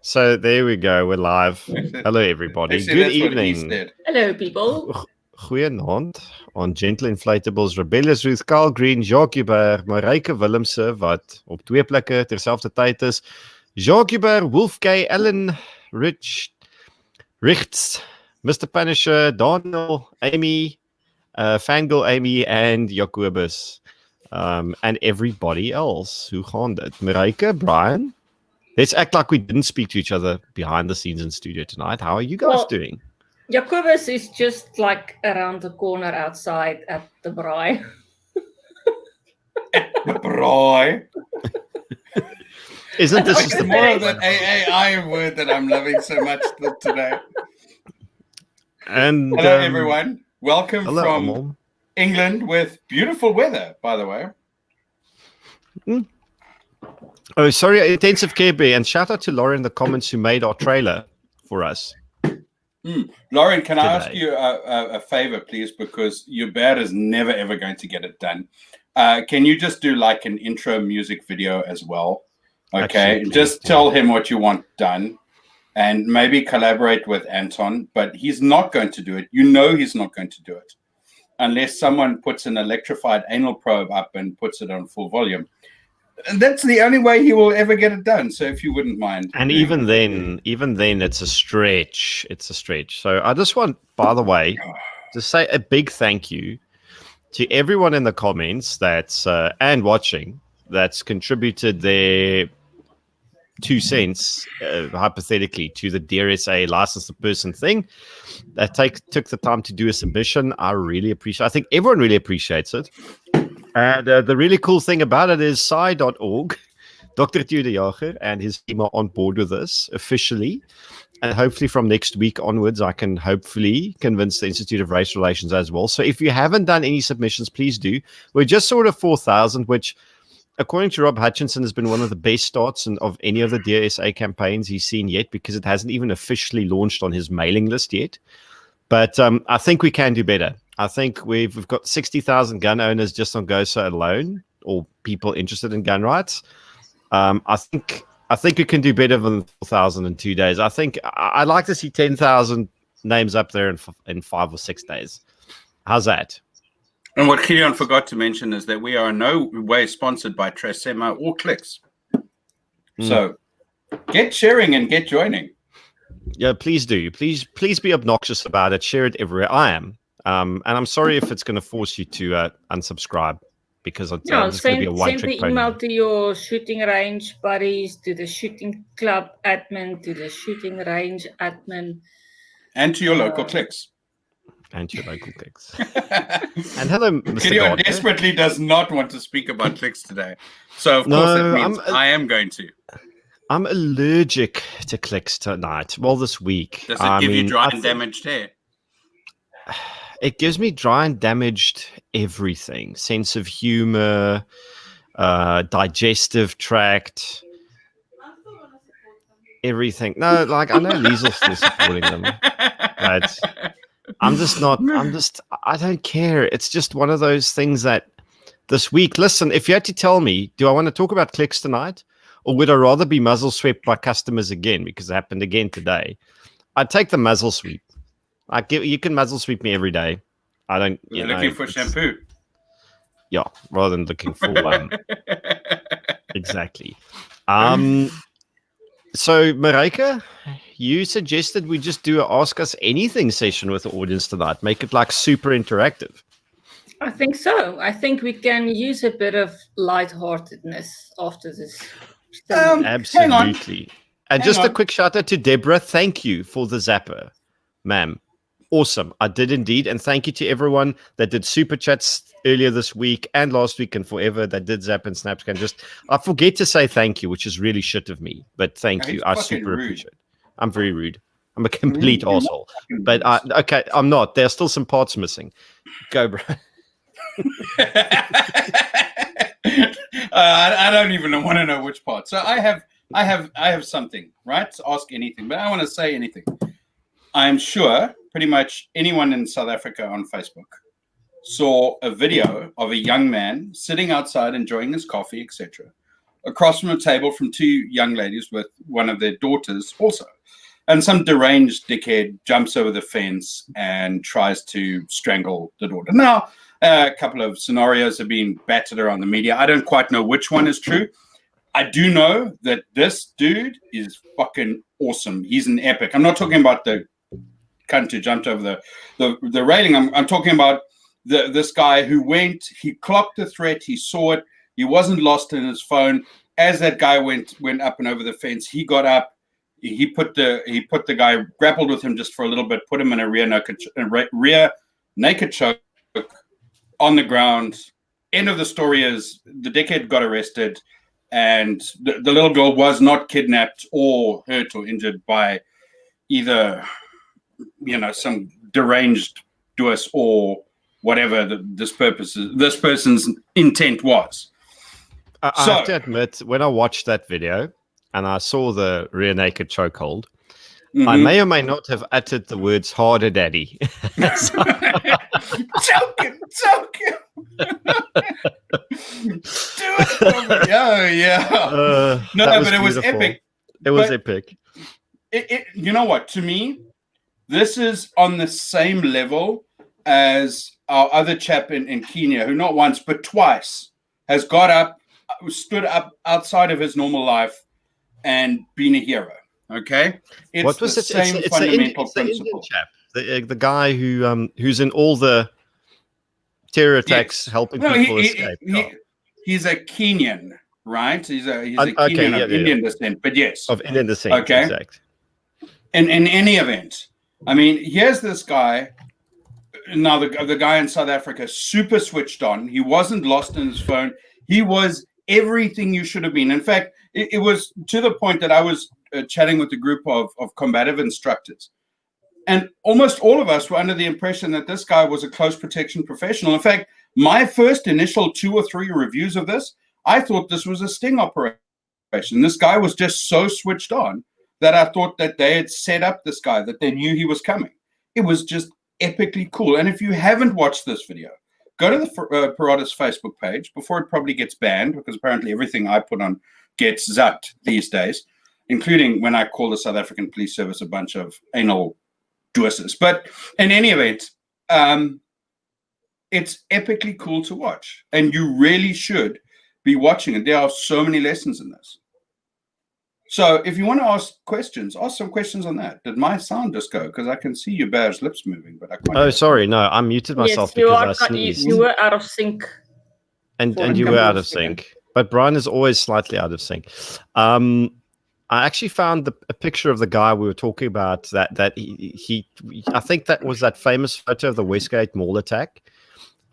So there we go. We're live. Hello, everybody. Actually, Good that's what he evening. said. Hello, people. Goeienaand on Gentle Inflatables, Rebellious Ruth, Carl Green, Jacques Hubert, Maryke Willemse, wat op twee plekke terselfde tyd is. Jacques Hubert, Wolfgay, Ellen, Richts, Mr. Punisher, Daniel, Amy, Fangirl Amy, and Jacobus. And everybody else. Hoe gaan dit? Maryke, Bryan? Let's act like we didn't speak to each other behind the scenes in studio tonight. How are you guys doing? Jacobus is just like around the corner outside at the Bryan. The Bryan. Isn't this just the more of that AAI word that I'm loving so much today? And hello, everyone. Welcome from Amol. England with beautiful weather, by the way. Oh, sorry, Intensive Care Bear, and shout out to Lauren in the comments who made our trailer for us. Lauren, can I ask you a favor, please? Because your bear is never, ever going to get it done. Can you just do like an intro music video as well? Okay, just tell him what you want done and maybe collaborate with Anton, but he's not going to do it. You know he's not going to do it unless someone puts an electrified anal probe up and puts it on full volume. And that's the only way he will ever get it done. So if you wouldn't mind. And even then, it's a stretch. It's a stretch. So I just want, by the way, to say a big thank you to everyone in the comments that's and watching that's contributed their 2 cents, hypothetically, to the DRSA licensed person thing. That took the time to do a submission. I really appreciate it. I think everyone really appreciates it. And the really cool thing about it is Psi.org, Dr. Theo de Jager and his team are on board with this officially. And hopefully from next week onwards, I can hopefully convince the Institute of Race Relations as well. So if you haven't done any submissions, please do. We're just sort of 4,000, which, according to Rob Hutchinson, has been one of the best starts of any of the DSA campaigns he's seen yet, because it hasn't even officially launched on his mailing list yet. But I think we can do better. I think we've got 60,000 gun owners just on GOSA alone, or people interested in gun rights. I think we can do better than 4,000 in 2 days. I think I'd like to see 10,000 names up there in 5 or 6 days. How's that? And what Gideon forgot to mention is that we are in no way sponsored by Tresema or Clicks. So get sharing and get joining. Yeah, please do. Please be obnoxious about it. Share it everywhere. I am. And I'm sorry if it's going to force you to unsubscribe, because it's just going to be a one-trick pony. Send the email to your shooting range buddies, to the shooting club admin, to the shooting range admin. And to your local clicks. And to your local clicks. And hello, Mr. Gideon desperately does not want to speak about clicks today. So, of course, that means I am going to. I'm allergic to clicks tonight. Well, this week. Does it give you dry and damaged hair? It gives me dry and damaged everything. Sense of humor, digestive tract, everything. No, like, I know Liesel's still supporting them. But I don't care. It's just one of those things that this week, listen, if you had to tell me, do I want to talk about clicks tonight? Or would I rather be muzzle swept by customers again, because it happened again today? I'd take the muzzle sweep. You can muzzle sweep me every day. I don't. You're looking for shampoo. Yeah, rather than looking for one. Exactly. So Maryke, you suggested we just do a Ask Us Anything session with the audience tonight. Make it like super interactive. I think so. I think we can use a bit of lightheartedness after this. Absolutely. And just a quick shout out to Deborah. Thank you for the zapper, ma'am. Awesome. I did indeed. And thank you to everyone that did super chats earlier this week and last week and forever that did zap and snapscan. I forget to say thank you, which is really shit of me. But thank you. I super appreciate it. I'm very rude. I'm a complete asshole. But okay, I'm not. There's still some parts missing. Go, bro. I don't even want to know which part. So I have something, right? To ask anything, but I want to say anything. I'm sure pretty much anyone in South Africa on Facebook saw a video of a young man sitting outside enjoying his coffee, etc., across from a table from two young ladies with one of their daughters also. And some deranged dickhead jumps over the fence and tries to strangle the daughter. Now, a couple of scenarios have been battered around the media. I don't quite know which one is true. I do know that this dude is fucking awesome. He's an epic. I'm not talking about the cunt who jumped over the railing. I'm talking about this guy who he clocked the threat, he saw it, he wasn't lost in his phone. As that guy went up and over the fence, he got up. He put the guy, grappled with him just for a little bit, put him in a rear naked choke on the ground. End of the story is the dickhead got arrested, and the little girl was not kidnapped or hurt or injured by either, some deranged doers or whatever this person's intent was. I have to admit, when I watched that video and I saw the rear naked chokehold, I may or may not have uttered the words "harder, daddy." Choking. Do it. Yeah. No, but it was epic. It was epic. You know what? To me, this is on the same level as our other chap in Kenya, who not once but twice has got up, stood up outside of his normal life and been a hero. Okay, what was the same fundamental principle. The Indian chap, the guy who's in all the terror attacks, helping people escape. He's a Kenyan, right? He's a Kenyan of Indian descent, but yes, of Indian descent. Okay. Exact. In any event, I mean, here's this guy. Now the guy in South Africa, super switched on. He wasn't lost in his phone. He was everything you should have been. In fact, it was to the point that I was chatting with a group of combative instructors, and almost all of us were under the impression that this guy was a close protection professional. In fact, my first initial 2 or 3 reviews of this, I thought this was a sting operation. This guy was just so switched on that I thought that they had set up this guy, that they knew he was coming. It was just epically cool. And if you haven't watched this video, go to the Paratus Facebook page before it probably gets banned, because apparently everything I put on gets zapped these days, including when I call the South African Police Service a bunch of anal doers. But in any event, it's epically cool to watch, and you really should be watching it. There are so many lessons in this. So if you want to ask some questions on that. Did my sound just go? Because I can see your bear's lips moving, but I can't. Oh, sorry. No, I muted myself because I sneezed. You were out of sync. And you were out of sync. But Bryan is always slightly out of sync. I actually found a picture of the guy we were talking about. That he I think that was that famous photo of the Westgate Mall attack.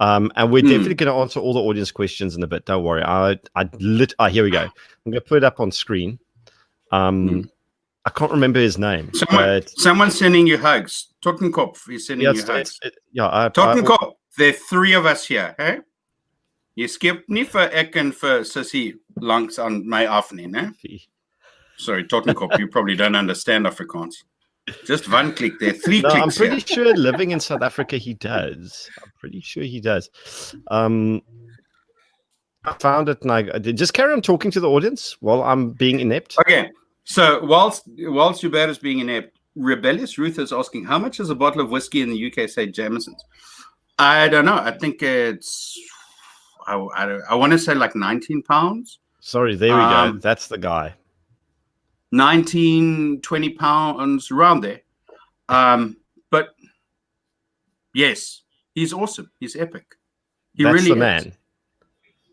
And we're definitely going to answer all the audience questions in a bit. Don't worry. Here we go. I'm going to put it up on screen. I can't remember his name. Someone's sending you hugs. Tottenkopf is sending you hugs. Tottenkopf, there are 3 of us here. Hey? Je skip nie vir ek en vir Sissy langs aan my af nie, né? Sorry, Tottenkopf, you probably don't understand Afrikaans. Just 1 click there, 3 clicks. I'm pretty sure living in South Africa he does. I'm pretty sure he does. I found it, and I just carry on talking to the audience while I'm being inept. Okay, so whilst Hubert is being inept, Rebellious Ruth is asking, how much is a bottle of whiskey in the UK, say Jameson's? I don't know. I think it's, I want to say like £19. Sorry, there we go. That's the guy. 19, 20 pounds, around there. But yes, he's awesome. He's epic. That's the man.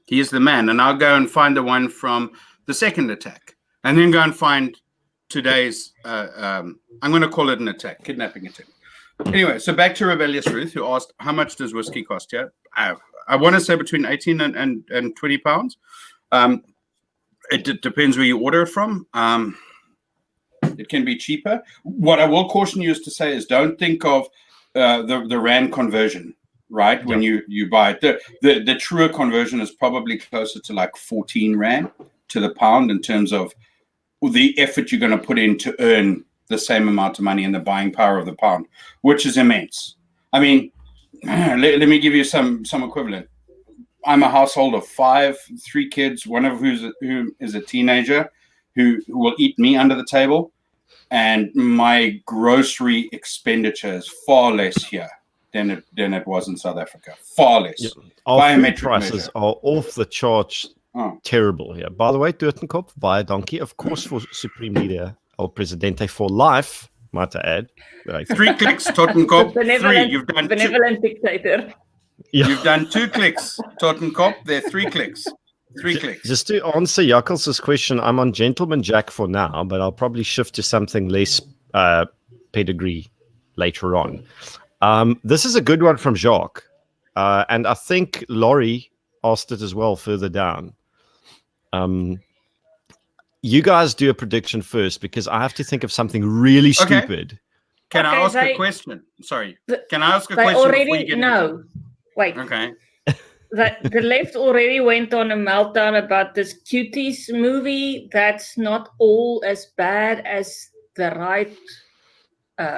He is the man. And I'll go and find the one from the second attack, and then go and find today's, I'm going to call it an attack, kidnapping attack. Anyway, so back to Rebellious Ruth, who asked, how much does whiskey cost here? I want to say between 18 and 20 pounds. It depends where you order it from. It can be cheaper. What I will caution you is to say is don't think of the Rand conversion, right? When you buy it. The truer conversion is probably closer to like 14 Rand to the pound in terms of the effort you're going to put in to earn the same amount of money and the buying power of the pound, which is immense. I mean, let me give you some equivalent. I'm a household of 5, 3 kids, one of who is a teenager who will eat me under the table. And my grocery expenditure is far less here than it was in South Africa. Far less. Yeah. Our food prices are off the charts. Terrible here. By the way, Turtenkop, via donkey, of course, for Supreme Leader El Presidente for life, might I add. 3 clicks, Turtenkop. 3. You've done benevolent dictator. Yeah. You've done 2 clicks, Turtenkop. There are 3 clicks. 3 clicks. Just to answer Jakkels' question, I'm on Gentleman Jack for now, but I'll probably shift to something less pedigree later on. This is a good one from Jacques. And I think Laurie asked it as well further down. You guys do a prediction first because I have to think of something really stupid. Can I ask a question? Sorry. Can I ask a question? Already, no. Wait. Okay. The left already went on a meltdown about this Cuties movie. That's not all as bad as the right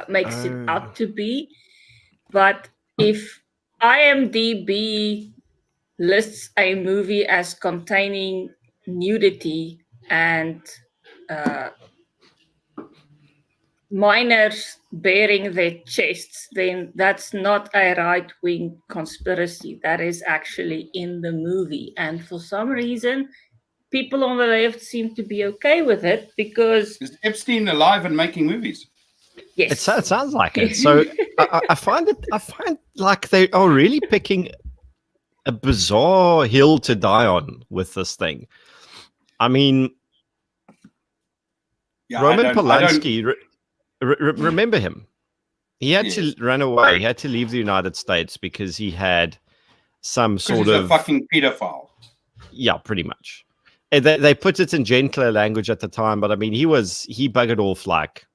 makes it out to be. But if IMDb lists a movie as containing nudity and minors bearing their chests, then that's not a right-wing conspiracy. That is actually in the movie. And for some reason, people on the left seem to be okay with it because... Is Epstein alive and making movies? Yes. It sounds like it. So I find like they are really picking a bizarre hill to die on with this thing. I mean, Roman Polanski... remember him? He had to run away. He had to leave the United States because he had some sort of a fucking pedophile. Yeah, pretty much. And they put it in gentler language at the time, but I mean, he buggered off like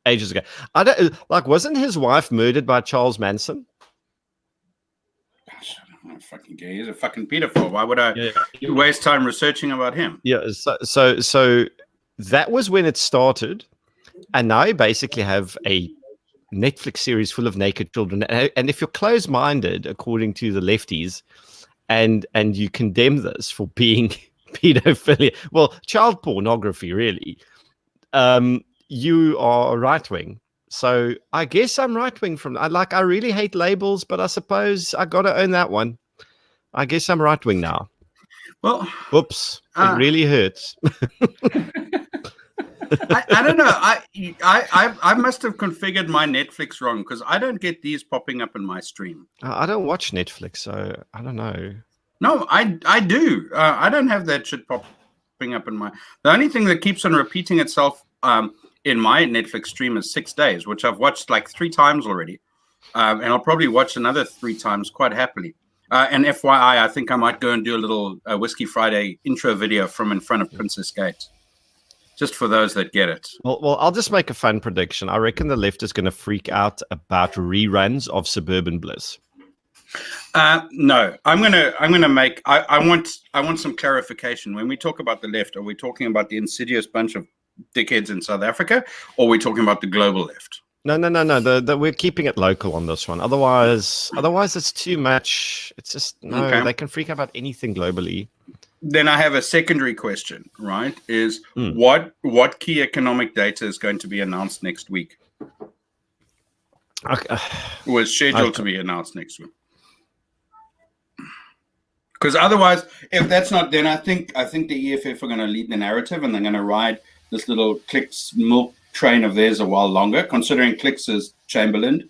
ages ago. Wasn't his wife murdered by Charles Manson? Gosh, I don't know, fucking gay. He's a fucking pedophile. Why would I waste time researching about him? Yeah. So that was when it started. And now you basically have a Netflix series full of naked children. And if you're closed-minded, according to the lefties, and you condemn this for being pedophilia, well, child pornography, really, you are right-wing. So I guess I'm right-wing I really hate labels, but I suppose I got to own that one. I guess I'm right-wing now. Well, oops, it really hurts. I don't know. I must have configured my Netflix wrong because I don't get these popping up in my stream. I don't watch Netflix, so I don't know. No, I do. I don't have that shit popping up in my. The only thing that keeps on repeating itself in my Netflix stream is 6 days, which I've watched like 3 times already, and I'll probably watch another 3 times quite happily. And FYI, I think I might go and do a little Whisky Friday intro video from in front of Princess Gate. Just for those that get it. Well, I'll just make a fun prediction. I reckon the left is going to freak out about reruns of Suburban Bliss. No, I'm gonna make. I want some clarification. When we talk about the left, are we talking about the insidious bunch of dickheads in South Africa, or are we talking about the global left? No. We're keeping it local on this one. Otherwise, it's too much. It's just They can freak out about anything globally. Then I have a secondary question, right? Is what key economic data is going to be announced next week? Was scheduled to be announced next week. Because otherwise, if that's not, then I think the EFF are going to lead the narrative and they're going to ride this little Clicks milk train of theirs a while longer, considering Clicks is Chamberlain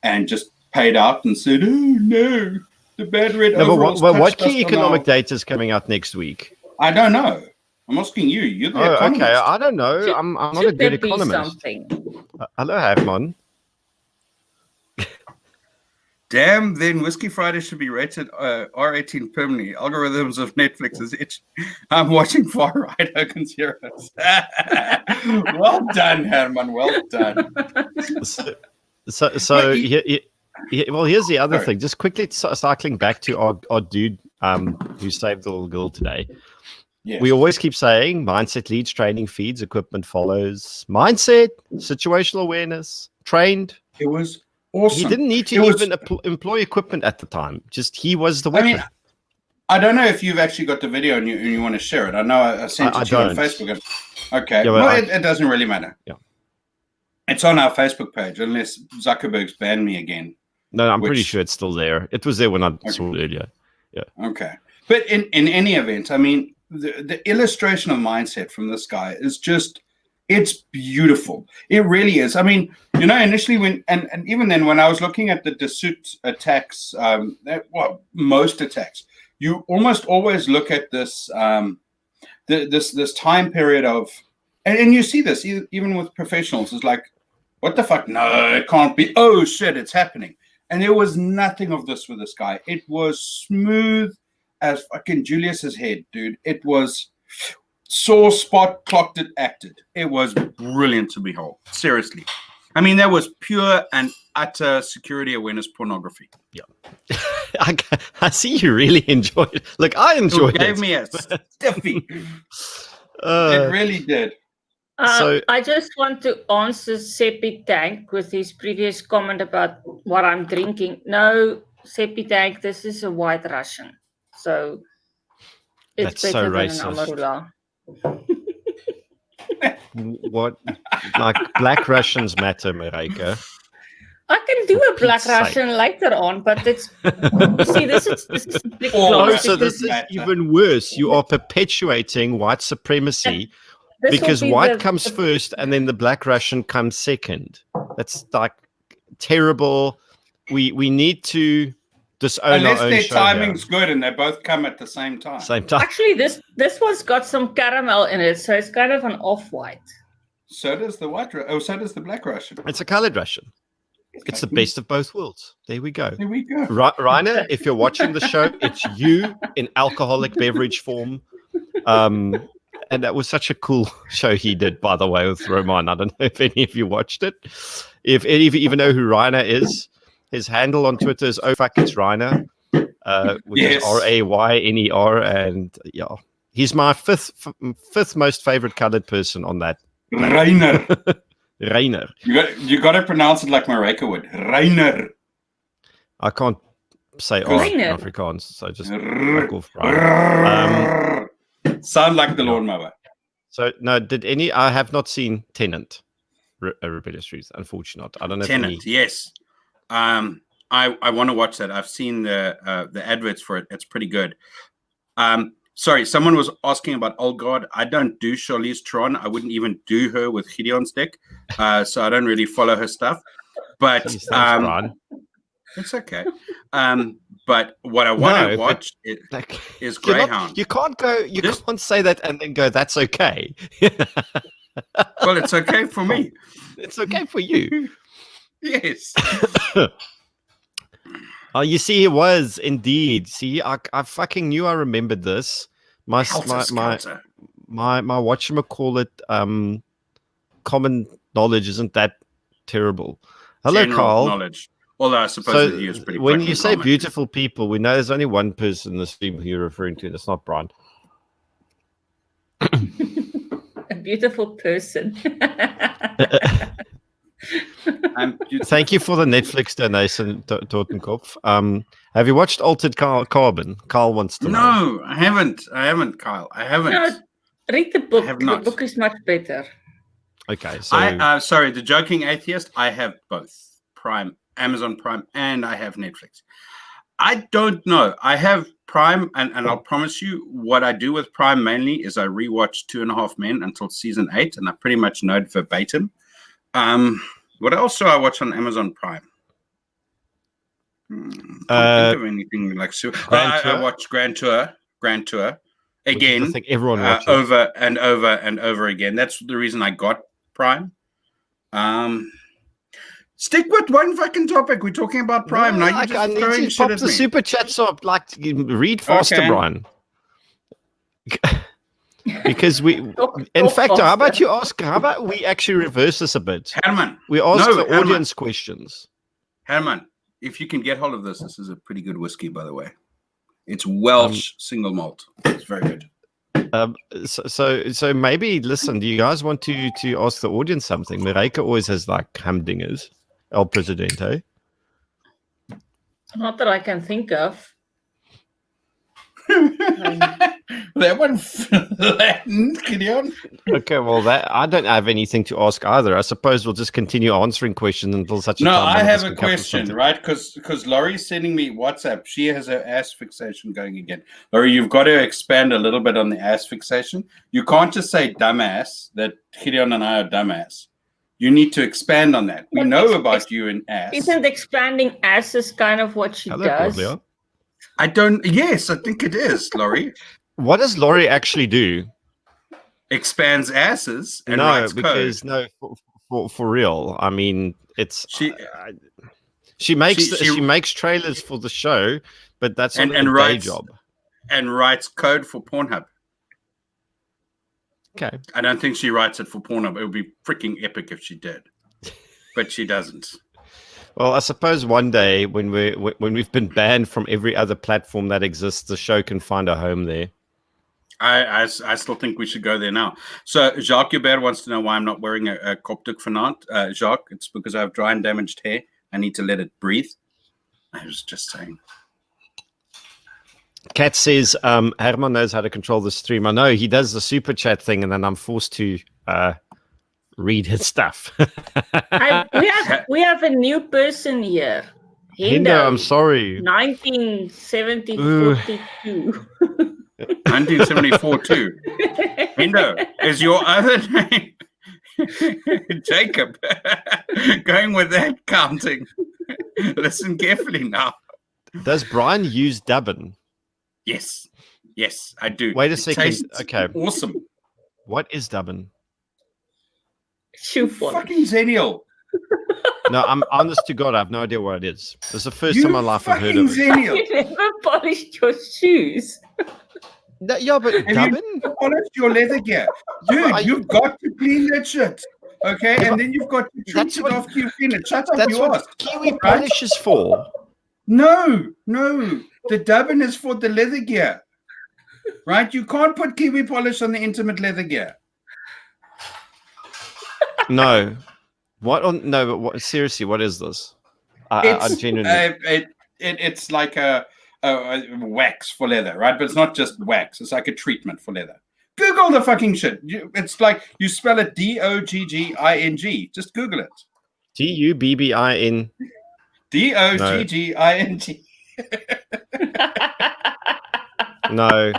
and just paid out and said, "Oh no, the bad red." No, but what key economic data is coming out next week? I don't know. I'm asking you. You're the economist. Okay. I don't know. I'm not a good economist. Hello, Havmon. Damn, then Whisky Friday should be rated R18 permanently. Algorithms of Netflix is itch. I'm watching Far Right Hogan's Heroes. Well done, Herman. Well done. So here's the other thing. Just quickly cycling back to our dude who saved the little girl today. Yes. We always keep saying mindset leads, training feeds, equipment follows. Mindset, situational awareness, trained. It was awesome. He didn't need to even employ equipment at the time. Just he was the weapon. I mean, I don't know if you've actually got the video and you want to share it. I know I sent it to you on Facebook. Okay. Yeah, well, it doesn't really matter. Yeah. It's on our Facebook page, unless Zuckerberg's banned me again. No, I'm pretty sure it's still there. It was there when I saw it earlier. Yeah. Okay. But in any event, I mean, the illustration of mindset from this guy is just, it's beautiful. It really is. I mean, you know, initially when, and even then when I was looking at the Dassault attacks, most attacks, you almost always look at this, this time period of, and you see this even with professionals. It's like, what the fuck? No, it can't be. Oh shit, it's happening. And there was nothing of this with this guy. It was smooth as fucking Julius's head, dude. It was saw, spot, clocked it, acted. It was brilliant to behold. Seriously. I mean, that was pure and utter security awareness pornography. Yeah. I see you really enjoyed it. Look, I enjoyed it. It gave me a stiffy. It really did. So I just want to answer Seppi Tank with his previous comment about what I'm drinking. No, Seppi Tank, this is a White Russian. So it's that's better so than an racist. What? Like black Russians matter, Maryke. I can do a black Russian later on, but it's you see this is so this is even worse. You are perpetuating white supremacy because white comes first and then the black Russian comes second. That's like terrible. We need to disown unless our own their show timing's here. good and they both come at the same time. Actually, this one's got some caramel in it, so it's kind of an off-white. So does the white. So does the black Russian. It's a colored Russian. It's the best of both worlds. There we go. There we go. Rainer, if you're watching the show, it's you in alcoholic beverage form. And that was such a cool show he did, by the way, with Roman. I don't know if any of you watched it. If any of you even know who Rainer is, his handle on Twitter is it's Rainer, which is RAYNER. And yeah, he's my fifth most favorite colored person on that. Rainer. Rainer. You got to pronounce it like Maryke would. Rainer. I can't say R in Afrikaans, so just back off. Sound like the lawnmower. So no, I have not seen Tenant, Rebellious Reason, unfortunately. I don't know. Tenant, yes. I want to watch that. I've seen the adverts for it. It's pretty good. Sorry, someone was asking about Old Guard. I don't do Charlize Theron. I wouldn't even do her with Gideon's deck. So I don't really follow her stuff. But it's okay. But what I want to watch is Greyhound. You can't say that and then go, that's okay. Well, it's okay for me. It's okay for you. Yes. Oh, you see, it was indeed. See, I fucking knew I remembered this. My whatchamacallit, common knowledge isn't that terrible. Hello, General Carl. Knowledge. Although I suppose he is pretty. When you say beautiful people, we know there's only one person in the stream you're referring to. That's not Bryan. A beautiful person. Thank you for the Netflix donation, Totenkopf. Have you watched Altered Carbon? Carl wants to know. No, I haven't, Kyle. I haven't. No, read the book. The book is much better. Okay, so sorry, The Joking Atheist. I have both Prime, Amazon Prime, and I have Netflix. I don't know. I have Prime, and I'll promise you, what I do with Prime mainly is I rewatch 2.5 Men until season 8, and I pretty much know it verbatim. What else do I watch on Amazon Prime? Can't think of anything like I watch Grand Tour again. I think everyone watches over and over and over again. That's the reason I got Prime. Stick with one fucking topic. We're talking about Prime. No, now you're just throwing shit pop at the me. super chats up. Like, read faster, Okay. Bryan. Because in fact, how about we actually reverse this a bit? Herman. We ask the Herman. audience questions. Herman, this is a pretty good whiskey, by the way. It's Welsh single malt. It's very good. So maybe, listen, do you guys want to ask the audience something? Maryke always has like humdingers. El Presidente. Not that I can think of. That one flattened, Gideon. Okay, well, that I don't have anything to ask either. I suppose we'll just continue answering questions until such a No, time. I one of have us a can come up with question, something. right? Because Laurie's sending me WhatsApp. She has her ass fixation going again. Laurie, you've got to expand a little bit on the ass fixation. You can't just say dumbass, that Gideon and I are dumbass. You need to expand on that. We know about you and ass. Isn't expanding asses kind of what she Hello, does? Cordelia. Yes, I think it is, Laurie. What does Laurie actually do? Expands asses and writes code. For real. I mean, it's She she makes trailers for the show, but that's not a day job. And writes code for Pornhub. Okay. I don't think she writes it for Pornhub. It would be freaking epic if she did, but she doesn't. Well, I suppose one day when we've been banned from every other platform that exists, the show can find a home there. I still think we should go there now. So Jacques Hubert wants to know why I'm not wearing a Coptic fanaat. Jacques, it's because I have dry and damaged hair. I need to let it breathe. I was just saying. Kat says Herman knows how to control the stream. I know he does the super chat thing, and then I'm forced to read his stuff. we have a new person here. Hindo, I'm sorry. 1972. 1974 too. Hindo, is your other name Jacob? Going with that counting. Listen carefully now. Does Bryan use dubbin? Yes, I do. Wait a second. Okay, awesome. What is dubbin? Shoe polish. Fucking Zenial. No, I'm honest to God, I have no idea what it is. This is the first time in my life I've heard of it. Zenial. You never polished your shoes. No, yeah, but dubbin? You polished your leather gear. Dude, you've got to clean that shit. Okay, and then you've got to treat it after you clean it. Shut up, that's you what ass. Kiwi polish is for. No. The dubbin is for the leather gear. Right? You can't put Kiwi polish on the intimate leather gear. No. What on? No, but what? Seriously, what is this? I genuinely. It's like a wax for leather, right? But it's not just wax. It's like a treatment for leather. Google the fucking shit. It's like you spell it Dogging. Just Google it. Dubbin. Dogging. No.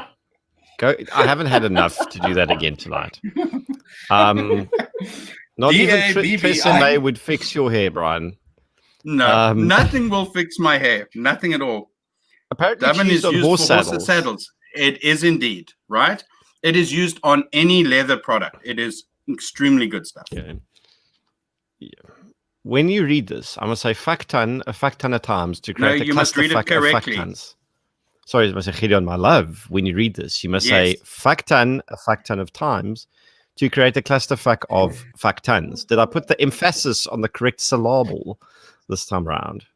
Go. I haven't had enough to do that again tonight. Not even Tresemme would fix your hair, Bryan. No, nothing will fix my hair. Nothing at all. Apparently, Dubbin is used horse for horse saddles. It is indeed, right? It is used on any leather product. It is extremely good stuff. Yeah. When you read this, I'm going to say a fuck ton of times to create a cluster fuck of fuck tons. Sorry, I must say, Gideon, my love, when you read this, you must say a fuck ton of times to create a clusterfuck of fuck tons. Did I put the emphasis on the correct syllable this time around?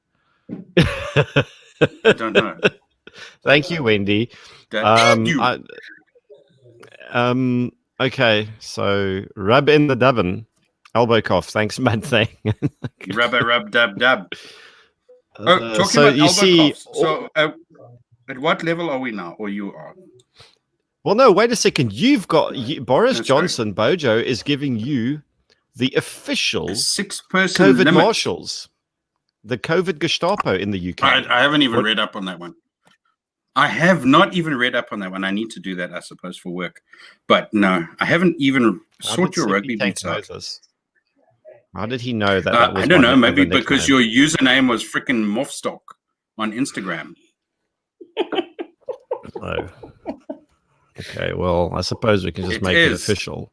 I don't know. Thank you, Wendy. Okay, so rub in the dubbin. Elbow cough. Thanks, mad thing. Rub, dub. Talking so about you elbow see, coughs. So at what level are we now, or you are? Well, no, wait a second. You've got Boris Johnson, right. Bojo, is giving you the official 6-person COVID limit. marshals, the COVID Gestapo in the UK. I haven't even read up on that one. I have not even read up on that one. I need to do that, I suppose, for work. But no, I haven't even sort your rugby beats out. How did he know that? I don't know. Maybe because your username was freaking Moffstock on Instagram. Oh. Okay, well, I suppose we can just make it official.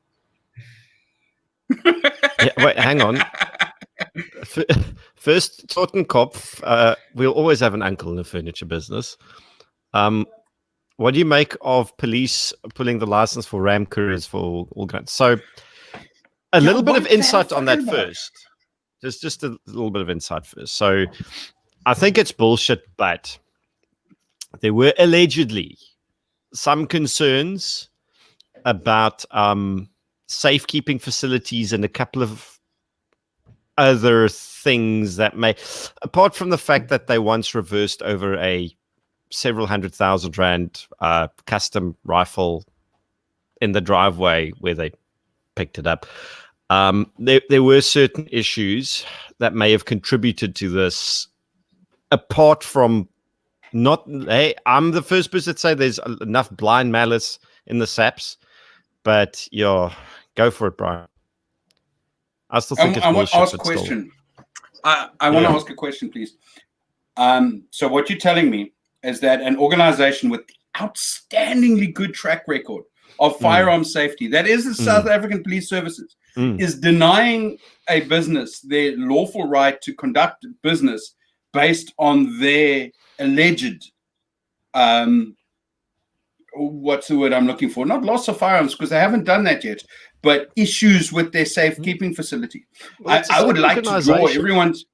Yeah, wait, hang on. First, Tottenkopf, we'll always have an uncle in the furniture business. What do you make of police pulling the license for ram couriers for all guns? So, a little bit of insight on that first. Just a little bit of insight first. So, I think it's bullshit, but there were allegedly some concerns about safekeeping facilities in a couple of other things that may, apart from the fact that they once reversed over a several $100,000 custom rifle in the driveway where they picked it up. There were certain issues that may have contributed to this, apart from not, hey, I'm the first person to say there's enough blind malice in the SAPS, but go for it, Bryan. I still think it's bullshit. I want to ask a question. I want to ask a question, please. So what you're telling me is that an organization with outstandingly good track record of firearm safety, that is the South African Police Services, is denying a business their lawful right to conduct business based on their alleged, what's the word I'm looking for? Not loss of firearms, because they haven't done that yet, but issues with their safekeeping facility. Well, I would like to draw everyone's.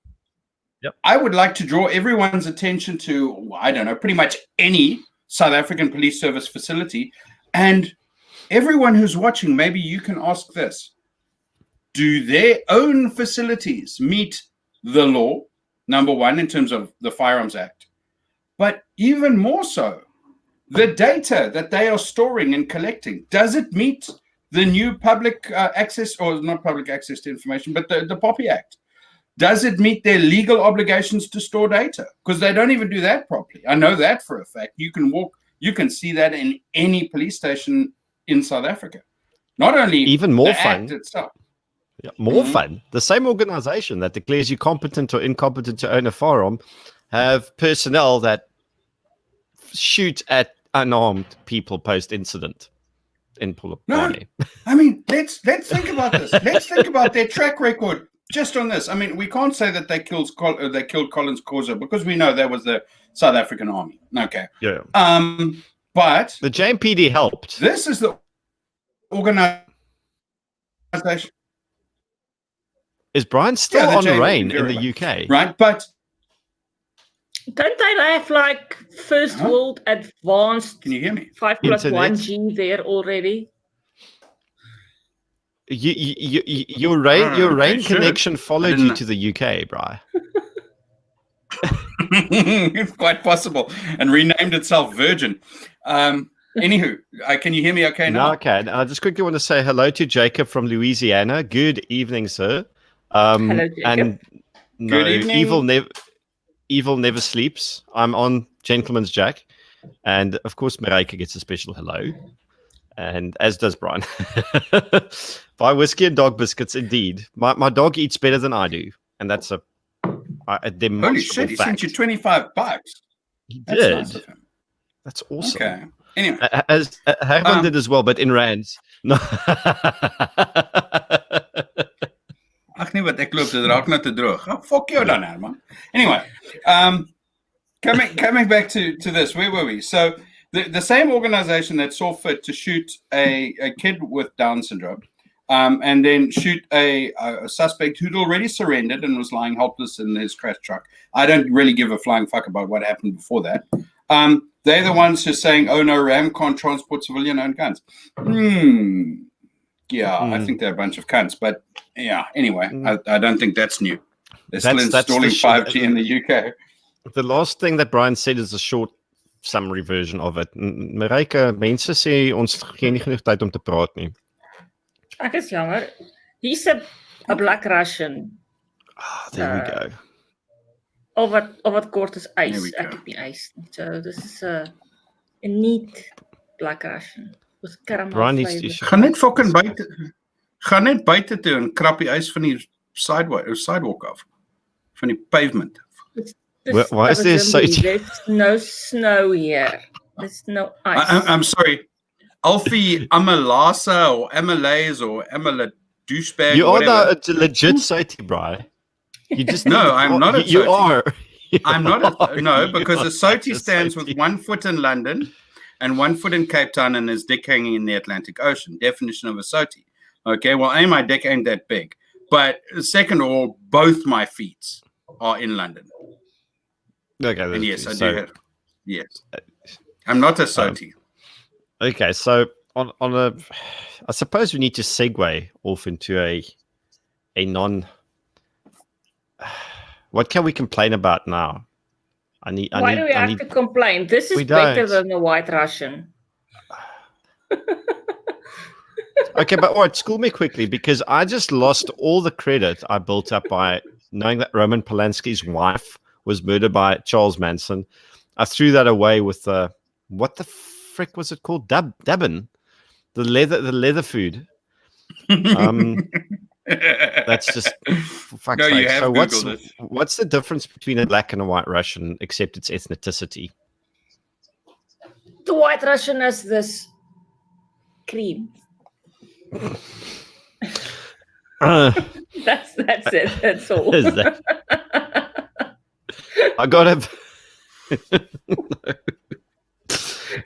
Yep. I would like to draw everyone's attention to, I don't know, pretty much any South African Police Service facility. And everyone who's watching, maybe you can ask this. Do their own facilities meet the law, number one, in terms of the Firearms Act? But even more so, the data that they are storing and collecting, does it meet the new public access, or not public access to information, but the POPI Act? Does it meet their legal obligations to store data? Because they don't even do that properly. I know that for a fact. You can see that in any police station in South Africa. Not only even more the fun act itself. Yeah, more fun. The same organization that declares you competent or incompetent to own a firearm have personnel that shoot at unarmed people post-incident in Polokwane. No, I mean, let's think about this. Let's think about their track record. Just on this, I mean, we can't say that they killed Collins Causa, because we know that was the South African Army. Okay. Yeah. But the JMPD helped. This is the organization. Is Bryan still on reign in the UK? Right, but don't they have like first world advanced? Can you hear me? 5+1G there already. Your rain connection followed you to the UK, Bryan. It's quite possible, and renamed itself Virgin. Anywho, can you hear me okay now? No, I can. I just quickly want to say hello to Jacob from Louisiana. Good evening, sir. Hello, Jacob. And Good evening. Evil never sleeps. I'm on Gentleman's Jack, and of course, Maryke gets a special hello, and as does Bryan. Buy whiskey and dog biscuits, indeed. My dog eats better than I do, and that's a demonstrable Holy shit! He fact. sent you $25. He That's did. nice of him. That's awesome. Okay. Anyway, as Herman did as well, but in rands. No. Ag nee, wat ek loop dit raak net te droog. Oh, fuck you dan, Herman. Anyway, coming back to this, where were we? So the same organization that saw fit to shoot a kid with Down syndrome, and then shoot a suspect who'd already surrendered and was lying helpless in his crash truck. I don't really give a flying fuck about what happened before that. They're the ones who're saying, oh no, Ram can't transport civilian-owned guns. Yeah, I think they're a bunch of cunts. But yeah, anyway, I don't think that's new. They're still installing 5G in the UK. The last thing that Bryan said is a short summary version of it. Maryke, mense sê ons gee nie genoeg tyd om te praat nie. Ek is jammer. Hier's 'n Black Russian. There we go. Of wat kort is ys. Ek het nie ys nie. So this is a neat Black Russian with caramel flavor. Gaan net buite toe en krap die ys van die sidewalk af. Van die pavement. Why is there so... There's no snow here. There's no ice. I'm sorry. Alfie Amalasa or Amalays or Amala douchebag. You are not a legit Soti, Bryan. You just no, I'm not a Soti. You are. I'm not because a Soti stands with 1 foot in London and 1 foot in Cape Town and his dick hanging in the Atlantic Ocean. Definition of a Soti. Okay, well, my dick ain't that big. But second of all, both my feet are in London. Okay, and yes, I do have. Yes, I'm not a Soti. Okay, so on a, I suppose we need to segue off into a non what can we complain about now? Why do we have to complain? This is better than the White Russian. Okay, but what? School me quickly, because I just lost all the credit I built up by knowing that Roman Polanski's wife was murdered by Charles Manson. I threw that away with what the frick was it called? Dabin, the leather food. That's just for fuck's sake. So what's the difference between a black and a White Russian except its ethnicity? The White Russian has this cream. That's it. That's all. Is that? I gotta.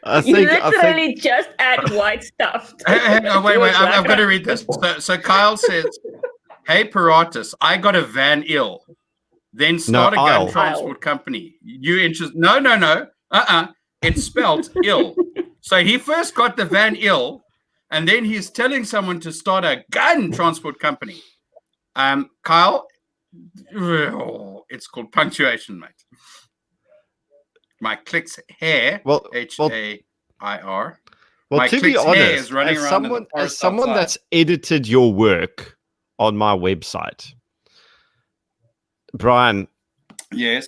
I think just add white stuff. Wait. I've got to read this. So Kyle says, "Hey Paratus, I got a van ill. Then start a gun transport company. You interested? No. It's spelled ill. So he first got the van ill, and then he's telling someone to start a gun transport company. Kyle, it's called punctuation, mate. My clicks hair, H-A-I-R. Well, to be honest, as someone that's edited your work on my website, Bryan. Yes.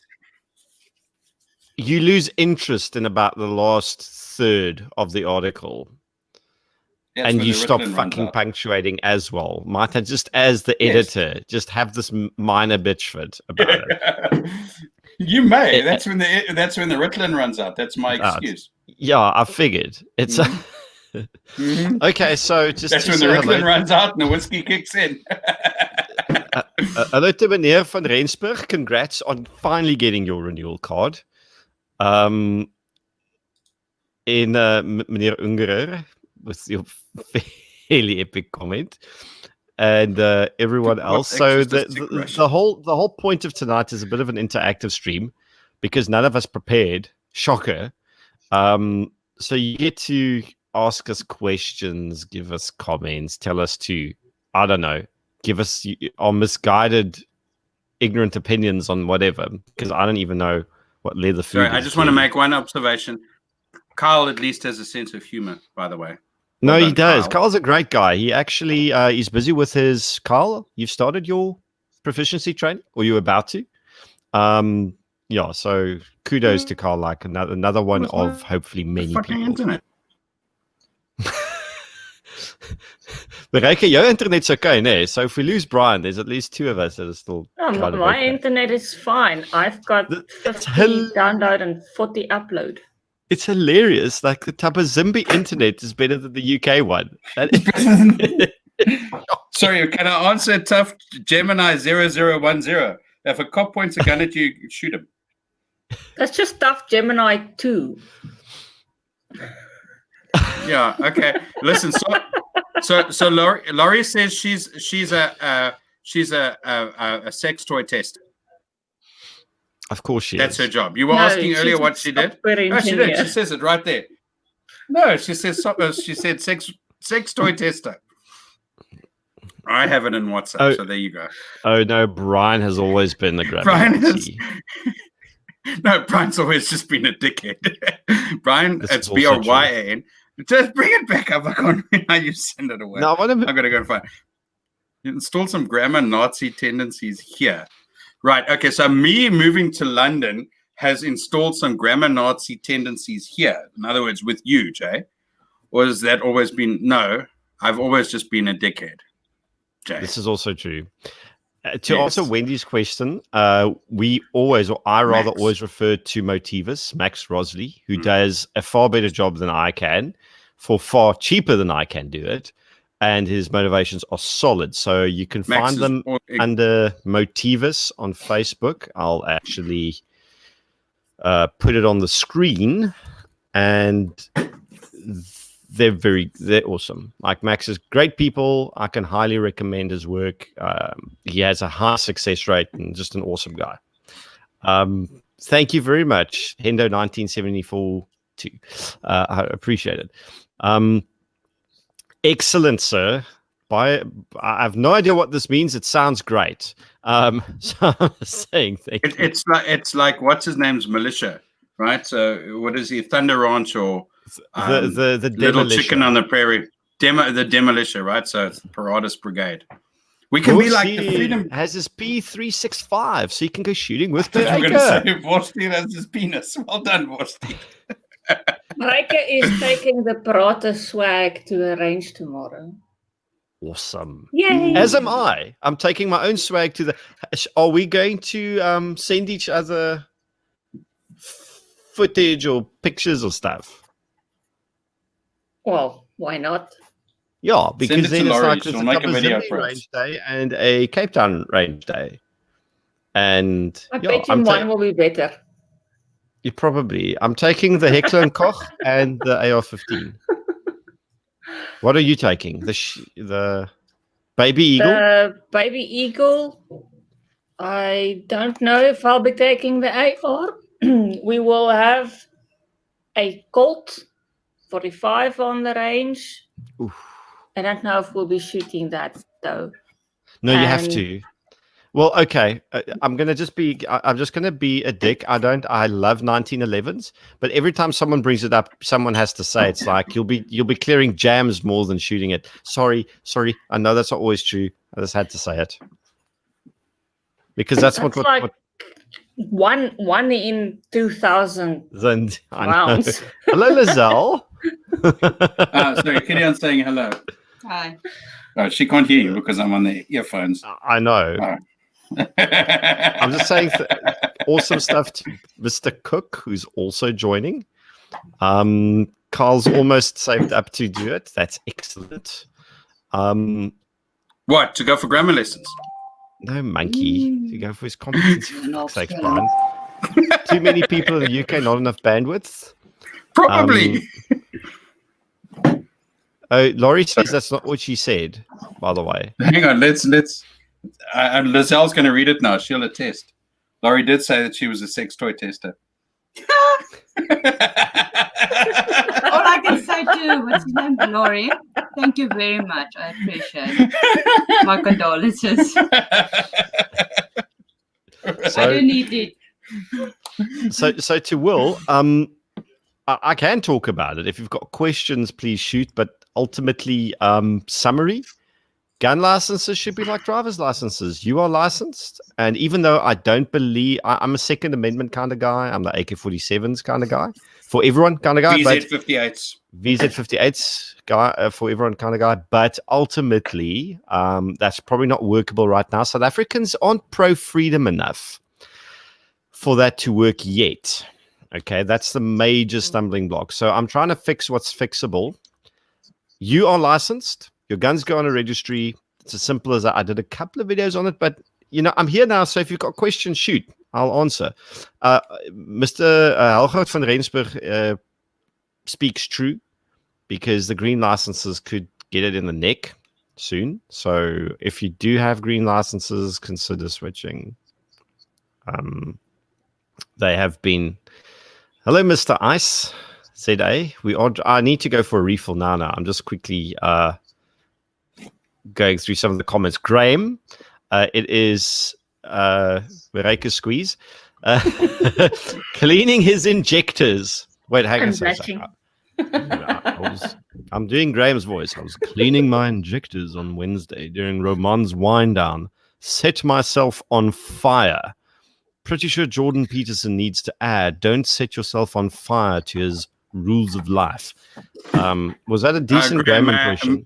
You lose interest in about the last third of the article. That's and you stop fucking punctuating as well. Might I just, as the editor, just have this minor bitch fit about it? You may. That's when the Ritalin runs out. That's my excuse. Yeah, I figured. It's okay. So that's when the Ritalin runs out and the whiskey kicks in. Hello to meneer van Rensburg. Congrats on finally getting your renewal card. In meneer Ungerer with your fairly epic comment, and everyone else. So the whole point of tonight is a bit of an interactive stream because none of us prepared. Shocker. So you get to ask us questions, give us comments, tell us to, I don't know, give us our misguided, ignorant opinions on whatever. Because I don't even know what leather food. Sorry, I just want to make one observation. Kyle at least has a sense of humor, by the way. No, he does. Kyle's a great guy. He actually he's busy with his. Kyle, you've started your proficiency training, or you're about to. Yeah. So kudos to Kyle. Like another one of hopefully many people. Internet. Maryke, your internet's okay, no? So if we lose Bryan, there's at least two of us that are still. My internet is fine. I've got 50 download and 40 upload. It's hilarious. Like the type of Zimby internet is better than the UK one. Sorry, can I answer tough Gemini 0010? If a cop points a gun at you, shoot him. That's just tough Gemini 2. Yeah. Okay. Listen. So Laurie says she's a sex toy tester. Of course she That's is. her job. You were asking earlier what she did. Oh, she did. She says it right there. No, she said sex toy tester. I have it in WhatsApp, so there you go. Oh no, Bryan has always been the gravity. Bryan's always just been a dickhead. Bryan, it's BRYAN. Just bring it back up. I can't remember how you send it away. No, I'm gonna go and find it. You install some grammar Nazi tendencies here. Right. Okay. So me moving to London has installed some grammar Nazi tendencies here. In other words, with you, Jay. Or has that always been? No, I've always just been a dickhead, Jay. This is also true. To answer Wendy's question, we always, or I rather always refer to Motivus, Max Rosley, who does a far better job than I can for far cheaper than I can do it. And his motivations are solid. So you can find them under Motivus on Facebook. I'll actually put it on the screen. And they're awesome. Like Max is great people. I can highly recommend his work. He has a high success rate and just an awesome guy. Thank you very much, Hendo 1974 too. I appreciate it. Excellent, sir. I have no idea what this means. It sounds great. So I'm saying thank you. It's like what's his name's militia, right? So what is he? Thunder Ranch or the Little Demolition. Chicken on the Prairie? The Demolition, right? So it's the Paratus Brigade. We can be like the Freedom. Has his P365, so he can go shooting with We're going to Maryke. say Vorstie has his penis. Well done, Vorstie. Maryke is taking the Paratus swag to the range tomorrow. Awesome. Yay! As am I. I'm taking my own swag to the. Are we going to send each other footage or pictures or stuff? Well, why not? Yeah, because then it's like there's a make a couple of video Zimby for us. range day and a Cape Town range day. And I bet you one will be better. You probably. I'm taking the Heckler & Koch and the AR-15. What are you taking? The Baby Eagle? The Baby Eagle. I don't know if I'll be taking the AR. We will have a Colt 45 on the range. Oof. I don't know if we'll be shooting that though. No, you have to. Well, okay. I'm just gonna be a dick. I love 1911s, but every time someone brings it up, someone has to say it's like you'll be clearing jams more than shooting it. Sorry. I know that's not always true. I just had to say it because that's what one in 2,000 rounds. Hello, Lizelle. Sorry, Gideon's saying hello. Hi. She can't hear you because I'm on the earphones. I know. I'm just saying awesome stuff to Mr. Cook, who's also joining. Carl's almost saved up to do it. That's excellent. What, to go for grammar lessons? No, monkey. To go for his competence. For sakes, Bryan. Too many people in the UK, not enough bandwidth. Probably. Laurie says that's not what she said, by the way. Hang on, let's Lizelle's going to read it now. She'll attest. Laurie did say that she was a sex toy tester. All I can say to what's his name, Laurie, thank you very much. I appreciate it. My condolences. I do need it. So to Will, I can talk about it. If you've got questions, please shoot. But ultimately, summary, gun licenses should be like driver's licenses. You are licensed. And even though I don't believe, I'm a Second Amendment kind of guy. I'm the AK-47s kind of guy. For everyone kind of guy. VZ-58s. VZ-58s guy, for everyone kind of guy. But ultimately, that's probably not workable right now. South Africans aren't pro-freedom enough for that to work yet. Okay, that's the major stumbling block. So I'm trying to fix what's fixable. You are licensed. Your guns go on a registry. It's as simple as that. I did a couple of videos on it, but I'm here now. So if you've got questions, shoot. I'll answer. Mr. Helgout van Rensburg speaks true because the green licenses could get it in the neck soon. So if you do have green licenses, consider switching. They have been. Hello, Mr. Ice. ZA. I need to go for a refill now. I'm just quickly going through some of the comments. Graham, it is Maryke Squeeze. Cleaning his injectors. Wait, hang on a second. I'm doing Graham's voice. I was cleaning my injectors on Wednesday during Roman's wind down. Set myself on fire. Pretty sure Jordan Peterson needs to add, don't set yourself on fire to his rules of life. Was that a decent Graham impression?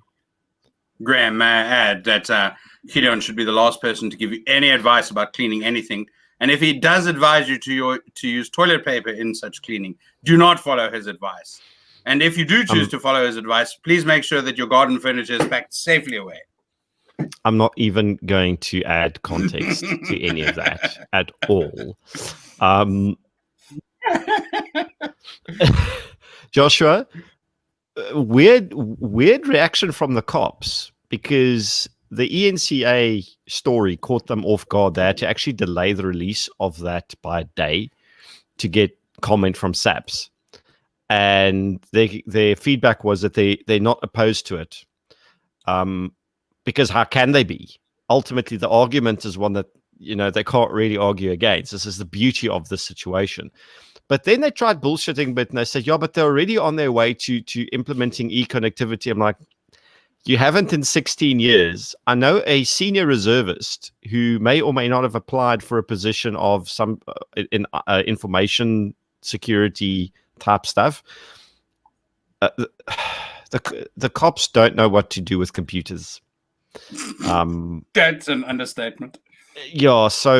Graham, may I add that Gideon should be the last person to give you any advice about cleaning anything. And if he does advise you to use toilet paper in such cleaning, do not follow his advice. And if you do choose to follow his advice, please make sure that your garden furniture is packed safely away. I'm not even going to add context to any of that at all. Joshua, weird reaction from the cops because the ENCA story caught them off guard. They had to actually delay the release of that by a day to get comment from SAPS. And their feedback was that they're not opposed to it. because how can they be? Ultimately, the argument is one that, they can't really argue against. This is the beauty of this situation. But then they tried bullshitting, but they said, yeah, but they're already on their way to implementing e-connectivity. I'm like, you haven't in 16 years. I know a senior reservist who may or may not have applied for a position of some information security type stuff. The cops don't know what to do with computers. That's an understatement. Yeah, so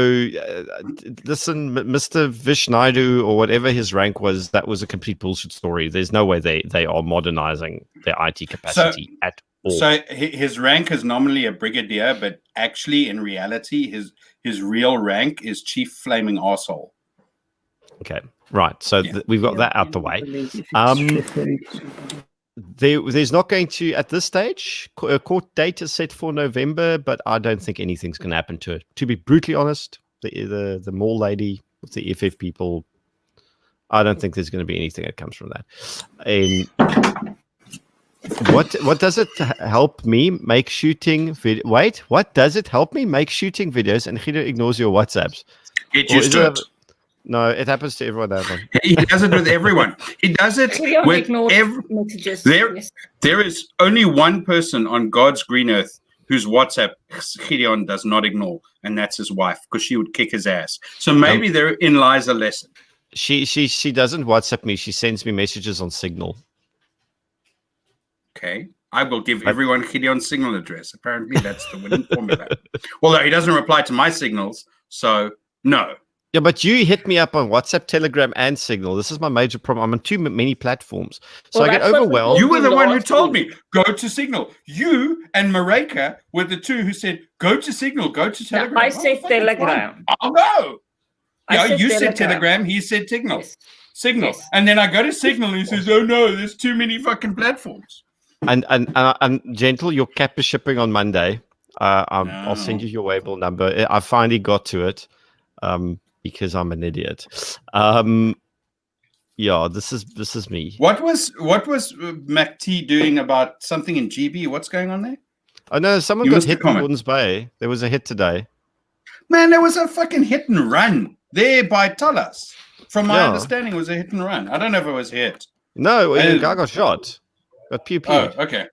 listen, Mr. Vishnaidu or whatever his rank was, that was a complete bullshit story. There's no way they are modernizing their IT capacity at all. So his rank is nominally a brigadier, but actually in reality, his real rank is chief flaming arsehole. Okay, right. So we've got that out the way. There's not going to, at this stage, a court date is set for November, but I don't think anything's going to happen to it. To be brutally honest, the mall lady with the FF people, I don't think there's going to be anything that comes from that. And what does it help me make shooting video? Wait, what does it help me make shooting videos? And Gideon ignores your WhatsApps. Get used to it. No, it happens to everyone. He does it with everyone. He does it with messages. There is only one person on God's green earth whose WhatsApp Gideon does not ignore, and that's his wife, because she would kick his ass. So maybe therein lies a lesson. She doesn't WhatsApp me. She sends me messages on Signal. Okay. I will give everyone Gideon's Signal address. Apparently, that's the winning formula. Although he doesn't reply to my signals, so no. Yeah, but you hit me up on WhatsApp, Telegram, and Signal. This is my major problem. I'm on too many platforms. So I get overwhelmed. You were the one who told me, go to Signal. You and Maryke were the two who said, go to Signal, go to Telegram. No, I said Telegram. Oh, no. Yeah, you said Telegram. He said Signal. Yes. Signal. Yes. And then I go to Signal and he says, oh, no, there's too many fucking platforms. And Gentle, your cap is shipping on Monday. I'll send you your Weibo number. I finally got to it. Because I'm an idiot. Yeah, this is me. What was MacT doing about something in GB? What's going on there? I know someone got hit in Gordons Bay. There was a hit today. Man, there was a fucking hit and run there by Tullas. From my understanding, it was a hit and run. I don't know if it was hit. No, the guy got shot. Got pew. Oh, okay.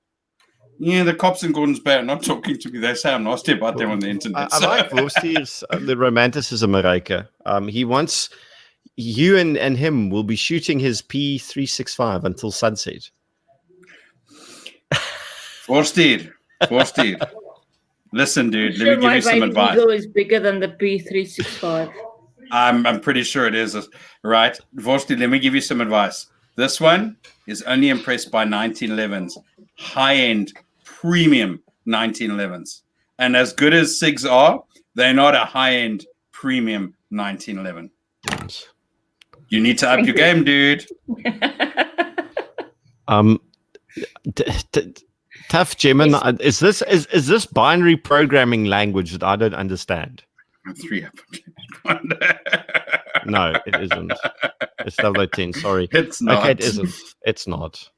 Yeah, the cops in Gordons Bay are not talking to me. They say I'm nasty about them on the internet. I like Whisky's the romanticism, Maryke. He wants you and him will be shooting his P365 until sunset. Forsteed. Listen, dude, let me give you some advice. Eagle is bigger than the P365. I'm pretty sure it is. Right. Forsteed, let me give you some advice. This one is only impressed by 1911s. High-end, premium 1911s. And as good as SIGs are, they're not a high-end, premium 1911. You need to up your game, dude. Tough Gemini. Is this binary programming language that I don't understand? 3 up. No, it isn't. It's 0010. Sorry. It's not. Okay, it isn't. It's not.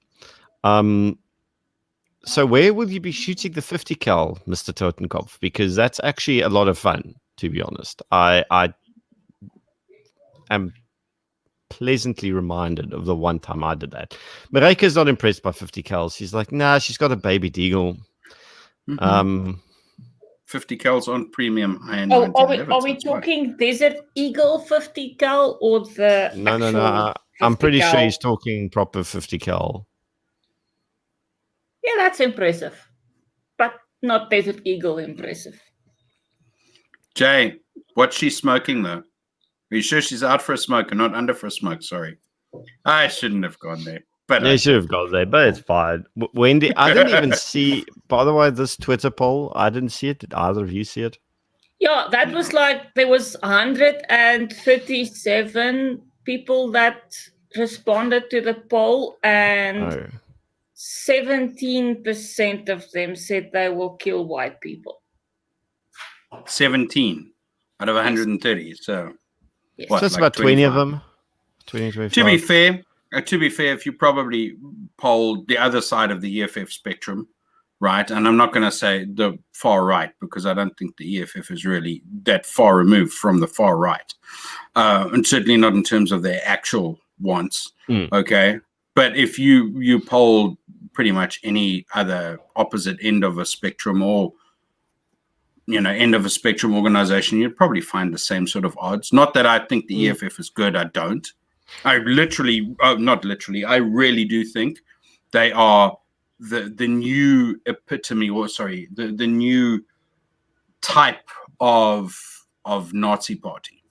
So where will you be shooting the 50 cal, Mr. Totenkopf? Because that's actually a lot of fun, to be honest. I am pleasantly reminded of the one time I did that. Maryke is not impressed by 50 cals. She's like, nah, she's got a baby deagle. 50 cals on premium high-end. Are we talking Desert Eagle 50 cal or the No. I'm pretty sure he's talking proper 50 cal. Yeah, that's impressive. But not Desert Eagle impressive. Jay, what's she smoking though? Are you sure she's out for a smoke and not under for a smoke? Sorry. I shouldn't have gone there. But yeah, you should have gone there, but it's fine. Wendy, I didn't even see, by the way, this Twitter poll. I didn't see it. Did either of you see it? Yeah, that was like, there was 137 people that responded to the poll, and 17% of them said they will kill white people. 17 out of 130. So, yes. What, So it's like about 20 of 25? them. 20, 25. To be fair, if you probably polled the other side of the EFF spectrum, right? And I'm not going to say the far right because I don't think the EFF is really that far removed from the far right, and certainly not in terms of their actual wants. Okay, but if you poll pretty much any other opposite end of a spectrum or end of a spectrum organization, you'd probably find the same sort of odds. Not that I think the EFF is good. I don't. I really do think they are the new epitome, or sorry, the new type of Nazi party.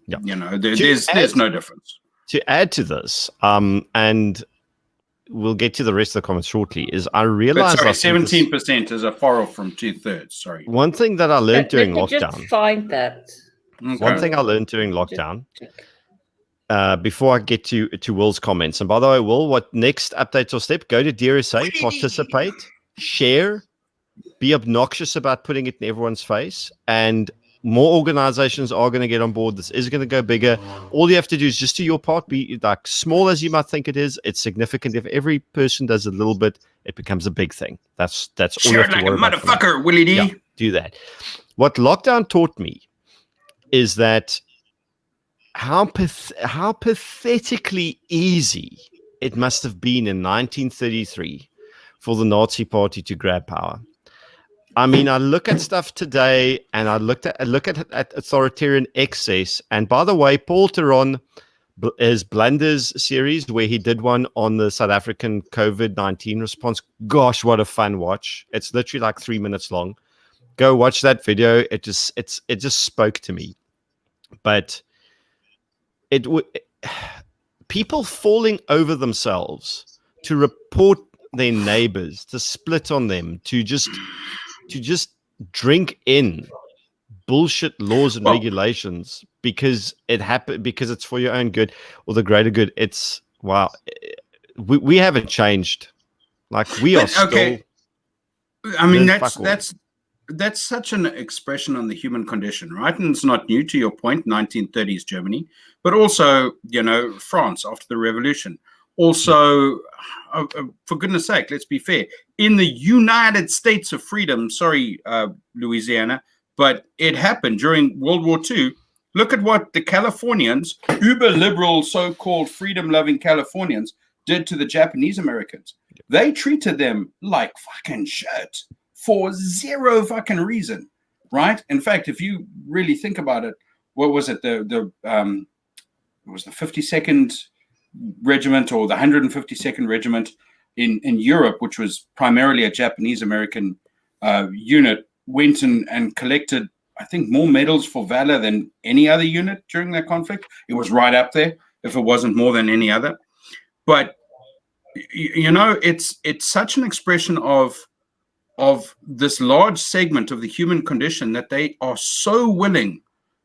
There's no difference. To add to this, and we'll get to the rest of the comments shortly, is I realize 17% is a far off from 2/3. Sorry. One thing that I learned during lockdown. Just find that. Okay. One thing I learned during lockdown. Before I get to Will's comments, and by the way, Will, what next updates or step? Go to DRSA, participate, share, be obnoxious about putting it in everyone's face, and more organizations are going to get on board. This is going to go bigger. All you have to do is just do your part. Be like small as you might think it is. It's significant. If every person does a little bit, it becomes a big thing. That's all you have to like worry a motherfucker, Willie D. Yeah, do that. What lockdown taught me is that how pathetically easy it must have been in 1933 for the Nazi Party to grab power. I mean, I look at stuff today, and I look at authoritarian excess. And by the way, Paul Theron, his Blunders series, where he did one on the South African COVID-19 response. Gosh, what a fun watch! It's literally like 3 minutes long. Go watch that video. It just spoke to me. But people falling over themselves to report their neighbors, to split on them, to just drink in bullshit laws and regulations because it happened, because it's for your own good or the greater good. It's wow. We haven't changed. Like we are still. I mean, that's such an expression on the human condition, right? And it's not new, to your point, 1930s Germany, but also, France after the revolution. Also, for goodness sake, let's be fair. In the United States of Freedom, Louisiana, but it happened during World War II. Look at what the Californians, uber liberal, so-called freedom-loving Californians, did to the Japanese Americans. They treated them like fucking shit for zero fucking reason, right? In fact, if you really think about it, what was it? It was the 52nd Regiment or the 152nd Regiment in Europe, which was primarily a Japanese American unit, went and collected, I think, more medals for valor than any other unit during that conflict. It was right up there, if it wasn't more than any other. But it's such an expression of this large segment of the human condition that they are so willing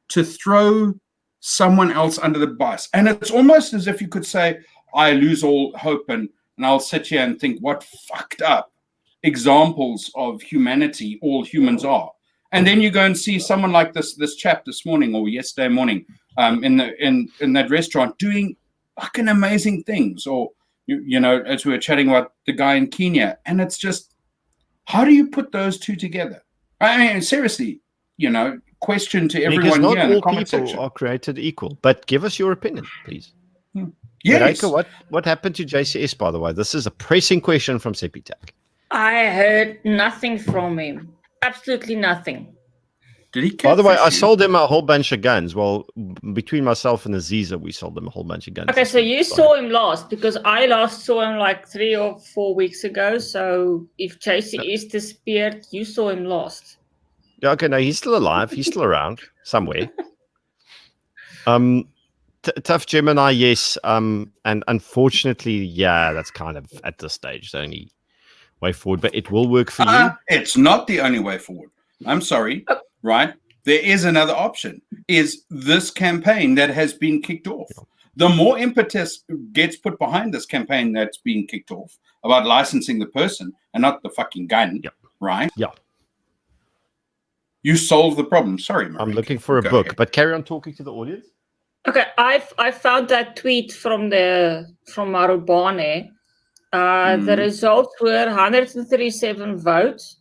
to throw someone else under the bus. And it's almost as if you could say, I lose all hope and I'll sit here and think what fucked up examples of humanity all humans are. And then you go and see someone like this chap this morning or yesterday morning in that restaurant doing fucking amazing things. Or, as we were chatting about the guy in Kenya. And it's just, how do you put those two together? I mean, seriously, question to everyone here in the comment section. Not all people are created equal, but give us your opinion, please. Yes. Maryke, what happened to JCS, by the way? This is a pressing question from Sepitech. I heard nothing from him. Absolutely nothing. Did he? By the way, I sold him a whole bunch of guns. Well, between myself and Aziza, we sold him a whole bunch of guns. Okay, so you saw him last, because I last saw him like 3 or 4 weeks ago. So if JCS disappeared, you saw him last. Yeah, okay, no, he's still alive. He's still around somewhere. Tough Gemini, yes. And unfortunately, yeah, that's kind of at this stage the only way forward. But it will work for you. It's not the only way forward. I'm sorry, right? There is another option. Is this campaign that has been kicked off. The more impetus gets put behind this campaign that's being kicked off about licensing the person and not the fucking gun, right? Yeah. You solve the problem. Sorry, Maryke. I'm looking for a book, but carry on talking to the audience. Okay, I found that tweet from Marubane, The results were 137 votes.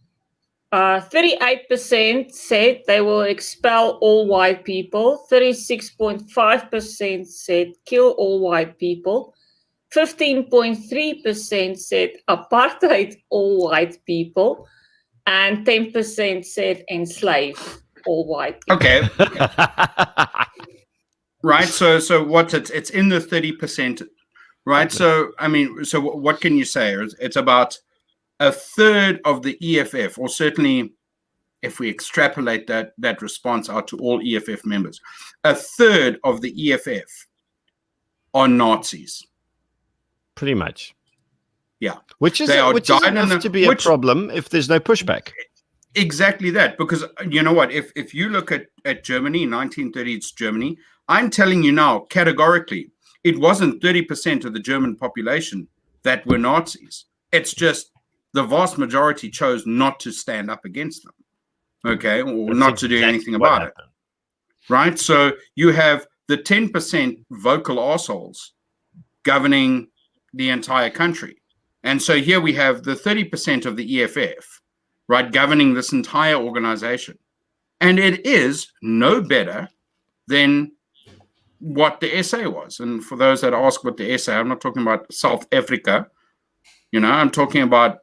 38% said they will expel all white people. 36.5% said kill all white people. 15.3% said apartheid all white people. And 10% said enslave all white people. Okay. Right. So what's it's in the 30%. Right. So, I mean, so what can you say? It's about a third of the EFF, or certainly if we extrapolate that response out to all EFF members, a third of the EFF are Nazis. Pretty much. Yeah. Which is enough to be a problem if there's no pushback. Exactly that. Because you know what? If you look at Germany, 1930s Germany, I'm telling you now, categorically, it wasn't 30% of the German population that were Nazis. It's just the vast majority chose not to stand up against them. Okay, or That's not to do anything about it. Right? So you have the 10% vocal assholes governing the entire country. And so here we have the 30% of the EFF, right, governing this entire organization. And it is no better than what the SA was. And for those that ask what the SA, I'm not talking about South Africa. You know, I'm talking about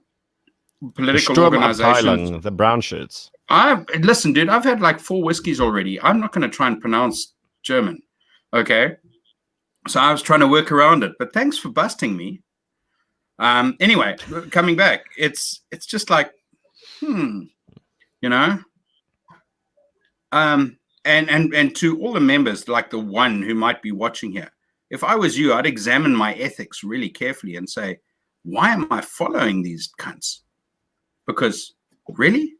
political organizations. The brown shirts. Listen, dude, I've had like 4 whiskeys already. I'm not going to try and pronounce German. Okay. So I was trying to work around it, but thanks for busting me. Anyway, coming back, it's just like, you know, and to all the members, like the one who might be watching here, if I was you, I'd examine my ethics really carefully and say, why am I following these cunts? Because really,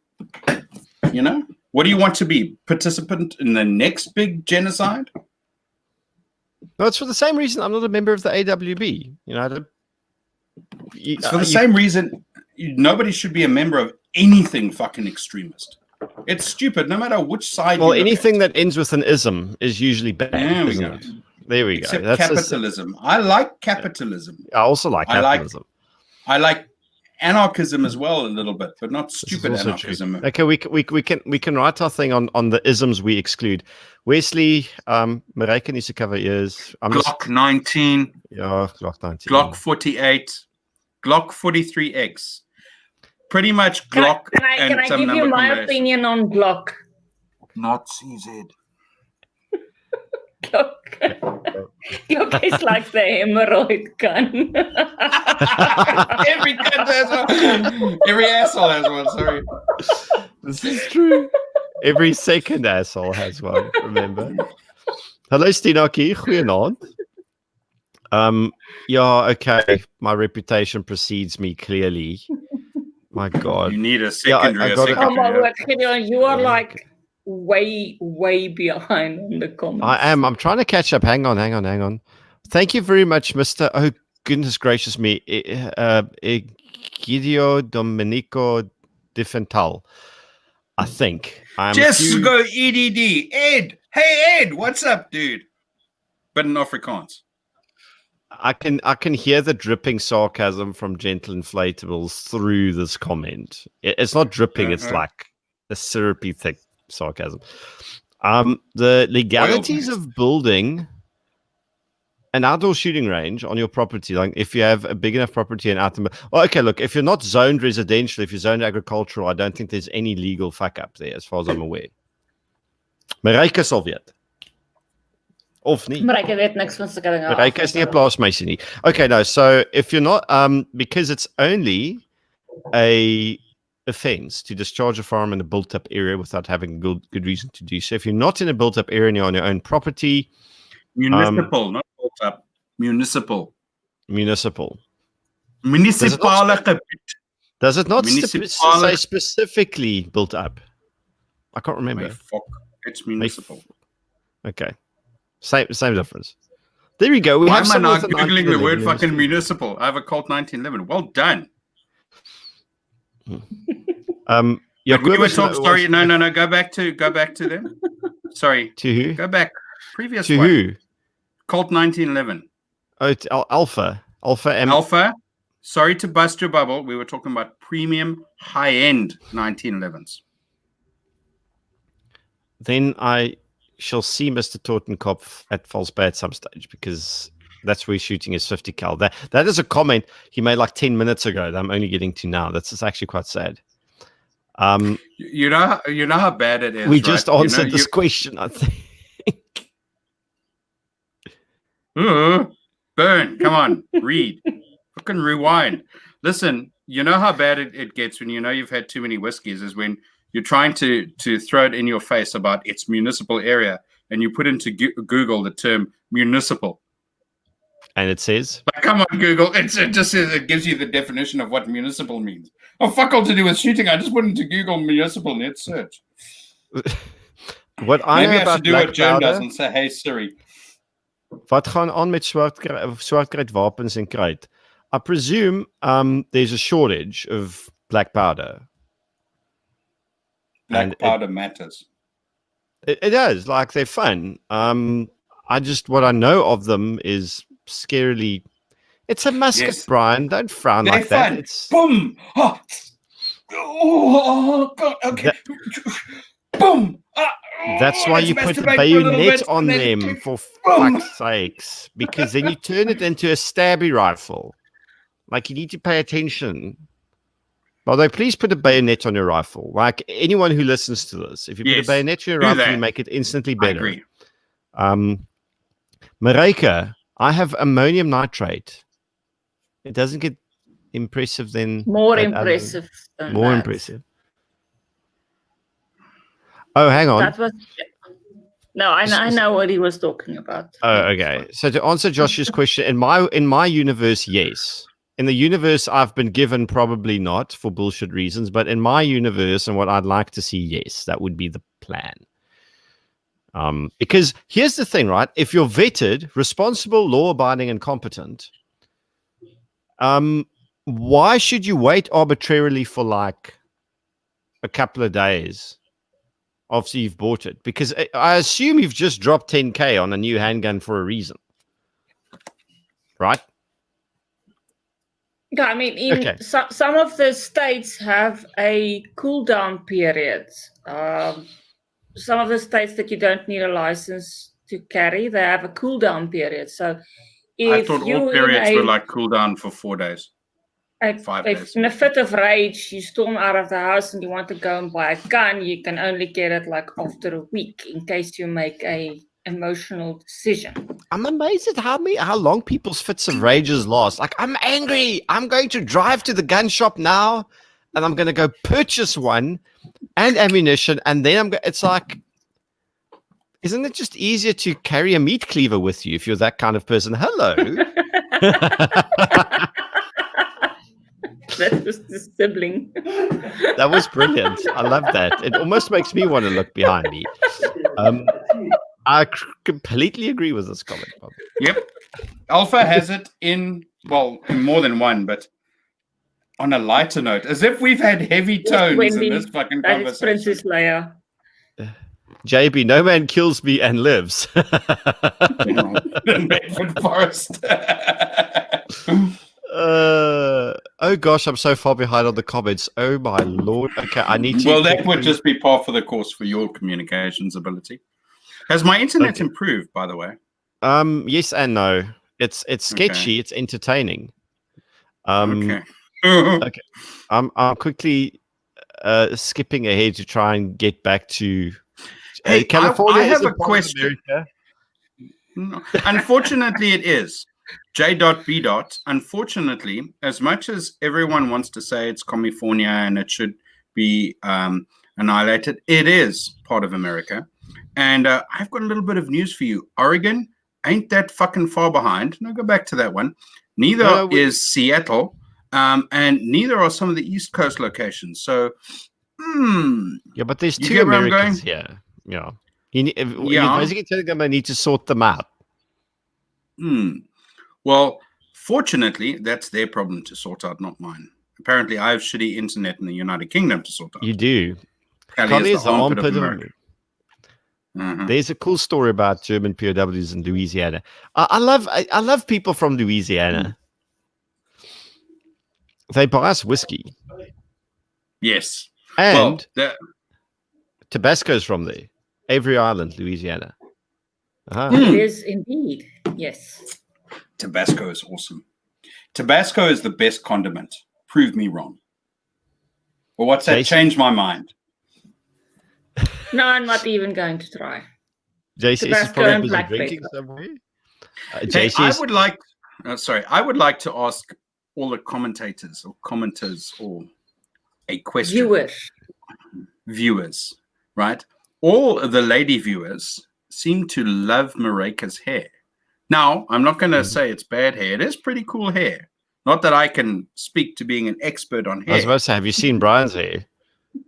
you know, what do you want to be? Participant in the next big genocide? No, it's for the same reason I'm not a member of the AWB. You know, it's for the same reason nobody should be a member of anything fucking extremist. It's stupid, no matter which side. Well, anything that ends with an ism is usually bad. There we go. There we Except go. Capitalism. I like capitalism. I also like capitalism. I like anarchism as well a little bit, but not stupid anarchism. True. Okay, we can write our thing on the isms we exclude. Wesley, Maryke needs to cover ears. Glock 19. Yeah, Glock 19. Glock 48. Glock 43X. Pretty much Glock. Can I give you my opinion on Glock? Not CZ. Glock is like the hemorrhoid gun. Every gun has one. Every asshole has one. Sorry. This is true. Every second asshole has one. Remember. Hello, Stinaki. Goeienaand. Yeah. Okay. My reputation precedes me clearly. My God. You need a secondary. Oh my word, Gideon, you are like way behind on the comments. I am. I'm trying to catch up. Hang on. Thank you very much, Mr. Oh, goodness gracious me. Gideon Domenico Di Fental. I think. Just go EDD. Ed. Hey, Ed. What's up, dude? But in Afrikaans. I can hear the dripping sarcasm from Gentle Inflatables through this comment. It's not dripping. It's like a syrupy, thick sarcasm. The legalities of building an outdoor shooting range on your property, like if you have a big enough property and out. Okay, look, if you're not zoned residential, if you're zoned agricultural, I don't think there's any legal fuck up there, as far as I'm aware. Maryke sal weet. Of nie. Maryke weet niks van sulke dinge. Maryke is nie 'n plaasmeisie nie. Okay, no. So if you're not, because it's only a offense to discharge a firearm in a built-up area without having good reason to do so. If you're not in a built-up area and you're on your own property, municipal, not built-up. Municipal. Does it not say specifically built up? I can't remember. It's municipal. Okay. Same difference. There we go. Why am I not Googling the word fucking municipal? I have a Colt 1911. Well done. We were talking. Sorry, no. Go back to them. Sorry. To who? Go back. Previous to one. Who? Colt 1911. Oh, it's Alpha. Alpha. sorry to bust your bubble. We were talking about premium, high-end 1911s. Then I shall see Mr. Totenkopf at Valsbad at some stage, because that's where he's shooting his 50 cal. That is a comment he made like 10 minutes ago that I'm only getting to now. That's actually quite sad. You know how bad it is. We right? just answered this question, I think. Burn, come on, read. Fucking rewind. Listen, you know how bad it gets when you know you've had too many whiskeys is when you're trying to throw it in your face about its municipal area and you put into Google the term municipal. And it says? Like, come on, Google. It just says, it gives you the definition of what municipal means. Oh, fuck all to do with shooting. I just put into Google municipal net search. What I Maybe know I about should do what black Joan powder, does and say, hey, Siri. Wat gaan aan met swartkruid wapens en kruid? I presume there's a shortage of black powder. Black powder matters. It does. Like, they're fun. What I know of them is scarily. It's a musket, Yes. Brian. Don't frown They're like that. fun. It's Boom. Oh God. Okay. Boom. That's why you put a bayonet on them, for fuck's sakes. Because then you turn it into a stabby rifle. Like, you need to pay attention. Although, please put a bayonet on your rifle. Like, anyone who listens to this, if you put a bayonet on your rifle, you make it instantly better. I agree. Maryke, I have ammonium nitrate. It doesn't get impressive then. More impressive. More impressive. Oh, hang on. That was no. I know what he was talking about. Oh, okay. So to answer Josh's question, in my universe, yes. In the universe I've been given, probably not, for bullshit reasons. But in my universe and what I'd like to see, yes, that would be the plan. Because here's the thing, right? If you're vetted, responsible, law-abiding, and competent, why should you wait arbitrarily for like a couple of days after you've bought it? Because I assume you've just dropped 10K on a new handgun for a reason, right? Yeah, I mean, some of the states have a cool-down period. Some of the states that you don't need a license to carry, they have a cool-down period. So I thought all periods were like cool-down for 4 days. 5 days. In a fit of rage, you storm out of the house and you want to go and buy a gun, you can only get it like after a week in case you make a emotional decision. I'm amazed at how long people's fits of rages last. Like, I'm angry. I'm going to drive to the gun shop now and I'm going to go purchase one and ammunition. And then it's like, isn't it just easier to carry a meat cleaver with you if you're that kind of person? Hello. That was the sibling. That was brilliant. I love that. It almost makes me want to look behind me. I completely agree with this comment, Bob. Yep. Alpha has it in more than one, but on a lighter note, as if we've had heavy tones in this fucking conversation. That is Princess Leia. JB, no man kills me and lives. In Bedford Forest. Oh gosh, I'm so far behind on the comments. Oh my lord. Okay, I need to. Well, that would just be par for the course for your communications ability. Has my internet improved, by the way? Yes and no. It's sketchy. Okay. It's entertaining. Okay. Okay. I'm quickly skipping ahead to try and get back to California. I have a question. No, unfortunately, it is. J.B. Unfortunately, as much as everyone wants to say it's California and it should be annihilated, it is part of America. And I've got a little bit of news for you. Oregon ain't that fucking far behind. No, go back to that one. Neither is Seattle, and neither are some of the East Coast locations. So, yeah, but there's two Americans here. Yeah. You're basically telling them I need to sort them out. Well, fortunately, that's their problem to sort out, not mine. Apparently, I have shitty internet in the United Kingdom to sort out. You do. Cali is the armpit of America. There's a cool story about German POWs in Louisiana. I love people from Louisiana. they buy us whiskey. Yes. And well, Tabasco's from there. Every island, Louisiana. It is indeed. Yes. Tabasco is awesome. Tabasco is the best condiment. Prove me wrong. Or what's that? Jason? Change my mind. No, I'm not even going to try. JC is Tabasco and probably busy black drinking pepper. somewhere. Hey, JC I is- would like. I would like to ask all the commentators or commenters or a question. Viewers, right? All the lady viewers seem to love Maryke's hair. Now, I'm not going to say it's bad hair. It is pretty cool hair. Not that I can speak to being an expert on hair. I was about to say, have you seen Bryan's hair?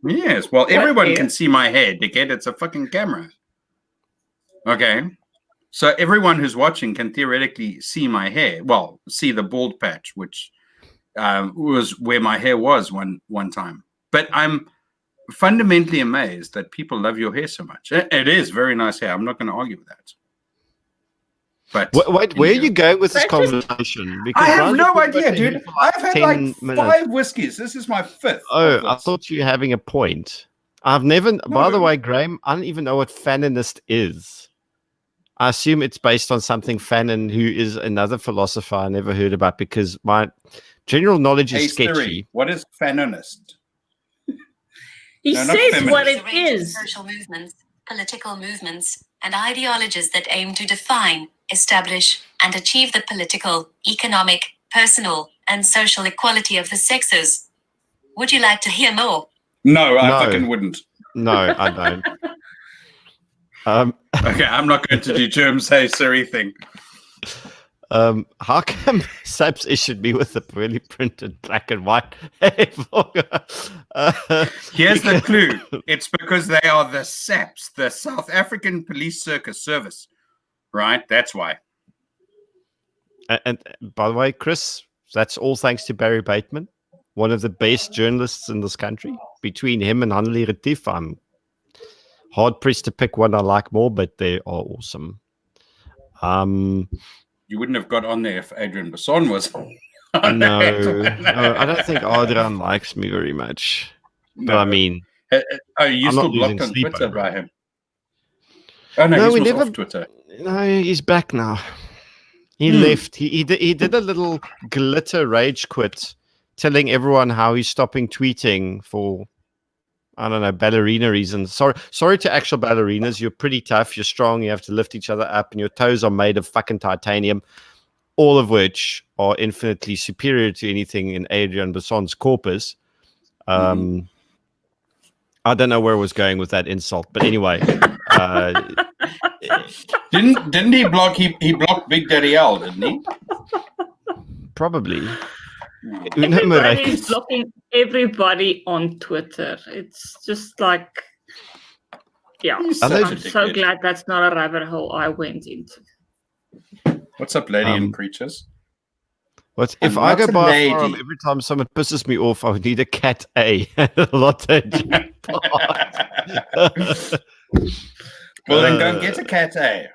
Yes. Well, everyone hair? can see my hair, dickhead. It's a fucking camera. Okay. So everyone who's watching can theoretically see my hair. Well, see the bald patch, which was where my hair was one time. But I'm fundamentally amazed that people love your hair so much. It is very nice hair. I'm not going to argue with that. But Wait, where are you going with this That's just- conversation? I have Bryan's no been talking idea, about hair dude. for like I've had 10 like minutes. 5 whiskeys. This is my 5th. Oh, of I this. thought you were having a point. I've never, by the way, Graham, I don't even know what Faninist is. I assume it's based on something Fanon, who is another philosopher I never heard about because my general knowledge is Hey, sketchy. Siri, what is fanonist? He No, not says what feminist. it is. Social movements, political movements, and ideologies that aim to define, establish, and achieve the political, economic, personal, and social equality of the sexes. Would you like to hear more? No, I No. fucking wouldn't. No, I don't. Okay, I'm not going to do Germ's Hey Siri thing. How come SAPS issued me with a poorly printed black and white? Here's the clue. It's because they are the SAPS, the South African Police Circus Service. Right? That's why. And by the way, Chris, that's all thanks to Barry Bateman, one of the best journalists in this country. Between him and Hanley Retief, I'm hard pressed to pick one I like more, but they are awesome. You wouldn't have got on there if Adrian Basson was. No, I don't think Adrian likes me very much. No. But I mean, Are you I'm still not losing blocked on sleep Twitter over by it. him? Oh no, No, he's we was never- off Twitter. no, he's back now. He left. He did a little glitter rage quit, telling everyone how he's stopping tweeting for, I don't know, ballerina reasons. Sorry to actual ballerinas. You're pretty tough. You're strong. You have to lift each other up, and your toes are made of fucking titanium, all of which are infinitely superior to anything in Adrian Basson's corpus. I don't know where I was going with that insult, but anyway. Didn't he block? He blocked Big Daddy L, didn't he? Probably. Everybody's blocking everybody on Twitter. It's just like, yeah. He's Are such they- a I'm so dickhead. glad that's not a rabbit hole I went into. What's up, lady and creatures? What I'm if I not go a by lady. Firearm every time someone pisses me off? I would need a cat A and a lotto jackpot. Well, then go and get a cat A.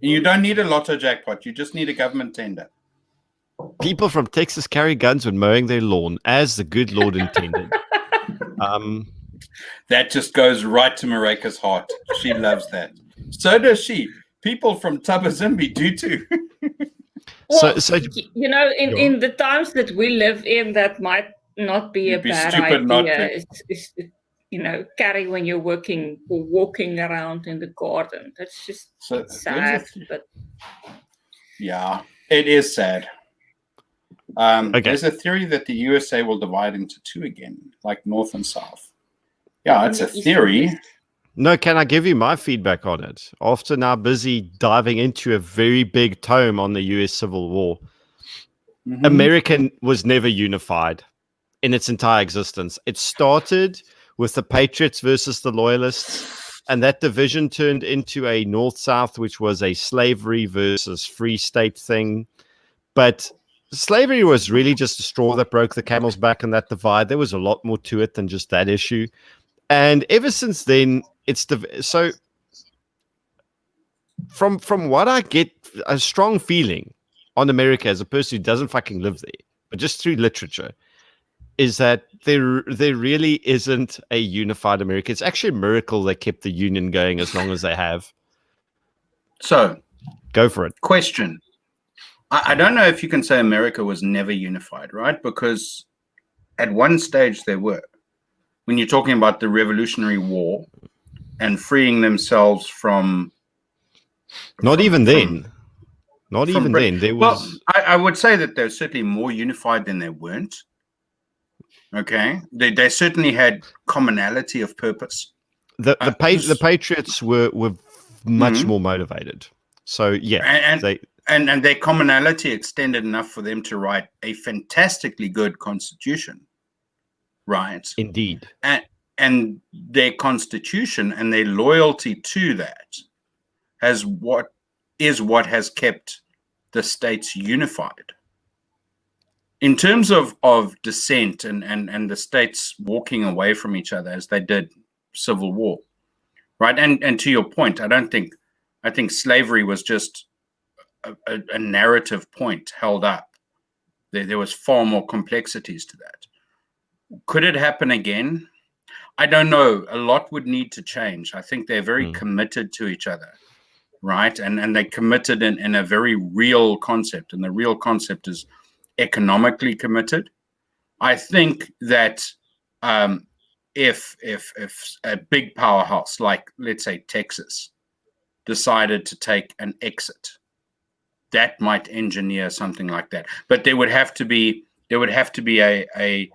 You don't need a lotto jackpot. You just need a government tender. People from Texas carry guns when mowing their lawn, as the good Lord intended. That just goes right to Maryke's heart. She loves that. So does she. People from Tabazimbi do too. Well, So- you know, in the times that we live in, that might not be a It'd be bad stupid not idea. to. Is you know, carry when you're working or walking around in the garden. That's just So it's sad, but yeah, it is sad. Okay. There's a theory that the USA will divide into two again, like North and South. Yeah, it's a theory. No, can I give you my feedback on it? After now busy diving into a very big tome on the US Civil War, Mhm. America was never unified in its entire existence. It started with the Patriots versus the Loyalists, and that division turned into a North-South, which was a slavery versus free state thing. But slavery was really just a straw that broke the camel's back in that divide. There was a lot more to it than just that issue. And ever since then, it's so from what I get, a strong feeling on America as a person who doesn't fucking live there, but just through literature, is that there really isn't a unified America. It's actually a miracle they kept the Union going as long as they have. So, go for it. Question. I don't know if you can say America was never unified, right? Because at one stage they were. When you're talking about the Revolutionary War and freeing themselves from... Not even then. There was... Well, I would say that they're certainly more unified than they weren't. Okay, they certainly had commonality of purpose. The Patriots were much more motivated. So yeah, and their commonality extended enough for them to write a fantastically good constitution, right? Indeed, and their constitution and their loyalty to that is what has kept the states unified. In terms of dissent and the states walking away from each other as they did Civil War, right? And to your point, I think slavery was just a narrative point held up. There was far more complexities to that. Could it happen again? I don't know. A lot would need to change. I think they're very committed to each other, right? And they committed in a very real concept, and the real concept is economically committed. I think that if a big powerhouse like, let's say, Texas decided to take an exit, that might engineer something like that. But there would have to be a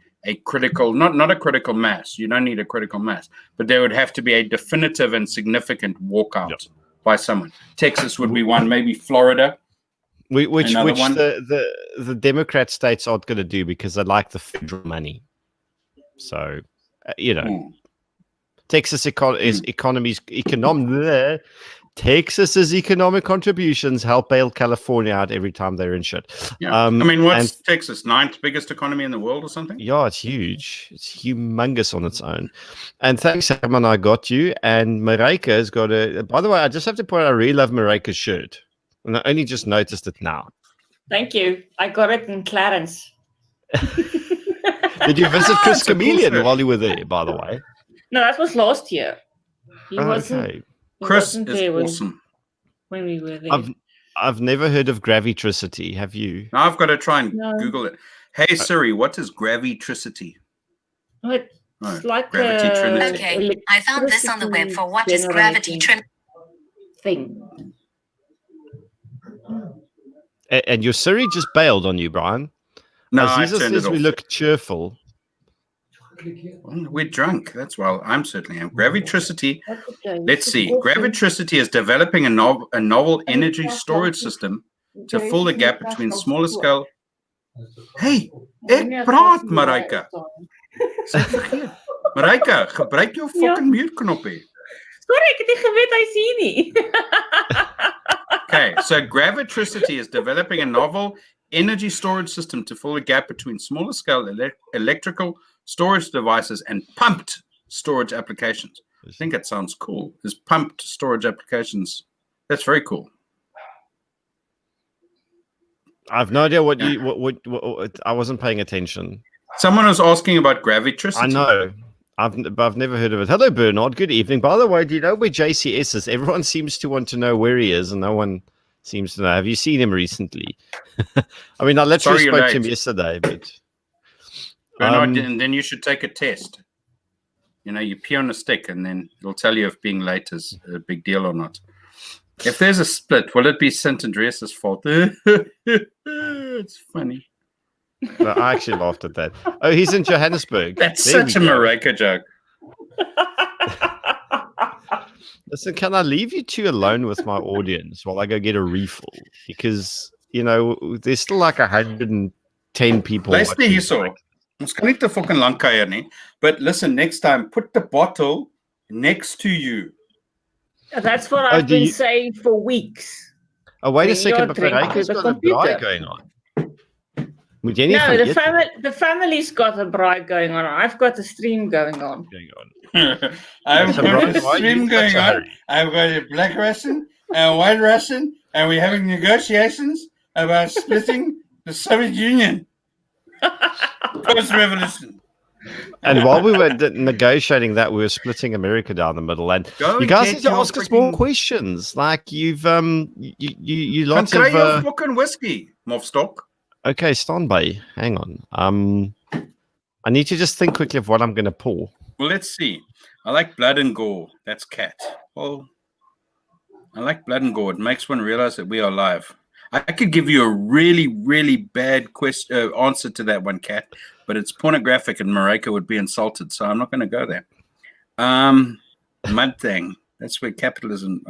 critical, not a critical mass. You don't need a critical mass, but there would have to be a definitive and significant walkout by someone. Texas would be one, maybe Florida. Which the Democrat states aren't going to do because they like the federal money. So, Texas's economic contributions help bail California out every time they're in shit. Yeah. What's Texas? 9th biggest economy in the world or something? Yeah, it's huge. It's humongous on its own. And thanks, Herman, I got you. And Maryke has got by the way, I just have to point out, I really love Maryke's shirt. And I only just noticed it now. Thank you. I got it in Clarence. Did you visit Chris Chameleon while you were there, by the way? No, that was last year. He wasn't. Chris is awesome. When we were there. I've never heard of gravitricity. Have you? Now I've got to try and Google it. Hey Siri, what is gravitricity? It's like gravity trinity. Okay, I found this on the web for what is gravity trinity thing. And your Siri just bailed on you, Bryan. No, Aziza says we look cheerful. We're drunk. That's why I certainly am. Gravitricity. Let's see. Gravitricity is developing a novel energy storage system to fill the gap between smaller scale. Hey, ek praat, Maryke. Maryke, gebruik jou fucking mute knoppie. Sorry, ek het nie geweet hy's hier nie. Okay, so gravitricity is developing a novel energy storage system to fill the gap between smaller scale electrical storage devices and pumped storage applications. I think that sounds cool. There's pumped storage applications. That's very cool. I've no idea what I wasn't paying attention. Someone was asking about gravitricity. I know. I've never heard of it. Hello, Bernard. Good evening. By the way, do you know where JCS is? Everyone seems to want to know where he is, and no one seems to know. Have you seen him recently? I mean, I literally spoke to him yesterday, but... Bernard, and then you should take a test. You pee on a stick, and then it'll tell you if being late is a big deal or not. If there's a split, will it be St. Andreas' fault? It's funny. No, I actually laughed at that. Oh, he's in Johannesburg. That's such a Maryke joke. Listen, can I leave you two alone with my audience while I go get a refill? Because, there's still like 110 people. Luister hierso. Ons kan nie te fucking lank kuier nie. But listen, next time, put the bottle next to you. That's what I've been saying for weeks. Oh, wait a second. But Maryke's got a braai going on. No, the family's got a braai going on. I've got a stream going on. I've got a stream going on. I've got a black Russian and a white Russian, and we're having negotiations about splitting the Soviet Union. Post-revolution. And while we were negotiating that, we were splitting America down the middle. And Go you and guys get need to your ask us more freaking- questions. Like you've you Can lots kry of jou fucking whiskey, mofstok. okay, stand by. Hang on. I need to just think quickly of what I'm gonna pour. Well, let's see. I like blood and gore. That's cat. Well, I like blood and gore. It makes one realize that we are alive. I could give you a really, really bad answer to that one, Cat, but it's pornographic and Maryke would be insulted, so I'm not going to go there. Mud thing. That's where capitalism.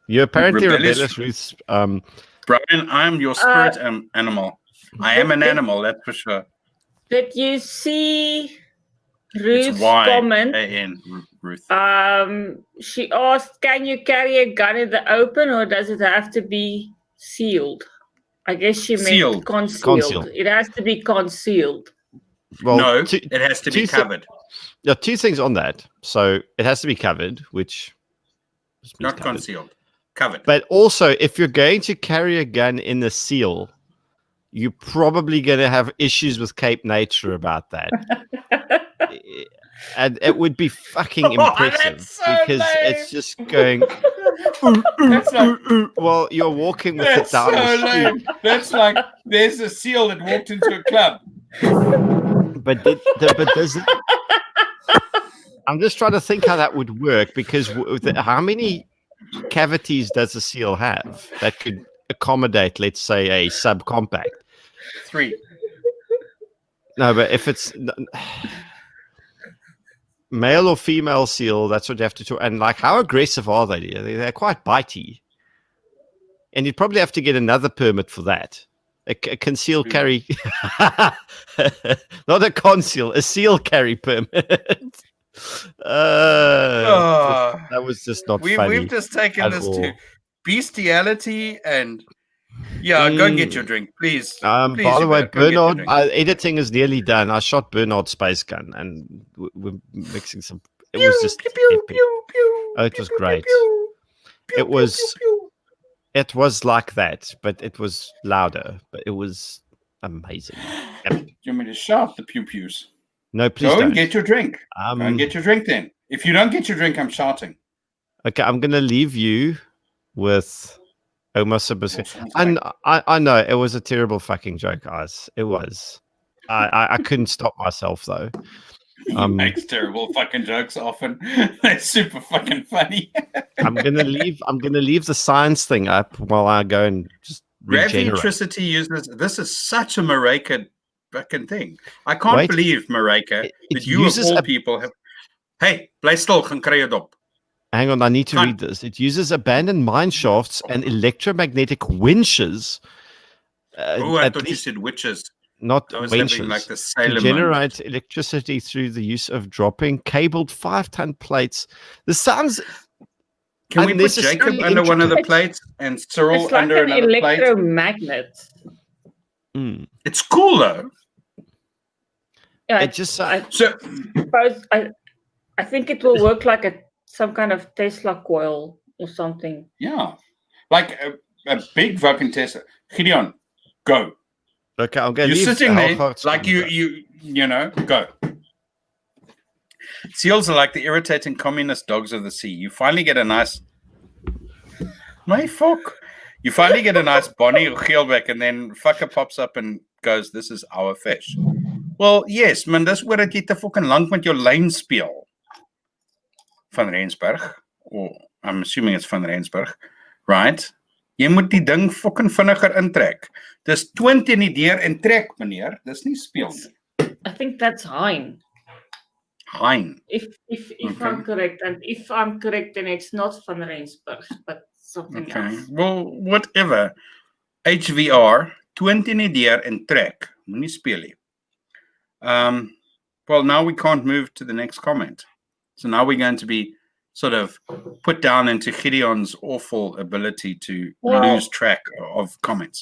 You're apparently Rebellious- rebellious, Ruth. Brian, I'm your spirit animal. I am an animal, that's for sure. Did you see It's Ruth's comment? Y-A-N, Ruth. She asked, "Can you carry a gun in the open, or does it have to be sealed?" I guess she meant Sealed. concealed. It has to be concealed. Well, No, it has to be covered. Yeah, two things on that. So it has to be covered, which just means Not covered. concealed. Covered. But also, if you're going to carry a gun in the seal, you're probably going to have issues with Cape Nature about that. And it would be fucking impressive that's so because lame. it's just going. That's like, Well, you're walking with that's it down so the street. lame. That's like there's a seal that walked into a club. But does it? I'm just trying to think how that would work because how many cavities does a seal have that could accommodate, let's say, a subcompact? 3. No, but if it's male or female seal, that's what you have to do. And like, how aggressive are they? They're quite bitey, and you'd probably have to get another permit for that. A conceal carry, not a conceal, a seal carry permit. That was just not funny. We've just taken at this all. to bestiality and go and get your drink, please. Please, By the you way, better go get your Bernard, drink. editing is nearly done. I shot Bernard's space gun, and we're mixing some. It was just epic. Oh, it was great. It was. It was like that, but it was louder. But it was amazing. Yep. You want me to shout the pew pews? No, please Go don't. and get your drink. Go and get your drink then. If you don't get your drink, I'm shouting. Okay, I'm gonna leave you with Omar biscuit. Sounds And like- I know it was a terrible fucking joke, guys. It was. I couldn't stop myself though. He makes terrible fucking jokes often. They're super fucking funny. I'm gonna leave the science thing up while I go and just regenerate. Gravitricity uses this is such a Maryke fucking thing. I can't Wait. believe Maryke It that you of uses all a- people have. Hey, bly stil, gaan kry jou dop. Hang on, I need to Fun. read this. It uses abandoned mine shafts and electromagnetic winches. Oh, I at thought you least said witches. not I was winches. having like the To Sailor Moon. generate electricity through the use of dropping cabled 5-ton plates. This sounds Can we put unnecessarily Jacob under one of the intricate. plates and Cyril It's like under an another plate? electromagnet. It's cool though. Yeah, it just I So suppose I think it will work like some kind of Tesla coil or something. yeah, like a big fucking Tesla. Gideon, go. okay. I'm going You're to leave sitting there Algarve like you know, go. Seals are like the irritating communist dogs of the sea. You finally get a nice my fuck. You finally get a nice Bonnie or Geelbeck, and then fucker pops up and goes, "This is our fish." Well, yes, man, dis oor dat jy te fucking lank met jou lyn speel. Van Rensburg, or I'm assuming it's Van Rensburg, right? Jy moet die ding fucking vinniger intrek. Dis 20 in die deur en trek, meneer. Dis nie speel nie. I think that's Hein. Hein. If I'm correct, and if I'm correct, then it's not Van Rensburg, but something Okay. else. Well, whatever. HVR, 20 in die deur en trek. Moenie speel nie. Well, now we can't move to the next comment. So now we're going to be sort of put down into Gideon's awful ability to lose track of comments.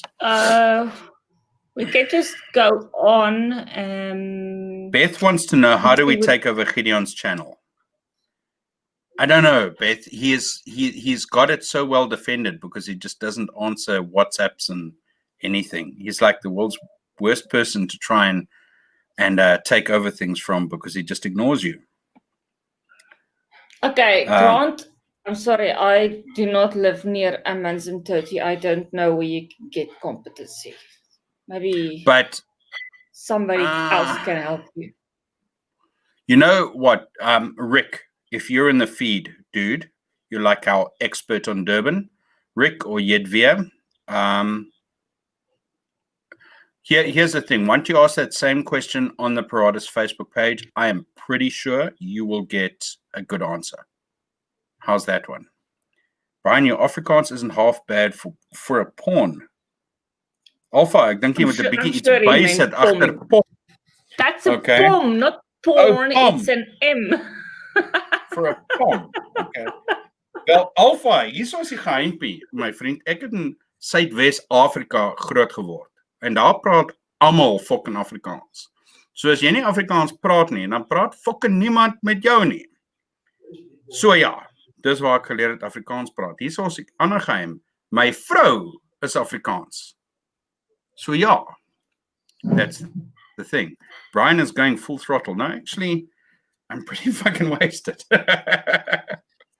We can just go on. Beth wants to know, how do we take over Gideon's channel? I don't know, Beth. He's got it so well defended because he just doesn't answer WhatsApps and anything. He's like the world's worst person to try and take over things from, because he just ignores you. Okay, Grant, I'm sorry, I do not live near Amanzimtoti. I don't know where you can get competency. Maybe somebody else can help you. You know what, Rick, if you're in the feed, dude, you're like our expert on Durban, Rick or Yedvia. Here's the thing. Once you ask that same question on the Paratus Facebook page, I am pretty sure you will get a good answer. How's that one? Bryan, your Afrikaans isn't half bad for a pawn. Alpha, ek dink jy moet 'n bietjie iets bysit agter pom. That's a pom, not porn. It's an M. For a pom. Okay. Wel, Alpha, hier is die geheimpie, my vriend. Ek het in Suidwes-Afrika groot geword. En daar praat almal fucking Afrikaans. So as jy nie Afrikaans praat nie, dan praat fucking niemand met jou nie. So ja, dis waar ek geleer het Afrikaans praat. Hier is die ander geheim. My vrou is Afrikaans. So ja, that's the thing. Bryan is going full throttle. No, actually, I'm pretty fucking wasted.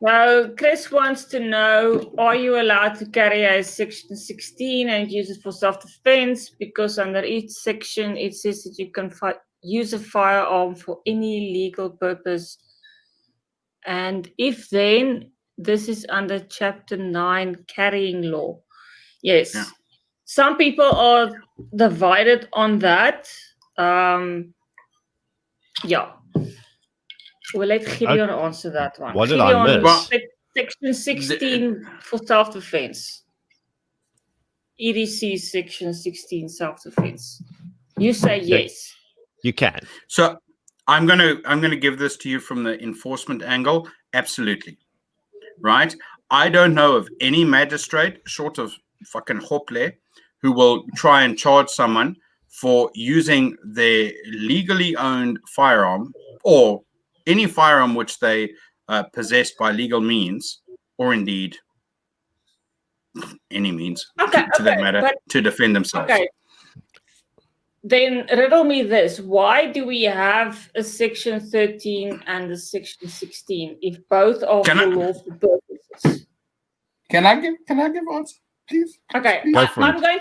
So Chris wants to know, are you allowed to carry a section 16 and use it for self-defense? Because under each section, it says that you can use a firearm for any legal purpose. And if then, this is under Chapter 9, carrying law. Yes. Yeah. Some people are divided on that. Yeah. We'll let Gideon answer that one. What did Gideon, I miss? Section 16 for self-defense. EDC Section 16 self-defense. You say yes. You can. So I'm gonna give this to you from the enforcement angle. Absolutely. Right? I don't know of any magistrate, short of fucking Hople, who will try and charge someone for using their legally owned firearm or any firearm which they possess by legal means, or indeed any means, to that matter, to defend themselves. Okay. Then riddle me this. Why do we have a Section 13 and a Section 16 if both are for lawful purposes? Can I give answer, please? Okay, I'm going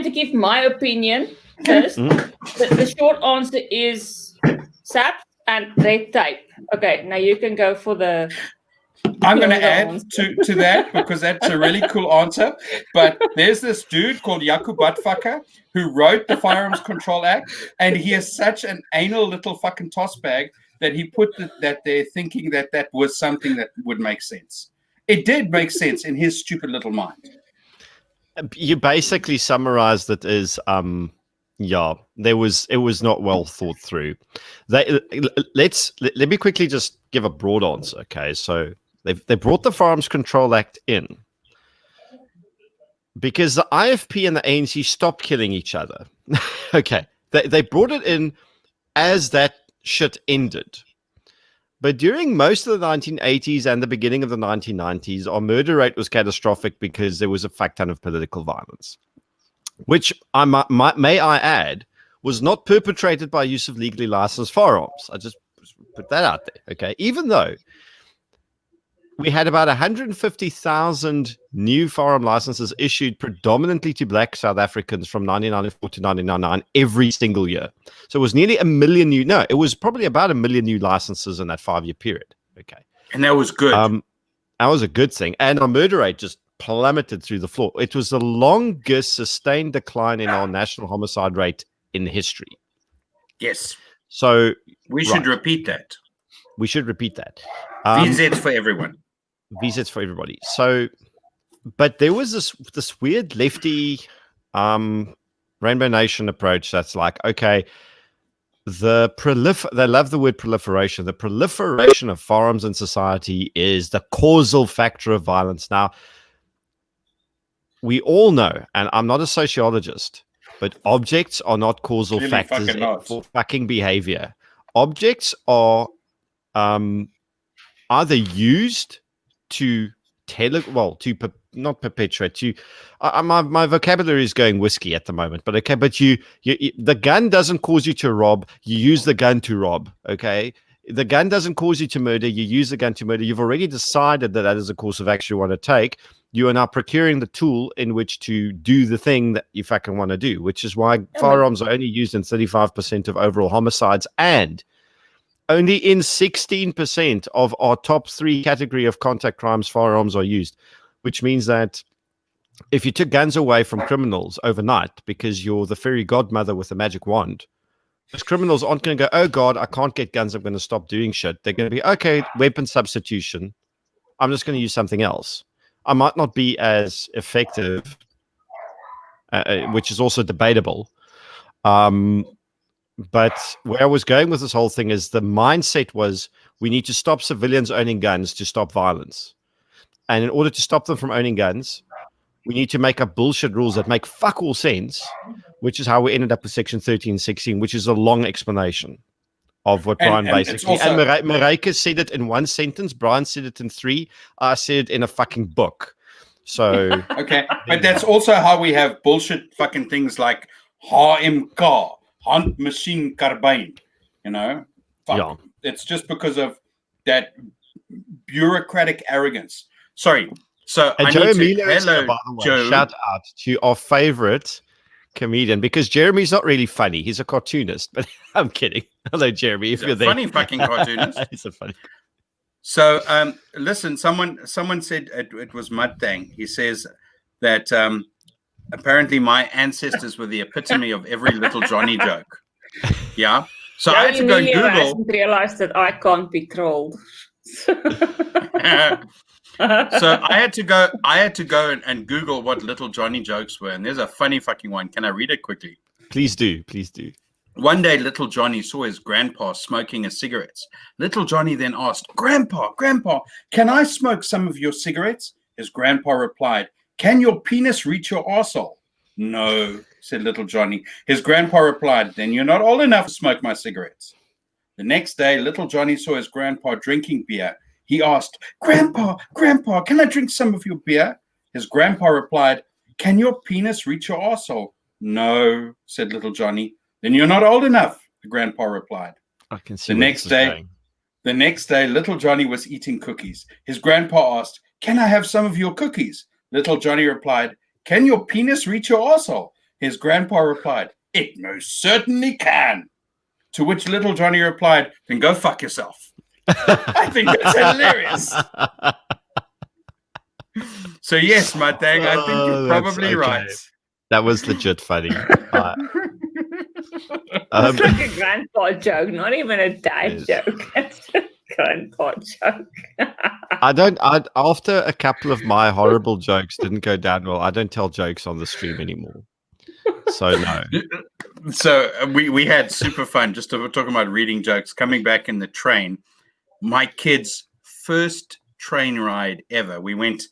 to give my opinion first. The short answer is SAPS and red tape. Okay, now you can go for the... I'm going to add to that because that's a really cool answer. But there's this dude called Yaku Buttfucker who wrote the Firearms Control Act, and he is such an anal little fucking toss bag that he put that there thinking that was something that would make sense. It did make sense in his stupid little mind. You basically summarized it as... it was not well thought through. Let me quickly just give a broad answer. Okay, so they brought the Firearms Control Act in because the IFP and the ANC stopped killing each other. Okay, they brought it in as that shit ended. But during most of the 1980s and the beginning of the 1990s, our murder rate was catastrophic because there was a fuck ton of political violence, which may I add was not perpetrated by use of legally licensed firearms. I just put that out there, okay? Even though we had about 150,000 new firearm licenses issued predominantly to black South Africans from 1994 to 1999 every single year. So it was nearly 1 million it was probably about 1 million new licenses in that 5-year period, okay? And that was good. That was a good thing. And our murder rate just plummeted through the floor. It was the longest sustained decline in our national homicide rate in history. Yes. So we should repeat that. We should repeat that. VZs for everyone. VZs for everybody. So, but there was this weird lefty Rainbow Nation approach that's like, okay, they love the word proliferation. The proliferation of firearms in society is the causal factor of violence. Now, we all know, and I'm not a sociologist, but objects are not causal factors for fucking behavior. Objects are either used to not perpetuate. My vocabulary is going whiskey at the moment, but okay. But the gun doesn't cause you to rob. You use the gun to rob. Okay. The gun doesn't cause you to murder. You use the gun to murder. You've already decided that is a course of action you want to take. You are now procuring the tool in which to do the thing that you fucking want to do, which is why firearms are only used in 35% of overall homicides, and only in 16% of our top 3 category of contact crimes, firearms are used, which means that if you took guns away from criminals overnight because you're the fairy godmother with a magic wand, those criminals aren't going to go, oh God, I can't get guns, I'm going to stop doing shit. They're going to be, okay, weapon substitution. I'm just going to use something else. I might not be as effective, which is also debatable. But where I was going with this whole thing is the mindset was we need to stop civilians owning guns to stop violence. And in order to stop them from owning guns, we need to make up bullshit rules that make fuck all sense, which is how we ended up with Section 1316, which is a long explanation of what Bryan basically... Also, and Maryke said it in 1 sentence. Bryan said it in 3. I said it in a fucking book. So... Okay, but that's also how we have bullshit fucking things like HMK, Hand Machine Carbine, you know? Fuck. Yeah. It's just because of that bureaucratic arrogance. Sorry. So and Joe Emilio is here, by the way. Joe. Shout out to our favorite comedian, because Jeremy's not really funny. He's a cartoonist, but I'm kidding. Hello, Jeremy. If you're there, funny fucking cartoonist. He's a funny. So, listen. Someone said it was Mudthang. He says that apparently my ancestors were the epitome of every little Johnny joke. Yeah. So I had to go Google. I realized that I can't be trolled. So I had to go and Google what little Johnny jokes were, and there's a funny fucking one. Can I read it quickly? Please do. One day, little Johnny saw his grandpa smoking his cigarettes. Little Johnny then asked, Grandpa, can I smoke some of your cigarettes? His grandpa replied, can your penis reach your arsehole? No, said little Johnny. His grandpa replied, then you're not old enough to smoke my cigarettes. The next day, little Johnny saw his grandpa drinking beer. He asked, Grandpa, can I drink some of your beer? His grandpa replied, can your penis reach your arsehole? No, said little Johnny. Then you're not old enough, the grandpa replied. I can see the next day, little Johnny was eating cookies. His grandpa asked, can I have some of your cookies? Little Johnny replied, can your penis reach your arsehole? His grandpa replied, it most certainly can. To which little Johnny replied, then go fuck yourself. I think that's hilarious. So yes, Mudthang, I think you're probably right. That was legit funny. It's like a grandpa joke, not even a dad joke. It's a grandpa joke. After a couple of my horrible jokes didn't go down well, I don't tell jokes on the stream anymore. So no. So we had super fun just talking about reading jokes. Coming back in the train, my kids' first train ride ever. We went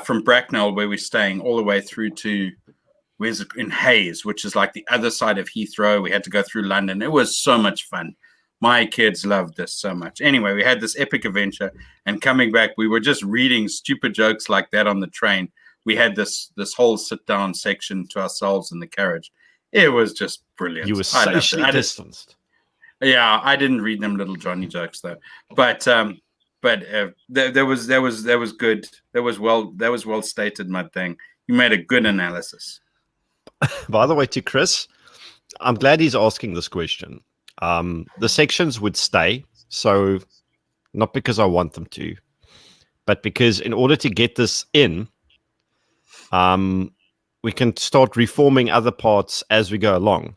from Bracknell, where we're staying, all the way through to in Hayes, which is like the other side of Heathrow. We had to go through London. It was so much fun. My kids loved this so much. Anyway, we had this epic adventure, and coming back, we were just reading stupid jokes like that on the train. We had this whole sit-down section to ourselves in the carriage. It was just brilliant. You were socially distanced. Yeah, I didn't read them little Johnny jokes though. But there was good. That was well stated, Mudthang. You made a good analysis. By the way, to Chris, I'm glad he's asking this question. The sections would stay, so not because I want them to, but because in order to get this in, we can start reforming other parts as we go along.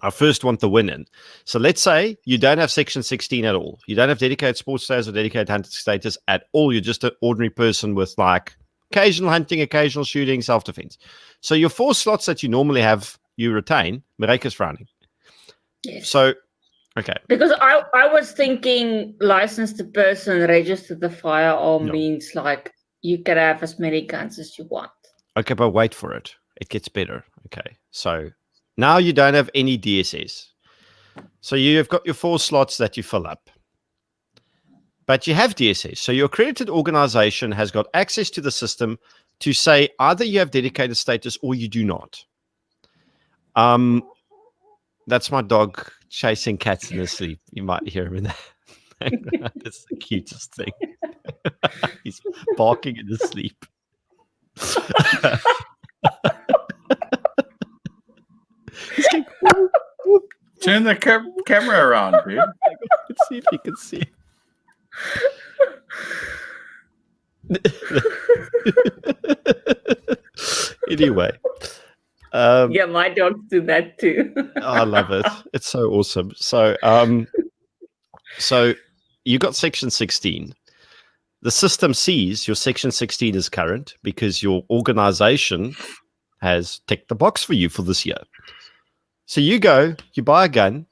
I first want the win in. So let's say you don't have Section 16 at all. You don't have dedicated sports status or dedicated hunting status at all. You're just an ordinary person with like occasional hunting, occasional shooting, self-defense. So your 4 slots that you normally have, you retain. Maryke is frowning. Yes. So, okay. Because I was thinking licensed person registered the firearm means like you can have as many guns as you want. Okay, but wait for it. It gets better. Okay. So now you don't have any DSS. So you've got your 4 slots that you fill up. But you have DSS. So your accredited organization has got access to the system to say either you have dedicated status or you do not. That's my dog chasing cats in his sleep. You might hear him in the background. It's the cutest thing. He's barking in his sleep. He's going, whoop, whoop. Turn the camera around, dude. Let's see if you can see. Anyway. Yeah, my dogs do that too. I love it. It's so awesome. So you got section 16. The system sees your section 16 is current because your organization has ticked the box for you for this year. So you go, you buy a gun.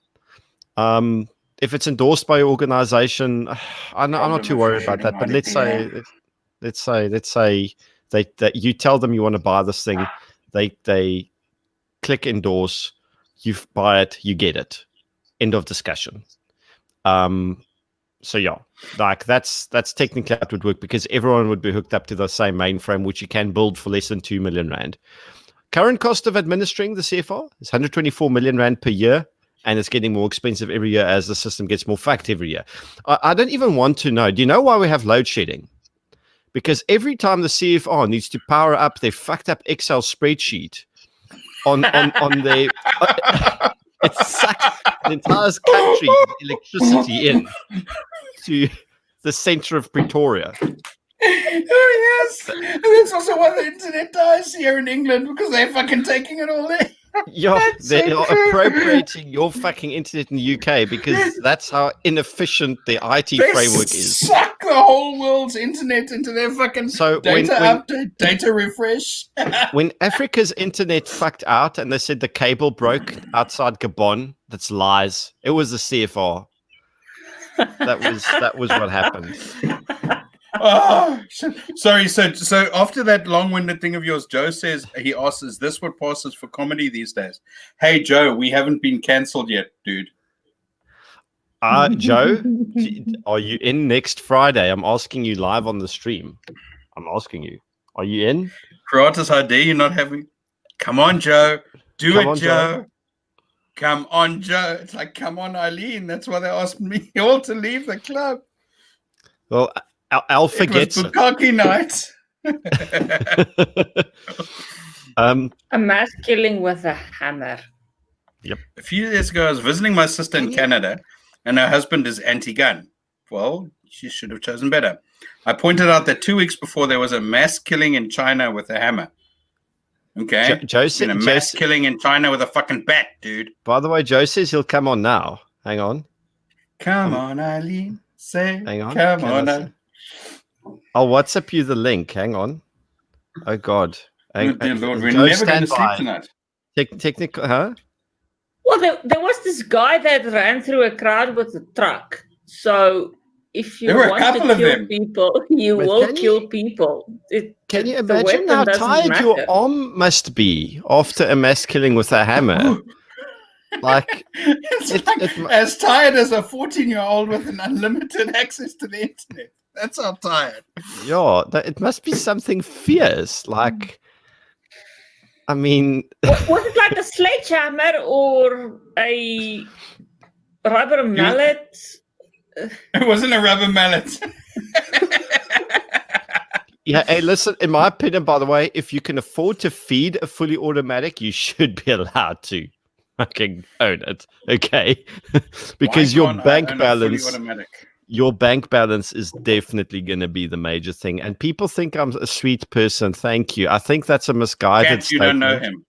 If it's endorsed by your organization, I'm not too worried about that. But let's say that you tell them you want to buy this thing. They click endorse, you buy it, you get it. End of discussion. So yeah, like that's technically how it would work because everyone would be hooked up to the same mainframe, which you can build for less than 2 million rand. Current cost of administering the CFR is 124 million rand per year, and it's getting more expensive every year as the system gets more fucked every year. I don't even want to know. Do you know why we have load shedding? Because every time the CFR needs to power up their fucked up Excel spreadsheet on their it sucks the entire country electricity in to the center of Pretoria. Oh yes, and that's also why the internet dies here in England because they're fucking taking it all in. Yeah, they so are true. appropriating your fucking internet in the UK because that's how inefficient the IT framework is. Suck the whole world's internet into their fucking data update, data refresh. When Africa's internet fucked out and they said the cable broke outside Gabon, that's lies. It was the CFR. That was what happened. Oh, sorry. So after that long-winded thing of yours, Joe says he asks, "Is this what passes for comedy these days?" Hey, Joe, we haven't been cancelled yet, dude. Joe, are you in next Friday? I'm asking you live on the stream. I'm asking you, are you in? Kratos, how dare you not having? Come on, Joe. Come on, Joe. Come on, Joe. It's like, come on, Eileen. That's why they asked me all to leave the club. Well, I'll forget. It was Bukkake night. A mass killing with a hammer. Yep. A few years ago, I was visiting my sister in Canada, and her husband is anti-gun. Well, she should have chosen better. I pointed out that 2 weeks before there was a mass killing in China with a hammer. Okay, Joe said a mass killing in China with a fucking bat, dude. By the way, Joe says he'll come on now. Hang on. Come on, Eileen. Hang on. Come on. I'll WhatsApp you the link. Hang on. Oh God. Dear Lord, we're never going to sleep tonight. Technical, huh? Well, there was this guy that ran through a crowd with a truck. So if you want to kill people, you will kill people. Can you imagine how tired your arm must be after a mass killing with a hammer? Like, as tired as a 14-year-old with an unlimited access to the internet. That's how tired. Yeah, it must be something fierce. Like, I mean, was it like a sledgehammer or a rubber mallet? It wasn't a rubber mallet. Yeah, hey, listen, in my opinion, by the way, if you can afford to feed a fully automatic, you should be allowed to fucking own it, okay? Because your bank balance is definitely going to be the major thing. And people think I'm a sweet person. Thank you. I think that's a misguided statement. You don't know him.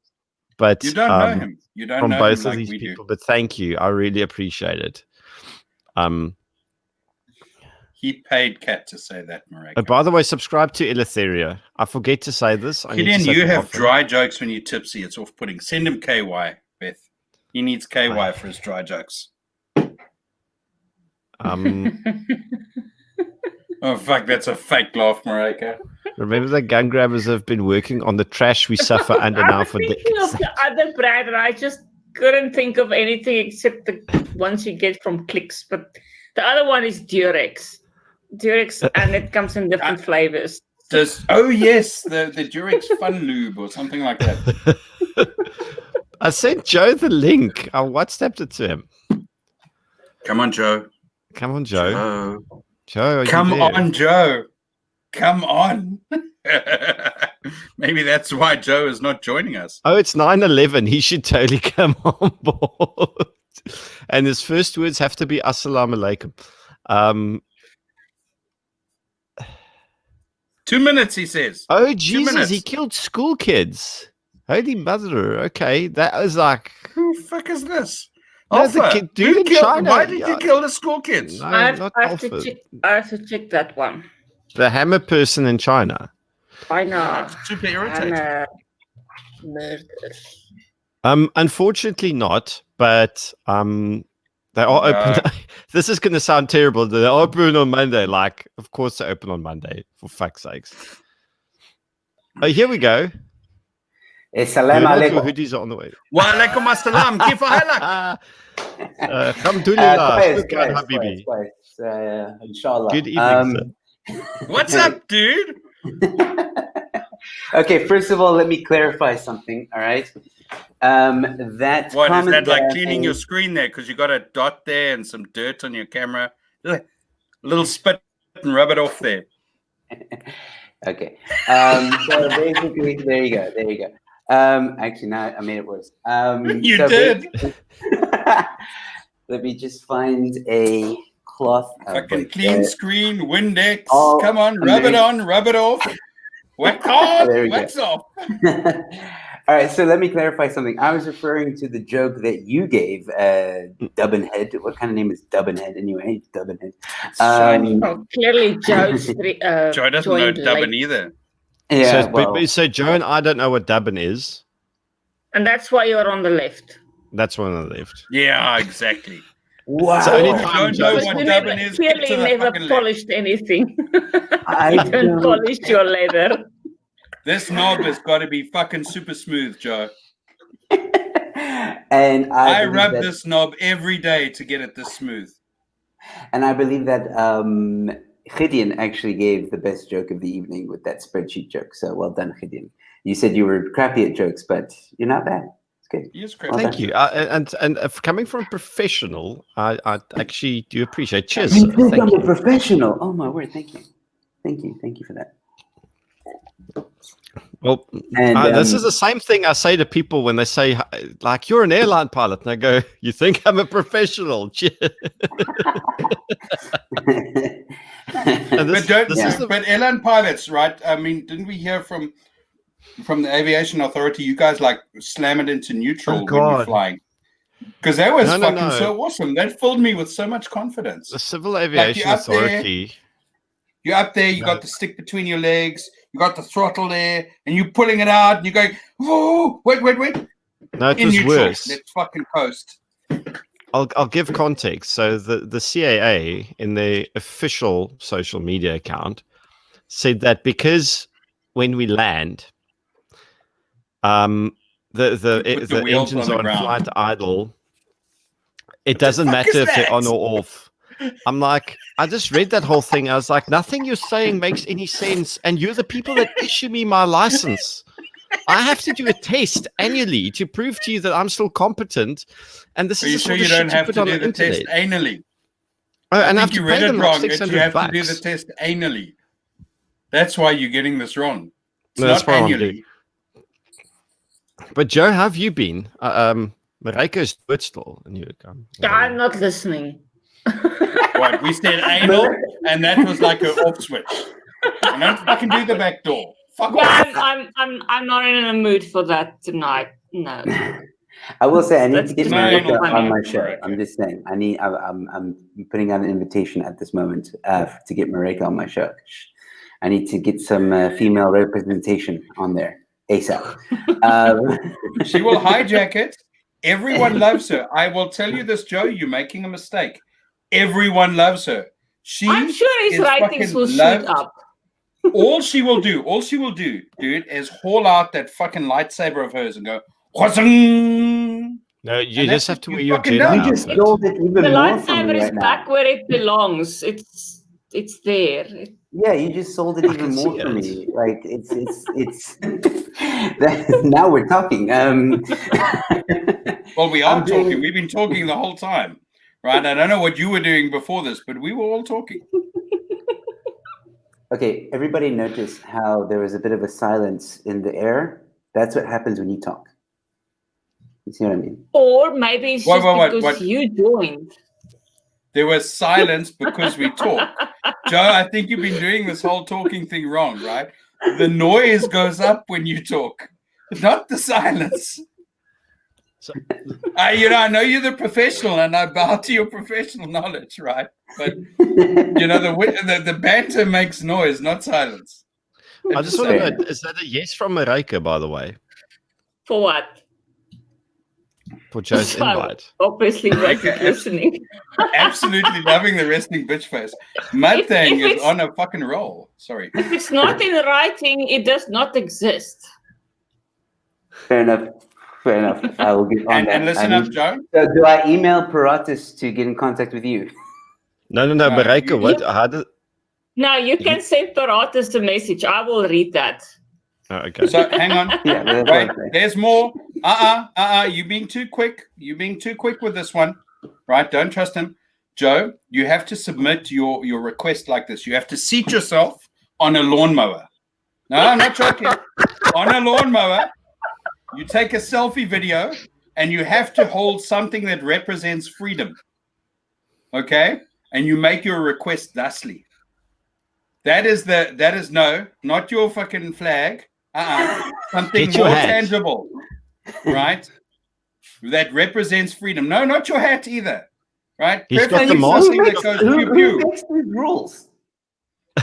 But you don't know him. You don't from know both him of like these people. But thank you. I really appreciate it. He paid Kat to say that, Maryke. By the way, subscribe to Eleutheria. I forget to say this. Gideon, you have dry jokes when you're tipsy. It's off-putting. Send him KY, Beth. He needs KY for his dry jokes. Oh, fuck, that's a fake laugh, Maryke. Remember the gun grabbers have been working on the trash we suffer under now for decades. I was thinking of the other brand, and I just couldn't think of anything except the ones you get from Clicks. But the other one is Durex. Durex, and it comes in different flavors. Oh yes, the Durex Fun Lube or something like that. I sent Joe the link. I WhatsApped it to him. Come on, Joe. Come on, Joe. Joe, are come you there? on, Joe. Come on. Maybe that's why Joe is not joining us. Oh, it's 9/11. He should totally come on board. And his first words have to be Assalamu alaikum. 2 minutes, he says. Oh, Jesus, he killed school kids. Holy mother. Okay, that was like... Who the fuck is this? No, the kid, dude in China. Why did you kill the school kids? No, I not have to check that one. The hammer person in China. China. Super irritating. Hammer murders. Unfortunately not, but they are open. This is going to sound terrible. They're open on Monday. Like, of course they're open on Monday, for fuck's sakes. Oh, here we go. Assalamu alaikum. Hoodies are on the way. Wa alaikum assalam. Kif halak? Alhamdulillah. Habibi. Inshallah. Good evening, What's up, dude? Okay, first of all, let me clarify something. All right. That what is that like cleaning your screen there because you got a dot there and some dirt on your camera? A little spit and rub it off there. Okay. So basically, there you go. Actually, now I made it worse. You did. Let me just find a cloth. Fucking clean screen, Windex. Come on, rub it on, rub it off. Wax on, wax off. All right, so let me clarify something. I was referring to the joke that you gave, Dubbinhead. What kind of name is Dubbinhead anyway? Dubbinhead. Clearly, Joe's Joe doesn't know Dubbin either. Yeah, so Joe and I don't know what Dubbin is. And that's why you're on the left. That's one on the left. Yeah, exactly. Wow. So don't know what Dubbin is. Clearly never polished anything. I don't polish your leather. This knob has got to be fucking super smooth, Joe. And I rub this knob every day to get it this smooth. And I believe that Gideon actually gave the best joke of the evening with that spreadsheet joke. So well done, Gideon. You said you were crappy at jokes, but you're not bad. It's good. Yes, well Thank you. And coming from a professional, I actually do appreciate. Cheers. You think I'm a professional. Oh my word! Thank you. Thank you for that. Well, this is the same thing I say to people when they say, like, you're an airline pilot. And I go, you think I'm a professional? But airline pilots, right? I mean, didn't we hear from the aviation authority, you guys like slam it into neutral when you're flying? Because that was so awesome. That filled me with so much confidence. The Civil Aviation Authority. You're up there, you got the stick between your legs, you got the throttle there, and you're pulling it out, and you're going, oh, wait. No, it was worse. Let's fucking coast. I'll give context. So the CAA, in their official social media account, said that because when we land, the engines are on flight idle, it doesn't matter if they're on or off. I'm like, I just read that whole thing. I was like, nothing you're saying makes any sense. And you're the people that issue me my license. I have to do a test annually to prove to you that I'm still competent. And this is you don't have to do the test annually. Oh, and I have you to read pay it them wrong. like $600. You have to do the test annually. That's why you're getting this wrong. It's that's not annually. But Joe, how have you been? Maryke is still, and you come. I'm not listening. What, we said anal, and that was like an off switch. I can do the back door. Fuck off. I'm not in a mood for that tonight. No. I will say I need to get Maryke not on my funny, show. Maryke. I'm just saying I'm putting out an invitation at this moment to get Maryke on my show. I need to get some female representation on there ASAP. She will hijack it. Everyone loves her. I will tell you this, Joe. You're making a mistake. Everyone loves her. I'm sure his ratings will shoot up. All she will do, dude, is haul out that fucking lightsaber of hers and go, Hwazang! No, you just have to wear your fucking Jedi done. You just outfit. sold it even The more for me lightsaber is right now. back where it belongs. It's It's there. Yeah, you just sold it I even can more see for it. me. Like it's now we're talking. Well, we are I'm doing- talking. We've been talking the whole time, right? I don't know what you were doing before this, but we were all talking. Okay, everybody noticed how there was a bit of a silence in the air? That's what happens when you talk. You see what I mean? Or maybe it's Wait, just wait, wait, because what? you joined. There was silence because we talk. Joe, I think you've been doing this whole talking thing wrong, right? The noise goes up when you talk, not the silence. So- I know you're the professional, and I bow to your professional knowledge, right? But the banter makes noise, not silence. I just want to know, is that a yes from Maryke, by the way, For what? for Joe's So, invite? obviously wasn't listening. Absolutely loving the resting bitch face. Mustang If is it's- on a fucking roll. Sorry. If it's not in writing, it does not exist. Fair enough. Fair enough. I will get on that. And listen up, Joe. So do I email Paratus to get in contact with you? No, No, Maryke, you- what? How did? Now you can send Paratus a message. I will read that. Oh, okay. So hang on. Yeah, that's Wait, what I'm saying. there's more. You're being too quick. You're being too quick with this one. Right? Don't trust him. Joe, you have to submit your request like this. You have to seat yourself on a lawnmower. No, I'm not joking. On a lawnmower, you take a selfie video and you have to hold something that represents freedom. Okay? And you make your request thusly. That is no, not your fucking flag. Something Get your more hat. tangible, right? That represents freedom. No, not your hat either, right? He's got Preferably the mask. something that goes pew Who pew, makes these rules?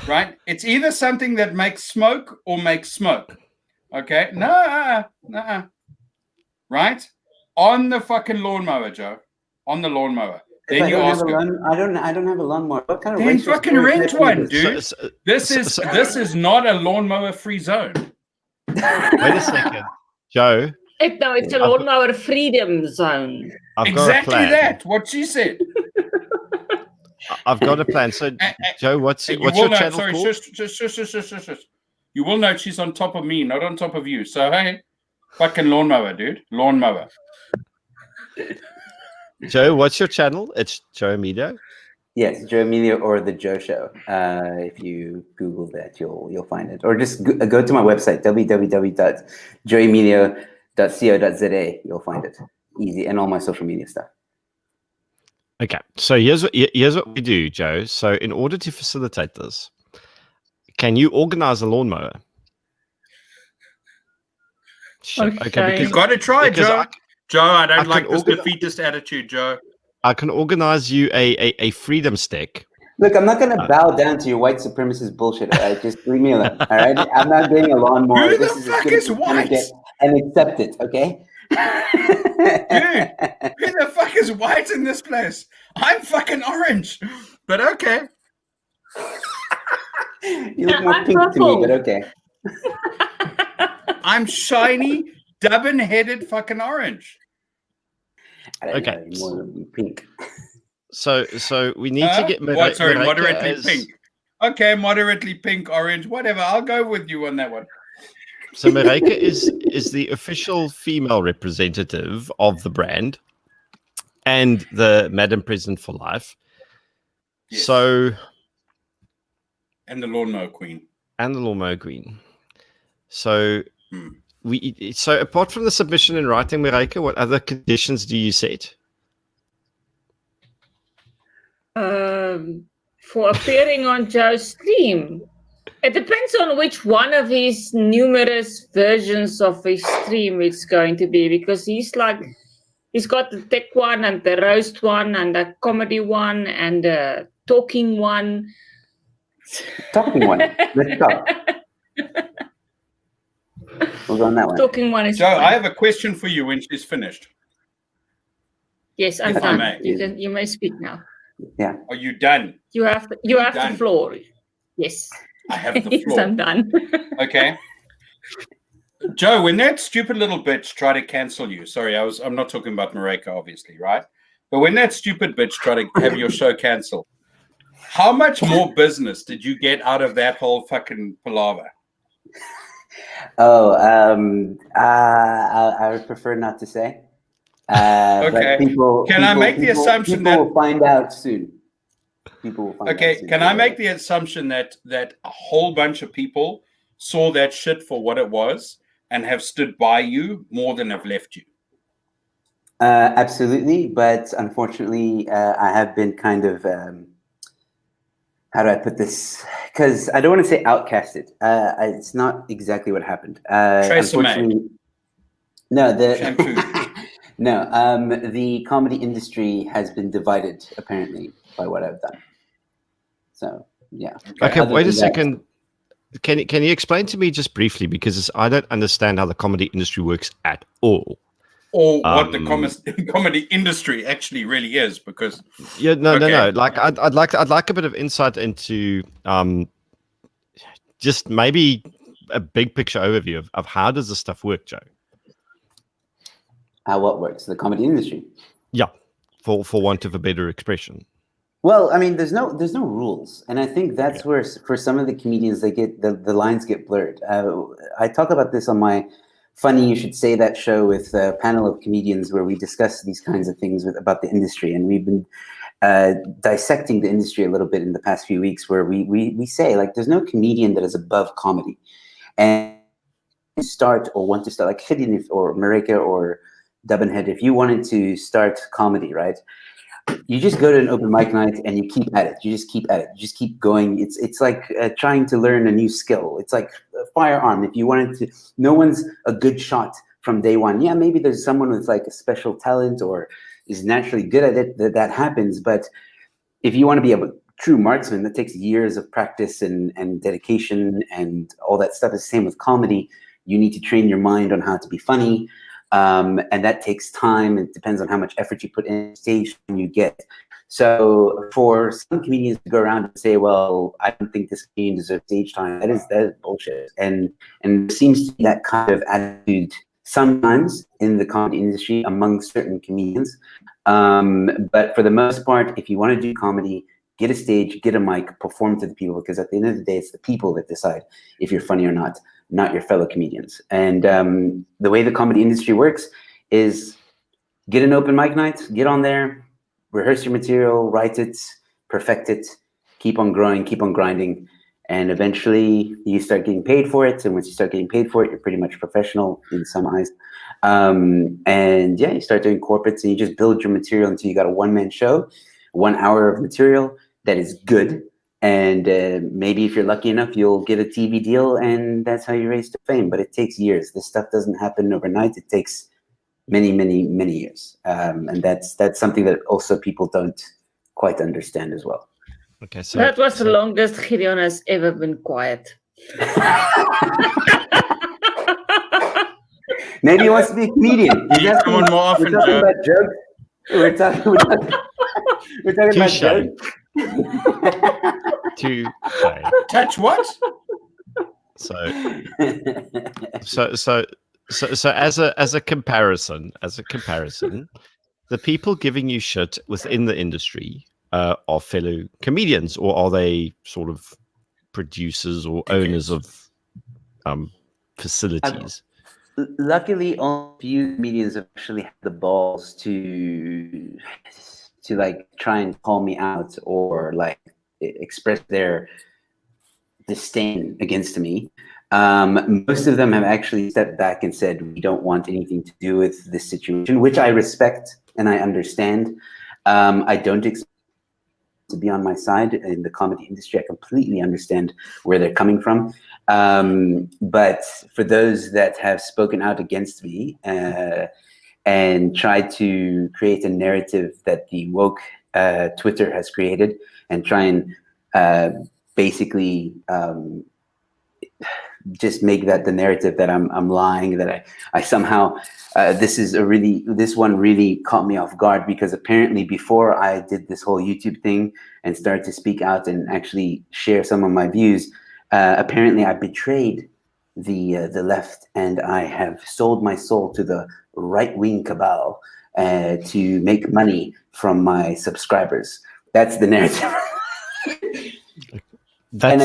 right? It's either something that makes smoke or makes smoke. Okay? No, right? On the fucking lawnmower, Joe. On the lawnmower. If Then I you don't have ask a her. I don't have a lawnmower. What kind of Then racist fucking rent stereotype one, is this? dude. This is not a lawnmower free zone. Wait a second, Joe. It's a lawnmower freedom zone. I've Exactly got a plan. that. What she said. I've got a plan. So, Joe, what's You your will know. channel Sorry, called? shush. You will know she's on top of me, not on top of you. So hey, fucking lawnmower, dude. Lawnmower. Joe, what's your channel? It's Joe Emilio. Yes, Joe Emilio or the Joe Show. If you Google that, you'll find it. Or just go to my website, www.joeemilio.co.za. You'll find it easy, and all my social media stuff. Okay, so here's what we do, Joe. So in order to facilitate this, can you organize a lawnmower? Okay. because You've got to try, because Joe. Joe, I I don't like can this organize- defeatist attitude, Joe. I can organize you a freedom stick. Look, I'm not going to bow down to your white supremacist bullshit. All right, just leave me alone. All right, I'm not getting a lawnmower. Who the This is as fuck good as is it's gonna white? get, and accept it, okay? Who the fuck is white in this place? I'm fucking orange. But okay. You look more I'm pink to me, purple. but okay. I'm shiny, dubbin-headed fucking orange. I don't Okay. know, you're more than pink. So we need to get What, sorry, Maryke moderately as- pink. Okay, moderately pink, orange, whatever. I'll go with you on that one. So Maryke is the official female representative of the brand and the Madam President for Life. Yes. So And the lawnmower queen. and the lawnmower queen. So Hmm. so apart from the submission in writing, Maryke, what other conditions do you set? For appearing on Joe's stream. It depends on which one of his numerous versions of his stream it's going to be, because he's got the tech one and the roast one and the comedy one and the talking one. Talking one. Let's go. We'll go on that one. Talking one is Joe, fine. I have a question for you when she's finished. Yes, I'm if I done. may. You may speak now. Yeah. Are you done? You have the done. floor. Yes. I have the Yes, floor. I'm done. Okay. Joe, when that stupid little bitch tried to cancel you, sorry, I'm not talking about Maryke, obviously, right? But when that stupid bitch tried to have your show cancelled, How much more business did you get out of that whole fucking palaver? Oh, I would prefer not to say. Okay. But people, Can I make the assumption people that will find out soon? People will find out okay? soon. Can I make the assumption that a whole bunch of people saw that shit for what it was and have stood by you more than have left you? Absolutely, but unfortunately, I have been kind of how do I put this? Because I don't want to say outcasted. It's not exactly what happened. Unfortunately, no. The comedy industry has been divided apparently by what I've done. So yeah. Okay, wait a second. Can you explain to me just briefly, because I don't understand how the comedy industry works at all. Or what the comedy industry actually really is, because no. Like I'd like a bit of insight into just maybe a big picture overview of how does this stuff work, Joe? How what works? The comedy industry. Yeah, for want of a better expression. Well, I mean, there's no rules, and I think that's where for some of the comedians they get the lines get blurred. I talk about this on my Funny You Should Say That show with a panel of comedians where we discuss these kinds of things about the industry, and we've been dissecting the industry a little bit in the past few weeks, where we say like there's no comedian that is above comedy, and start or want to start like Gideon or Maryke or Dubbenhead, if you wanted to start comedy, right? You just go to an open mic night and you keep at it. You just keep at it. You just keep going. It's like trying to learn a new skill. It's like Firearm. If you wanted to, no one's a good shot from day one. Yeah, maybe there's someone with like a special talent or is naturally good at it. That happens. But if you want to be a true marksman, that takes years of practice and dedication and all that stuff. Is the same with comedy. You need to train your mind on how to be funny. And that takes time. It depends on how much effort you put in stage when you get. So for some comedians to go around and say, well, I don't think this comedian deserves stage time, that is bullshit. And there seems to be that kind of attitude sometimes in the comedy industry among certain comedians. But for the most part, if you want to do comedy, get a stage, get a mic, perform to the people, because at the end of the day, it's the people that decide if you're funny or not your fellow comedians. And the way the comedy industry works is get an open mic night, get on there, rehearse your material, write it, perfect it, keep on growing, keep on grinding, and eventually you start getting paid for it. And once you start getting paid for it, you're pretty much professional in some eyes. And yeah, you start doing corporates and you just build your material until you got a one-man show, 1 hour of material that is good. And maybe if you're lucky enough, you'll get a TV deal, and that's how you raise to fame. But it takes years. This stuff doesn't happen overnight. It takes many, many, many years. And that's something that also people don't quite understand as well. Okay, so that was the longest Gideon has ever been quiet. Maybe he wants to be a comedian. He's someone more often, we're talking about jokes. We're talking about jokes. Touch what? So as a comparison, the people giving you shit within the industry are fellow comedians, or are they sort of producers or owners of facilities? Luckily, only a few comedians have actually had the balls to like try and call me out or like express their disdain against me. Most of them have actually stepped back and said, we don't want anything to do with this situation, which I respect and I understand. I don't expect to be on my side in the comedy industry. I completely understand where they're coming from. But for those that have spoken out against me and tried to create a narrative that the woke Twitter has created and try and basically just make that the narrative that I'm lying, that I somehow this one really caught me off guard, because apparently before I did this whole YouTube thing and started to speak out and actually share some of my views, apparently I betrayed the left, and I have sold my soul to the right-wing cabal to make money from my subscribers. That's the narrative. And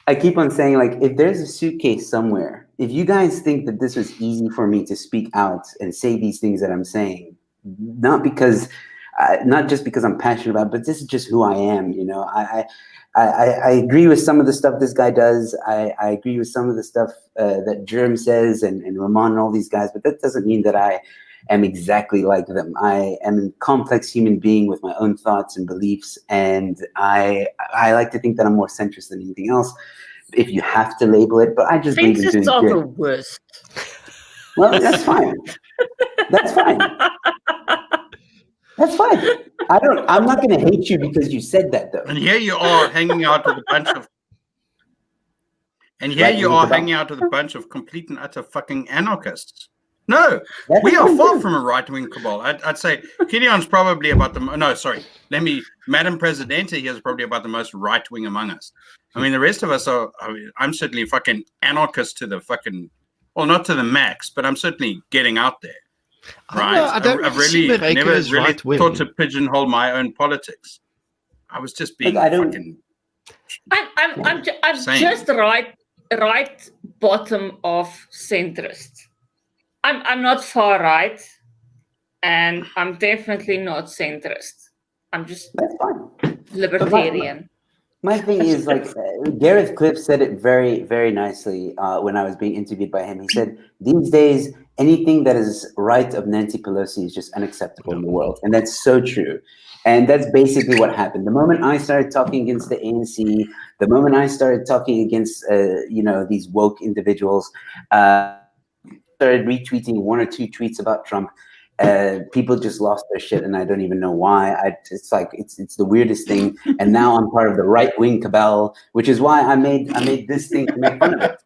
I keep on saying, like, if there's a suitcase somewhere, if you guys think that this was easy for me to speak out and say these things that I'm saying, not just because I'm passionate about it, but this is just who I am. You know, I agree with some of the stuff this guy does. I agree with some of the stuff that Germ says and Ramon and all these guys, but that doesn't mean that I am exactly like them. I am a complex human being with my own thoughts and beliefs, and I like to think that I'm more centrist than anything else, if you have to label it, but I just believe in doing good. The worst. Well, that's fine. That's fine. That's fine. I'm not going to hate you because you said that, though. And here you are hanging out with a bunch of. And here you are hanging out with a bunch of complete and utter fucking anarchists. No, we are far from a right-wing cabal. I'd say Gideon's probably about the... No, sorry. Madam Presidente here is probably about the most right-wing among us. I mean, the rest of us are... I'm certainly fucking anarchist to the fucking... Well, not to the max, but I'm certainly getting out there. Right? I've really never really thought to pigeonhole my own politics. I was just being fucking... I'm just right bottom of centrist. I'm not far right, and I'm definitely not centrist. I'm just libertarian. My thing is, like, Gareth Cliff said it very, very nicely when I was being interviewed by him. He said, these days, anything that is right of Nancy Pelosi is just unacceptable in the world. And that's so true. And that's basically what happened. The moment I started talking against the ANC, the moment I started talking against, these woke individuals, started retweeting one or two tweets about Trump, people just lost their shit, and I don't even know why. It's the weirdest thing. And now I'm part of the right-wing cabal, which is why I made this thing to make fun of it.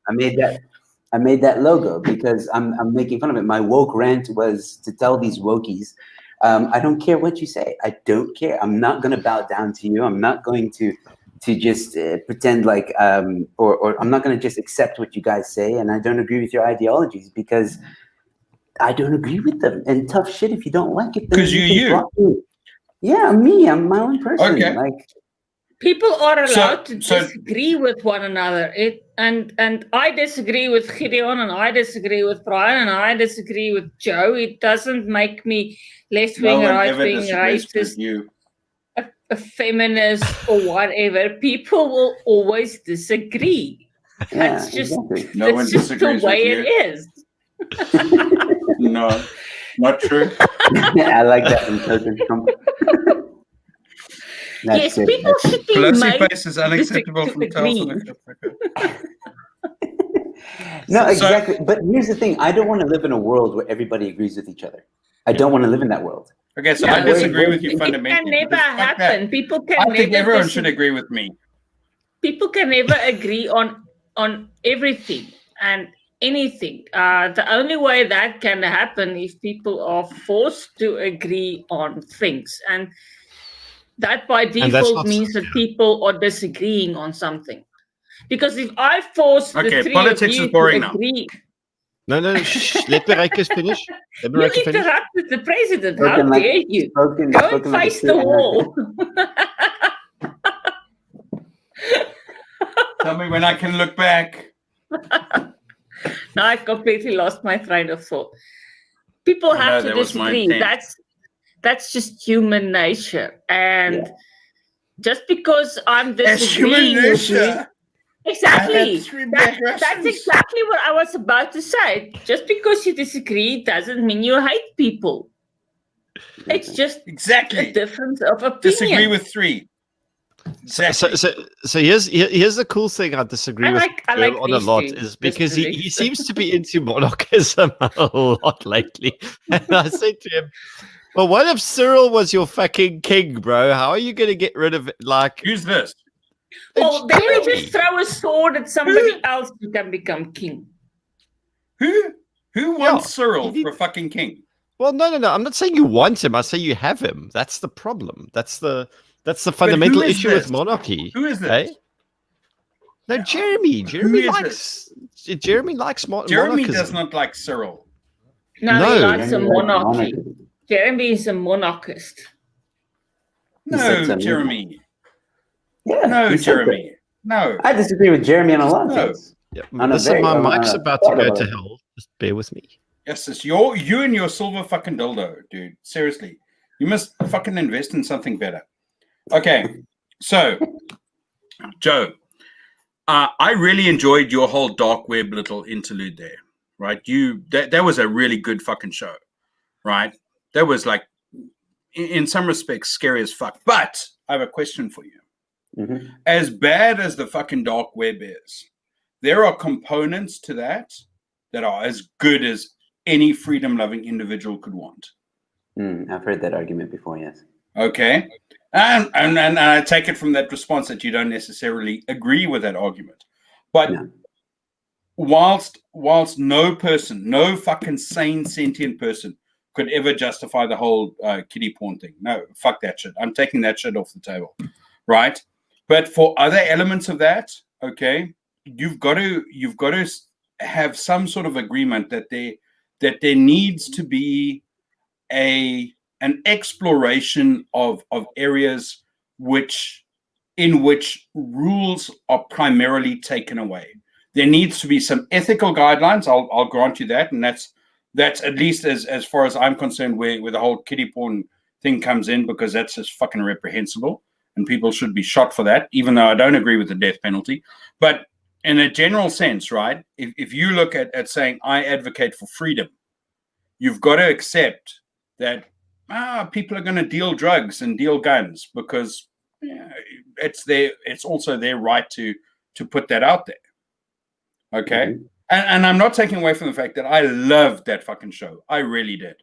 I made that logo because I'm making fun of it. My woke rant was to tell these wokies, I don't care what you say. I don't care. I'm not going to bow down to you. I'm not going to just pretend like, or I'm not going to just accept what you guys say, and I don't agree with your ideologies because I don't agree with them. And tough shit, if you don't like it, because you. Yeah, me. I'm my own person. Okay. Like, people are allowed to disagree with one another. And I disagree with Gideon, and I disagree with Bryan, and I disagree with Joe. It doesn't make me left-wing, right-wing, racist, a feminist, or whatever. People will always disagree. Yeah, that's just, exactly. No one just disagrees the way with it is. No, not true. I like that from President Trump. Yes, good. people should be Pelosi made face is unacceptable to from agree. No, exactly. But here's the thing. I don't want to live in a world where everybody agrees with each other. I don't want to live in that world. Okay, so I disagree with you fundamentally. It can never happen. People can I never think everyone should agree with me. People can never agree on everything and anything. The only way that can happen is people are forced to agree on things, and that by default means that people are disagreeing on something. Because if I force the three politics of you is boring to agree, No, let Maryke finish. you interrupted the president. How dare you? Go and face the wall. Tell me when I can look back. Now I completely lost my train of thought. People have to disagree. That's just human nature. And just because I'm disagreeing with you, exactly. That's exactly what I was about to say. Just because you disagree doesn't mean you hate people. It's just a difference of opinion. Disagree with three. Exactly. So here's the cool thing I disagree with him on a lot is because he seems to be into monarchism a lot lately. And I said to him, well, what if Cyril was your fucking king, bro? How are you going to get rid of it? Like, who's this? Well, then we just throw a sword at somebody else who can become king. Who wants Cyril for fucking king? Well, no. I'm not saying you want him. I say you have him. That's the problem. That's the fundamental issue with monarchy. Who is this? Eh? No, Jeremy. Jeremy likes monarchy. Jeremy does not like Cyril. No, he likes a monarchy. Jeremy is a monarchist. No, Jeremy. Yeah. No, he said Jeremy. No. that. I disagree with Jeremy on a lot of No. things. Yeah, On a listen, very- my on mic's a about to go part of to it. hell. Just bear with me. Yes, it's you and your silver fucking dildo, dude. Seriously. You must fucking invest in something better. Okay. So, Joe, I really enjoyed your whole dark web little interlude there, right? That was a really good fucking show, right? That was like, in some respects, scary as fuck. But I have a question for you. Mhm. As bad as the fucking dark web is, there are components to that are as good as any freedom-loving individual could want. I've heard that argument before, yes. Okay. And I take it from that response that you don't necessarily agree with that argument. But No. whilst no person, no fucking sane sentient person could ever justify the whole kiddie porn thing. No, fuck that shit. I'm taking that shit off the table. Right? But for other elements of that, okay, you've got to have some sort of agreement that there needs to be an exploration of areas in which rules are primarily taken away. There needs to be some ethical guidelines. I'll grant you that, and that's at least as far as I'm concerned, where the whole kiddie porn thing comes in, because that's just fucking reprehensible, and people should be shot for that. Even though I don't agree with the death penalty, but in a general sense, right? If you look at saying I advocate for freedom, you've got to accept that people are going to deal drugs and deal guns because it's also their right to put that out there. Okay. Mhm. And I'm not taking away from the fact that I loved that fucking show. I really did.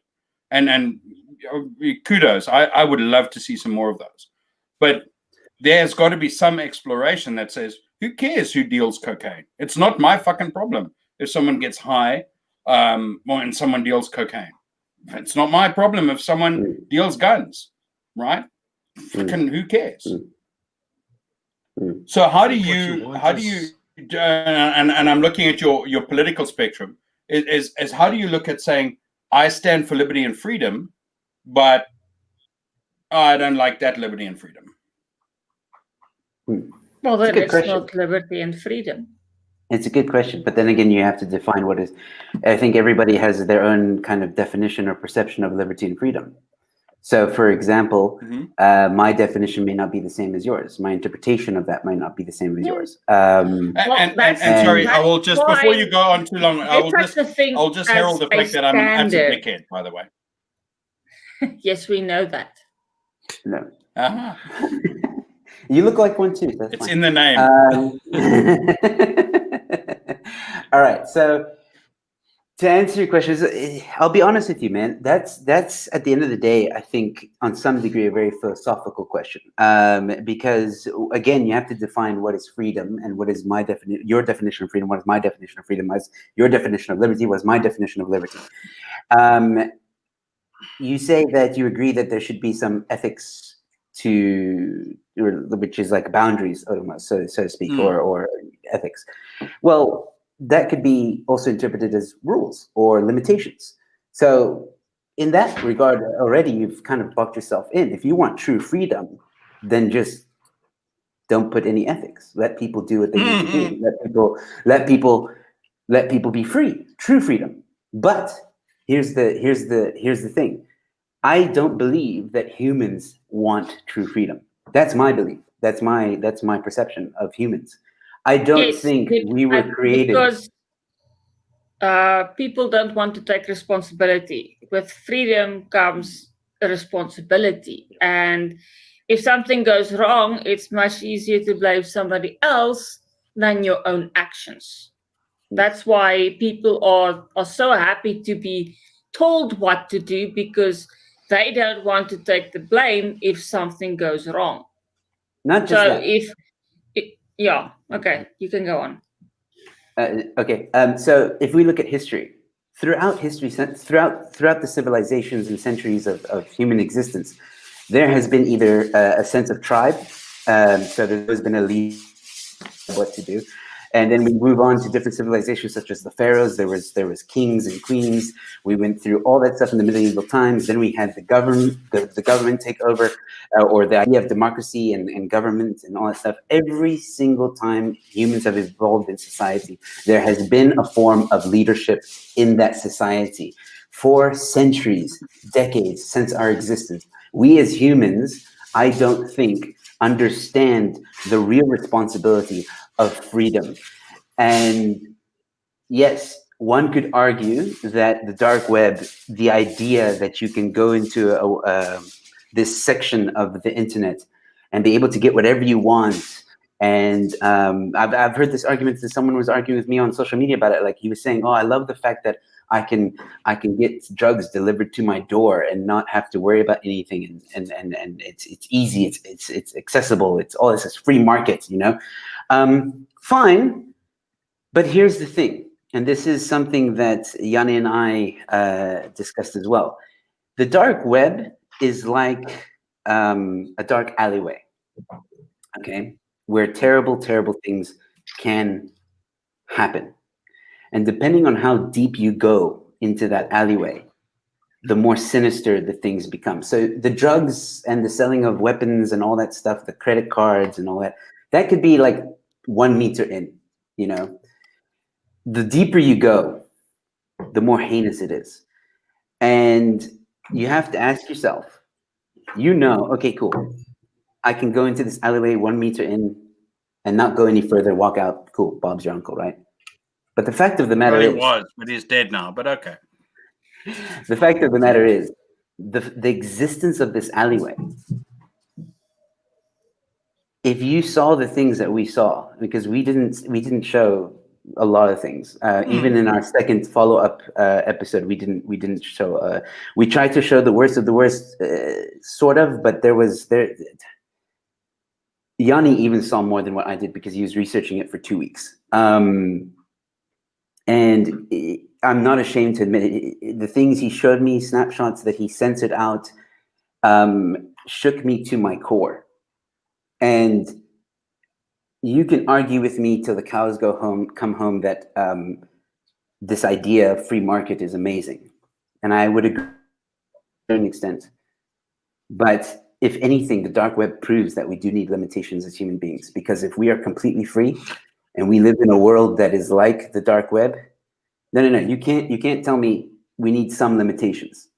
And kudos. I would love to see some more of those. But there's got to be some exploration that says, who cares who deals cocaine? It's not my fucking problem if someone gets high and someone deals cocaine. It's not my problem if someone deals guns, right? Fucking who cares? So how do you and I'm looking at your political spectrum is how do you look at saying I stand for liberty and freedom, but I don't like that liberty and freedom? Well, then it's question. not liberty and freedom. It's a good question, but then again, you have to define what is. I think everybody has their own kind of definition or perception of liberty and freedom. So, for example, my definition may not be the same as yours. My interpretation of that might not be the same as yours. And sorry, I will just before you go on too long, I'll just herald the fact that I'm an absolute dickhead, by the way. Yes, we know that. No. You look like one too. That's it's fine. in the name. All right. So to answer your questions, I'll be honest with you, man. That's at the end of the day, I think on some degree a very philosophical question. Because again, you have to define what is freedom and what is my definition, your definition of freedom, what is my definition of freedom, what is your definition of liberty, what is my definition of liberty. You say that you agree that there should be some ethics which is like boundaries, so to speak, or ethics. Well, that could be also interpreted as rules or limitations. So in that regard, already you've kind of boxed yourself in. If you want true freedom, then just don't put any ethics. Let people do what they need to do. Let people be free. True freedom. But here's the thing. I don't believe that humans want true freedom. That's my belief. That's my perception of humans. I don't think we were created because people don't want to take responsibility. With freedom comes a responsibility, and if something goes wrong, it's much easier to blame somebody else than your own actions. That's why people are so happy to be told what to do, because they don't want to take the blame if something goes wrong. Not just so that. Yeah, okay, you can go on. Okay, so if we look at history, throughout the civilizations and centuries of human existence, there has been either a sense of tribe, so there's been a lead of what to do, And then we move on to different civilizations, such as the pharaohs. There was kings and queens. We went through all that stuff in the medieval times. Then we had the government take over, or the idea of democracy and government and all that stuff. Every single time humans have evolved in society, there has been a form of leadership in that society for centuries, decades since our existence. We as humans, I don't think, understand the real responsibility of freedom. And yes, one could argue that the dark web, the idea that you can go into this section of the internet and be able to get whatever you want. And I've heard this argument that someone was arguing with me on social media about it. Like, he was saying, "Oh, I love the fact that I can get drugs delivered to my door and not have to worry about anything, and it's easy, it's accessible, it's all this is free market, you know." Fine, but here's the thing, and this is something that Yanni and I discussed as well. The dark web is like a dark alleyway, okay, where terrible things can happen. And depending on how deep you go into that alleyway, the more sinister the things become. So the drugs and the selling of weapons and all that stuff, the credit cards and all that, that could be like 1 meter in, you know. The deeper you go, the more heinous it is. And you have to ask yourself, you know, okay, cool, I can go into this alleyway 1 meter in and not go any further, walk out, cool, Bob's your uncle, right? But the fact of the matter is, he was, but he's dead now. But okay. The fact of the matter is, the existence of this alleyway. If you saw the things that we saw, because we didn't show a lot of things. Even in our second follow-up episode, we didn't show. We tried to show the worst of the worst, sort of, but there. Yanni even saw more than what I did because he was researching it for 2 weeks. And I'm not ashamed to admit it. The things he showed me, snapshots that he censored out, shook me to my core. And you can argue with me till the cows come home that this idea of free market is amazing. And I would agree to an extent. But if anything, the dark web proves that we do need limitations as human beings. Because if we are completely free and we live in a world that is like the dark web, no, you can't tell me we need some limitations.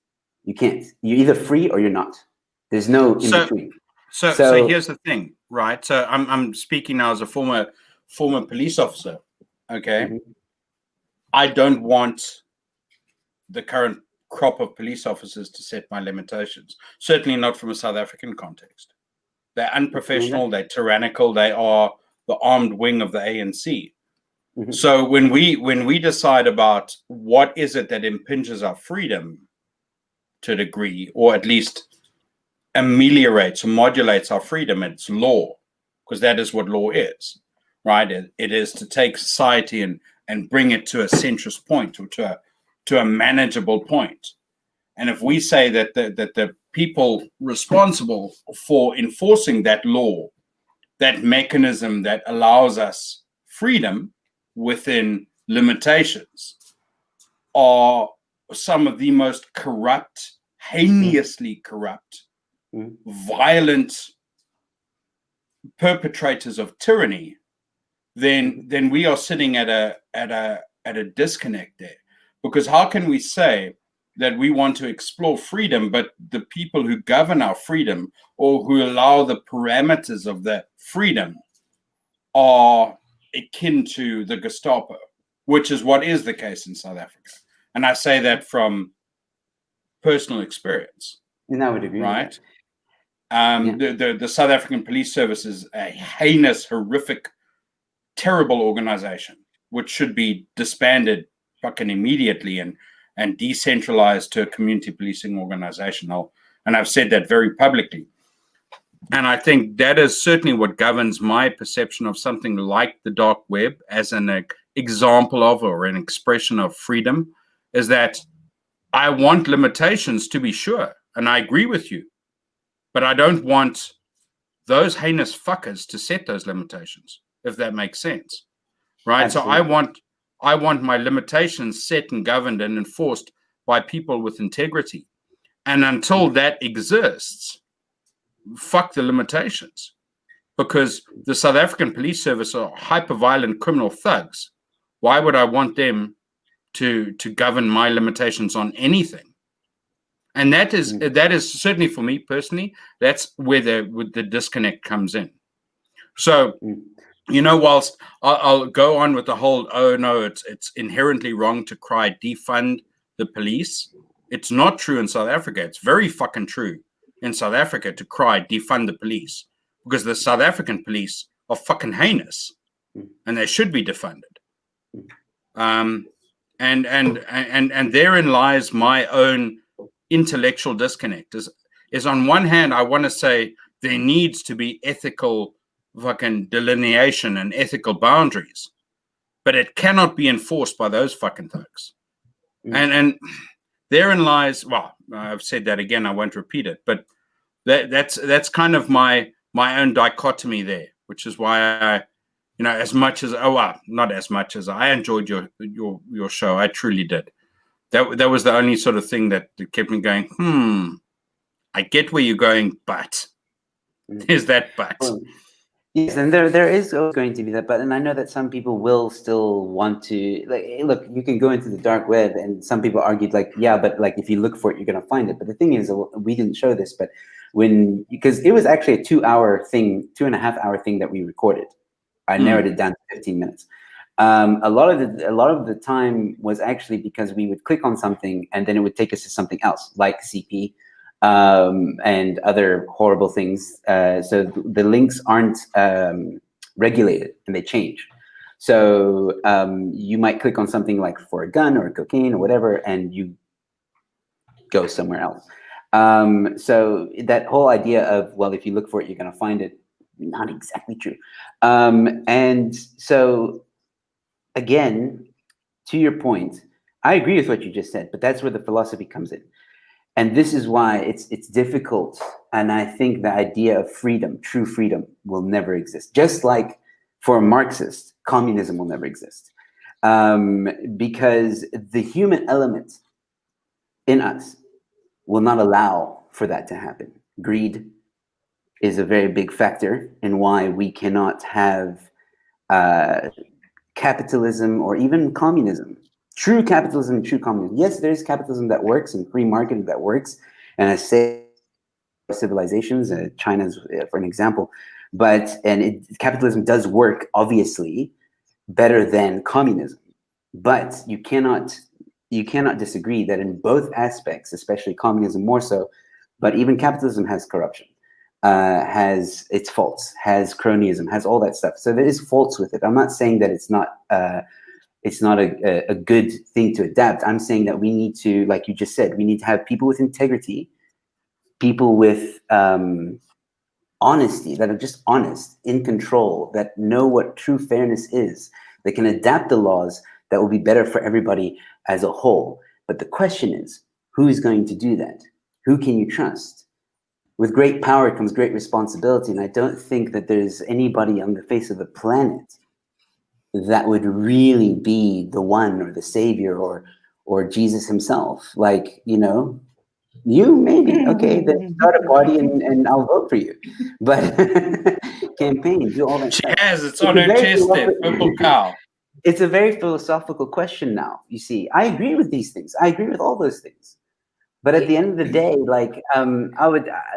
You can't. You're either free or you're not. There's no in between. So here's the thing, right? So I'm speaking now as a former police officer. Okay, I don't want the current crop of police officers to set my limitations. Certainly not from a South African context. They're unprofessional. They're tyrannical. They are the armed wing of the ANC. So when we decide about what is it that impinges our freedom to a degree, or at least ameliorates or modulates our freedom, it's law, because that is what law is, right? It is to take society and bring it to a centrist point, or to a manageable point. And if we say that the people responsible for enforcing that law, that mechanism that allows us freedom within limitations, are some of the most corrupt, heinously corrupt, violent perpetrators of tyranny, then we are sitting at a disconnect there. Because how can we say that we want to explore freedom, but the people who govern our freedom, or who allow the parameters of that freedom, are akin to the Gestapo, which is what is the case in South Africa? And I say that from personal experience. And I would agree. Right? The South African Police Service is a heinous, horrific, terrible organization, which should be disbanded fucking immediately and decentralized to a community policing organization. And I've said that very publicly. And I think that is certainly what governs my perception of something like the dark web as an example of, or an expression of freedom, is that I want limitations, to be sure. And I agree with you. But I don't want those heinous fuckers to set those limitations, if that makes sense. right? Absolutely. So I want my limitations set and governed and enforced by people with integrity. And until that exists, fuck the limitations. Because the South African police service are hyper-violent criminal thugs. Why would I want them to govern my limitations on anything? And that is certainly for me personally, that's where the disconnect comes in. So, whilst I'll go on with the whole, oh no, it's inherently wrong to cry defund the police. It's not true in South Africa. It's very fucking true in South Africa to cry defund the police, because the South African police are fucking heinous and they should be defunded. And therein lies my own intellectual disconnect. Is on one hand, I want to say there needs to be ethical fucking delineation and ethical boundaries, but it cannot be enforced by those fucking thugs. And therein lies, well, I've said that again, I won't repeat it, but that's kind of my own dichotomy there, which is why I, as much as not as much as I enjoyed your show, I truly did. That was the only sort of thing that kept me going, I get where you're going, but there's that but. Yes, and there is going to be that, but and I know that some people will still want to, like, look, you can go into the dark web, and some people argued, like, yeah, but like if you look for it, you're going to find it. But the thing is, we didn't show this, but because it was actually a 2.5 hour thing that we recorded. I narrowed it down to 15 minutes. A lot of the time was actually because we would click on something and then it would take us to something else, like CP. And other horrible things. So the links aren't regulated and they change. So you might click on something like for a gun or cocaine or whatever, and you go somewhere else. So that whole idea of, well, if you look for it, you're going to find it, not exactly true. And so again, to your point, I agree with what you just said, but that's where the philosophy comes in. And this is why it's difficult. And I think the idea of freedom, true freedom, will never exist. Just like for a Marxist, communism will never exist. Because the human element in us will not allow for that to happen. Greed is a very big factor in why we cannot have capitalism or even communism. True capitalism and true communism. Yes, there's capitalism that works and free market that works. And I say civilizations, China's for an example, capitalism does work, obviously, better than communism. But you cannot disagree that in both aspects, especially communism more so, but even capitalism has corruption, has its faults, has cronyism, has all that stuff. So there is faults with it. I'm not saying that it's not a good thing to adapt. I'm saying that we need to, like you just said, we need to have people with integrity, people with honesty, that are just honest, in control, that know what true fairness is, that can adapt the laws that will be better for everybody as a whole. But the question is, who is going to do that? Who can you trust? With great power comes great responsibility, and I don't think that there's anybody on the face of the planet that would really be the one, or the savior, or Jesus himself. Like, you maybe, okay, then start a party and I'll vote for you. But campaign, do all that she stuff. has, it's on her chest there, purple cow. It's a very philosophical question now, you see. I agree with these things. I agree with all those things. But at the end of the day, like,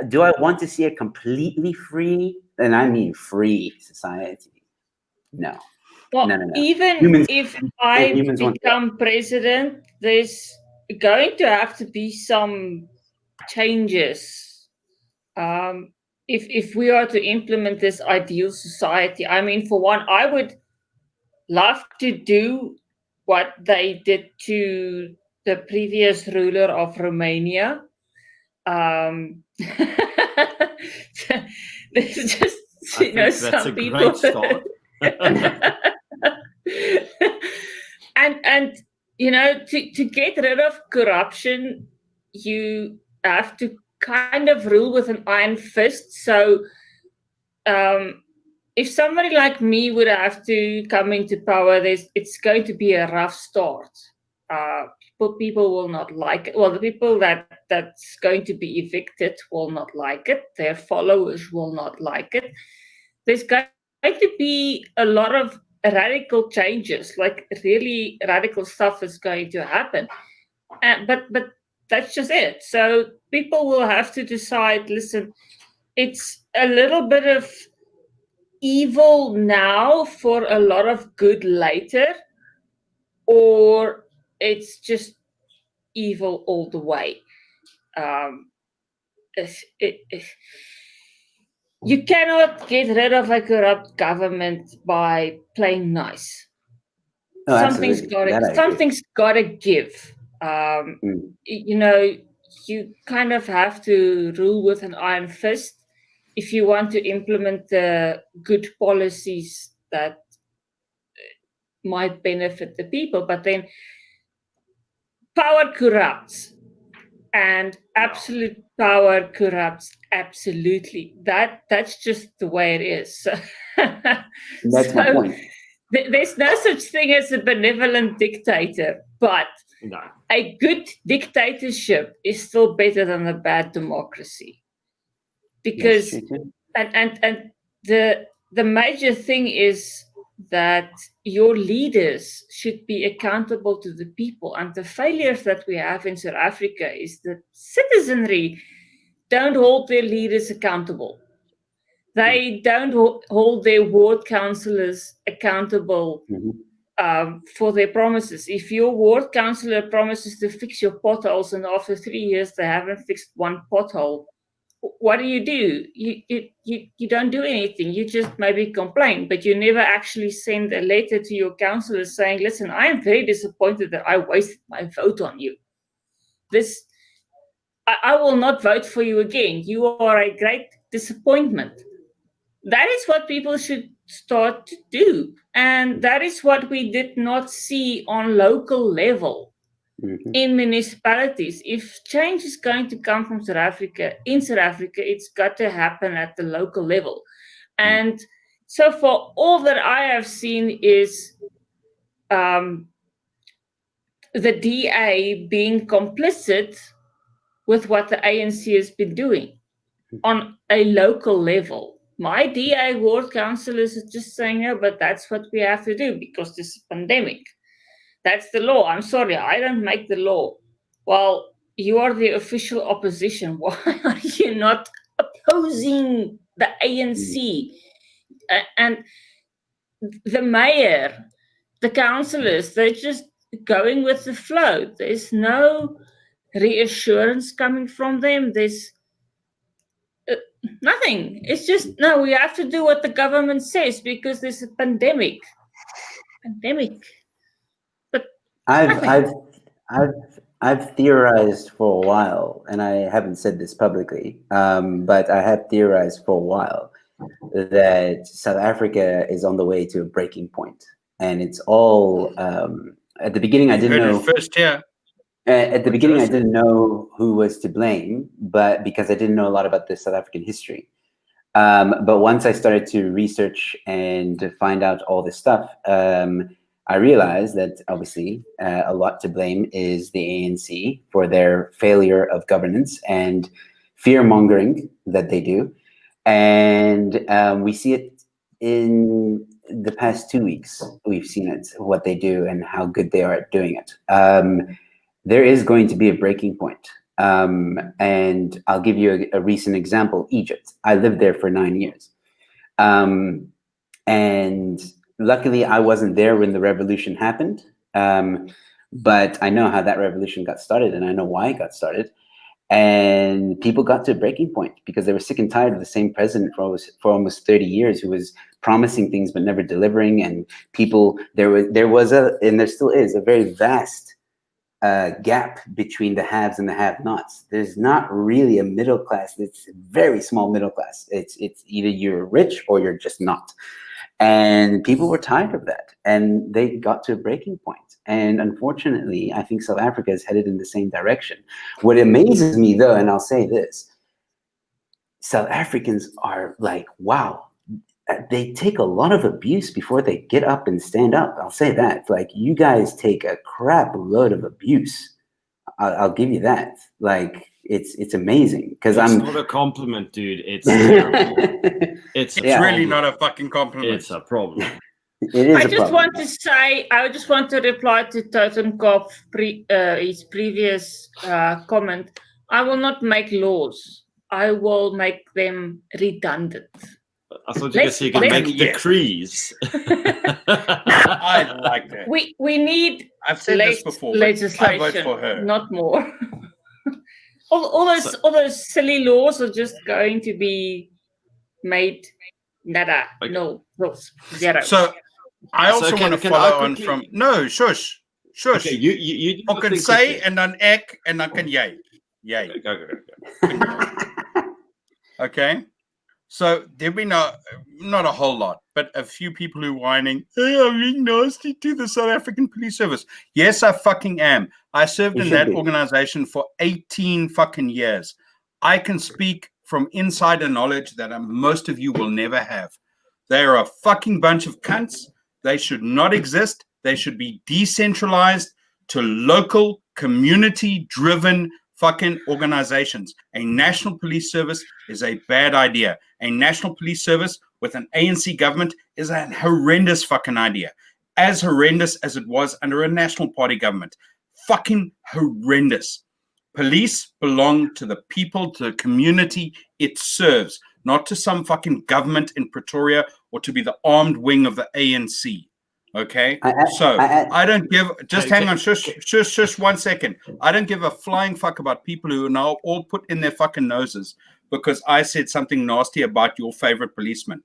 do I want to see a completely free, and I mean free society? No. Well, no. Even if I become president, there's going to have to be some changes. If we are to implement this ideal society, I mean, for one, I would love to do what they did to the previous ruler of Romania. There's just, some people. That's a great start. and to get rid of corruption, you have to kind of rule with an iron fist. So if somebody like me would have to come into power, it's going to be a rough start. People will not like it. Well, the people that's going to be evicted will not like it. Their followers will not like it. There's going to be a lot of radical changes, like really radical stuff is going to happen. But that's just it. So people will have to decide, listen, it's a little bit of evil now for a lot of good later, or it's just evil all the way. You cannot get rid of a corrupt government by playing nice. No, Something's got to give. You know, you kind of have to rule with an iron fist if you want to implement the good policies that might benefit the people. But then power corrupts, and absolute power corrupts absolutely. That's just the way it is. That's my point. There's no such thing as a benevolent dictator, but a good dictatorship is still better than a bad democracy. Because and the major thing is that your leaders should be accountable to the people. And the failures that we have in South Africa is that citizenry don't hold their leaders accountable. They don't hold their ward councillors accountable for their promises. If your ward councillor promises to fix your potholes and after 3 years they haven't fixed one pothole, what do? You don't do anything. You just maybe complain, but you never actually send a letter to your councillor saying, listen, I am very disappointed that I wasted my vote on you. I will not vote for you again. You are a great disappointment. That is what people should start to do. And that is what we did not see on local level in municipalities. If change is going to come from South Africa, in South Africa, it's got to happen at the local level. And so for all that I have seen is the DA being complicit with what the ANC has been doing on a local level. My DA ward councillors are just saying, no, but that's what we have to do because this is a pandemic. That's the law. I'm sorry, I don't make the law. Well, you are the official opposition. Why are you not opposing the ANC? And the mayor, the councillors, they're just going with the flow. There's no reassurance coming from them. There's nothing. It's just, no, we have to do what the government says because there's a pandemic. But I've theorized for a while, and I haven't said this publicly, but I have theorized for a while that South Africa is on the way to a breaking point, and it's all at the beginning. I didn't know first here. At the beginning, I didn't know who was to blame, but because I didn't know a lot about the South African history. But once I started to research and to find out all this stuff, I realized that obviously a lot to blame is the ANC for their failure of governance and fear-mongering that they do. And we see it in the past 2 weeks. We've seen it, what they do and how good they are at doing it. There is going to be a breaking point. And I'll give you a recent example, Egypt. I lived there for 9 years. And luckily, I wasn't there when the revolution happened. But I know how that revolution got started, and I know why it got started. And people got to a breaking point because they were sick and tired of the same president for almost 30 years who was promising things but never delivering. And people, there was and there still is, a very vast gap between the haves and the have-nots. There's not really a middle class. It's a very small middle class. It's either you're rich or you're just not. And people were tired of that, and they got to a breaking point. And unfortunately, I think South Africa is headed in the same direction. What amazes me, though, and I'll say this, South Africans are like, wow, they take a lot of abuse before they get up and stand up. I'll say that. Like, you guys take a crap load of abuse. I'll give you that. Like, it's amazing because It's I'm not a compliment, dude. It's terrible. It's really not a fucking compliment. It's a problem. It is I a just problem. want to say, I just want to reply to Totenkopf, his previous comment. I will not make laws. I will make them redundant. I thought you could say you can Let's- make decrees. I like that. We need I've said this before. But legislation, I vote for her. not more. all those silly laws are just going to be made nada. Okay. No, zero. So I also want to can follow I on quickly- from Shush. Okay, you do I the can thing say quickly. and then ek and then can yay. Yay. Go. Okay. So there've been not a whole lot, but a few people who whining, hey, I'm being nasty to the South African Police Service. Yes, I fucking am. I served You in should that be. organization for 18 fucking years. I can speak from insider knowledge that most of you will never have. They are a fucking bunch of cunts. They should not exist. They should be decentralized to local, community-driven fucking organizations. A national police service is a bad idea. A national police service with an ANC government is a horrendous fucking idea. As horrendous as it was under a National Party government. Fucking horrendous. Police belong to the people, to the community it serves, not to some fucking government in Pretoria or to be the armed wing of the ANC. Okay? I don't give, just hang on, shush, 1 second. I don't give a flying fuck about people who are now all put in their fucking noses because I said something nasty about your favorite policeman.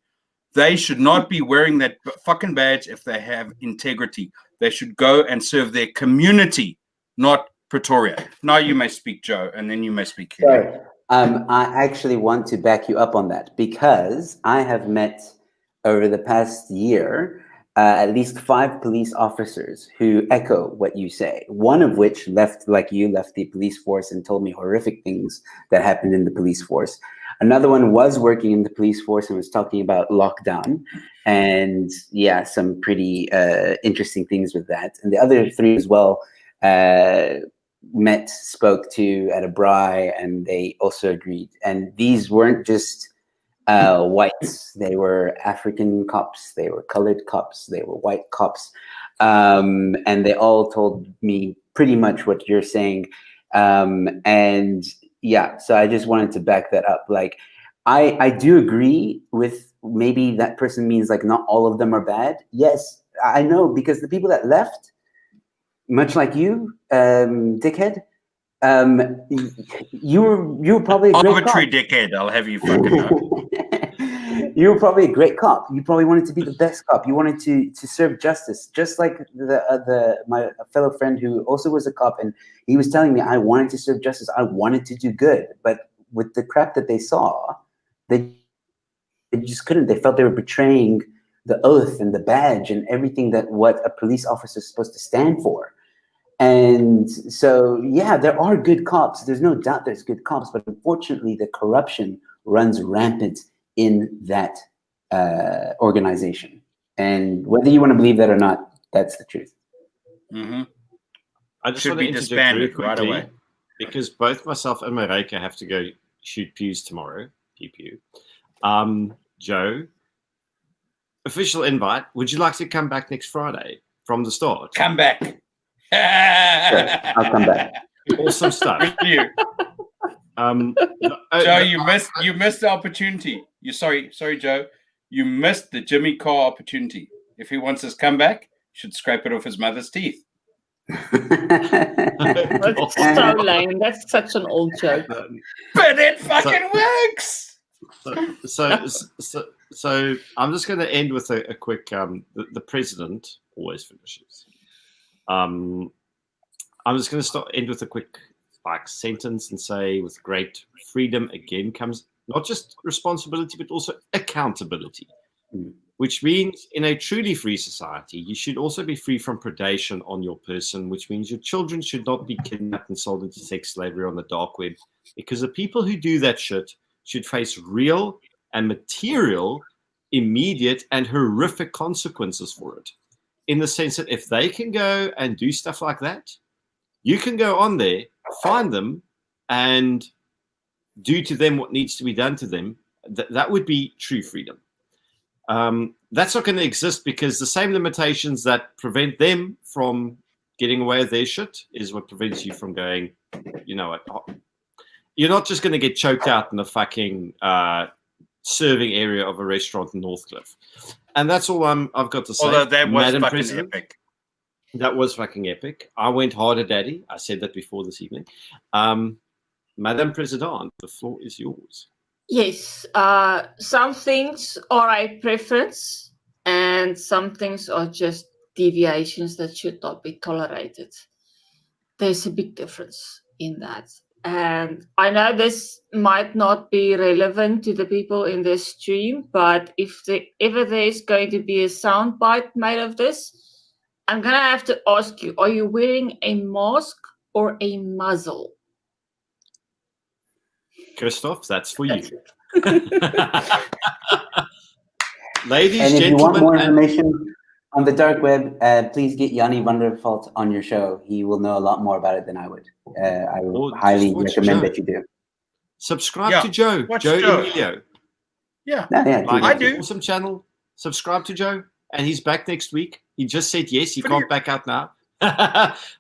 They should not be wearing that fucking badge if they have integrity. They should go and serve their community, not Pretoria. Now you may speak, Joe, and then you may speak. Sorry. I actually want to back you up on that because I have met over the past year at least 5 police officers who echo what you say. One of which left, like you, left the police force and told me horrific things that happened in the police force. Another one was working in the police force and was talking about lockdown and some pretty interesting things with that. And the other 3 as well spoke to at a braai, and they also agreed. And these weren't just whites. They were African cops, they were colored cops, they were white cops. And they all told me pretty much what you're saying. So I just wanted to back that up. Like, I do agree with maybe that person means like not all of them are bad. Yes, I know, because the people that left, much like you, dickhead, you were probably a great arbitrary cop. dickhead. I'll have you fucking know. You were probably a great cop. You probably wanted to be the best cop. You wanted to serve justice, just like my fellow friend who also was a cop, and he was telling me, I wanted to serve justice. I wanted to do good, but with the crap that they saw, they just couldn't. They felt they were betraying the oath and the badge and everything that what a police officer is supposed to stand for. And so, there are good cops. There's no doubt there's good cops, but unfortunately, the corruption runs rampant in that organization. And whether you want to believe that or not, that's the truth. Mm-hmm. I just Should want be to interject disbanded very right quickly, away. because both myself and Maryke have to go shoot pews tomorrow. PPU. Joe, official invite. Would you like to come back next Friday from the start? Come back. Sure, I'll come back. Awesome stuff. You. Joe, you I- missed the opportunity. Sorry, Joe. You missed the Jimmy Carr opportunity. If he wants his comeback, you should scrape it off his mother's teeth. That's so lame. That's such an old joke. But it fucking works. So I'm just going to end with a quick. The president always finishes. I'm just going to end with a quick sentence and say, with great freedom again comes not just responsibility but also accountability. Which means in a truly free society, you should also be free from predation on your person, which means your children should not be kidnapped and sold into sex slavery on the dark web, because the people who do that shit should face real and material immediate and horrific consequences for it. In the sense that if they can go and do stuff like that, you can go on there, find them, and do to them what needs to be done to them. That would be true freedom. That's not going to exist because the same limitations that prevent them from getting away with their shit is what prevents you from going, you know what, you're not just going to get choked out in the fucking serving area of a restaurant in Northcliffe. And that's all I've got to say. Although that was Madam fucking President, epic. That was fucking epic. I went harder, Daddy. I said that before this evening. Madam President, the floor is yours. Yes, some things are a preference and some things are just deviations that should not be tolerated. There's a big difference in that. And I know this might not be relevant to the people in this stream, but if ever there's going to be a soundbite made of this, I'm going to have to ask you, are you wearing a mask or a muzzle? Christoph, that's for you. Ladies, and if gentlemen, you want more information on the dark web, please get Yanni Vandervalt on your show. He will know a lot more about it than I would. I would highly recommend that you do. Subscribe to Joe. Joe Emilio. Yeah. I do. Awesome channel. Subscribe to Joe. And he's back next week. He just said yes. He can't back out now.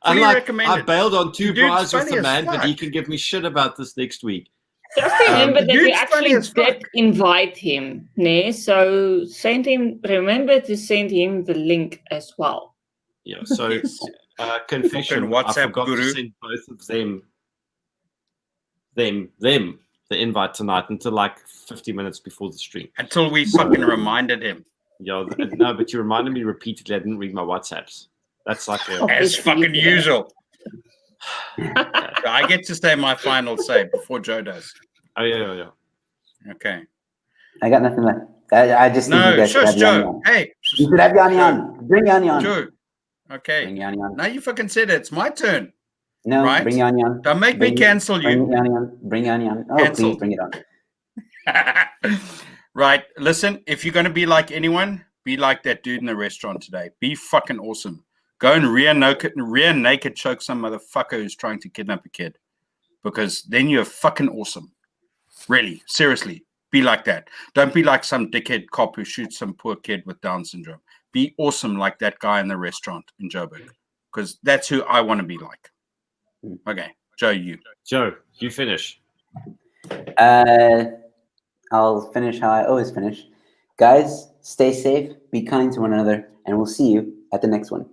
Unlike I bailed on 2 bars with the man, but he can give me shit about this next week. Just remember that we actually did invite him, ne? So remember to send him the link as well. Yeah, so confession, WhatsApp I forgot to send both of them the invite tonight until like 50 minutes before the stream. Until we fucking reminded him. Yeah, no, but you reminded me repeatedly. I didn't read my WhatsApps. That's like as fucking usual. I get to say my final say before Joe does. Oh yeah. Okay. I got nothing left. I just think you guys should have Yanni on. Hey, you should have Yanni on. Bring Yanni on. Joe. Okay. Bring Yanni on. Now you fucking said it. It's my turn. No, right? Bring Yanni on. Don't make me cancel you. Bring Yanni on. Bring Yanni on. Oh, cancel. Please bring it on. Right. Listen, if you're going to be like anyone, be like that dude in the restaurant today. Be fucking awesome. Go and rear naked choke some motherfucker who's trying to kidnap a kid. Because then you're fucking awesome. Really. Seriously. Be like that. Don't be like some dickhead cop who shoots some poor kid with Down syndrome. Be awesome like that guy in the restaurant in Joburg. Because that's who I want to be like. Okay. Joe, you. Joe, you finish. I'll finish how I always finish. Guys, stay safe, be kind to one another, and we'll see you at the next one.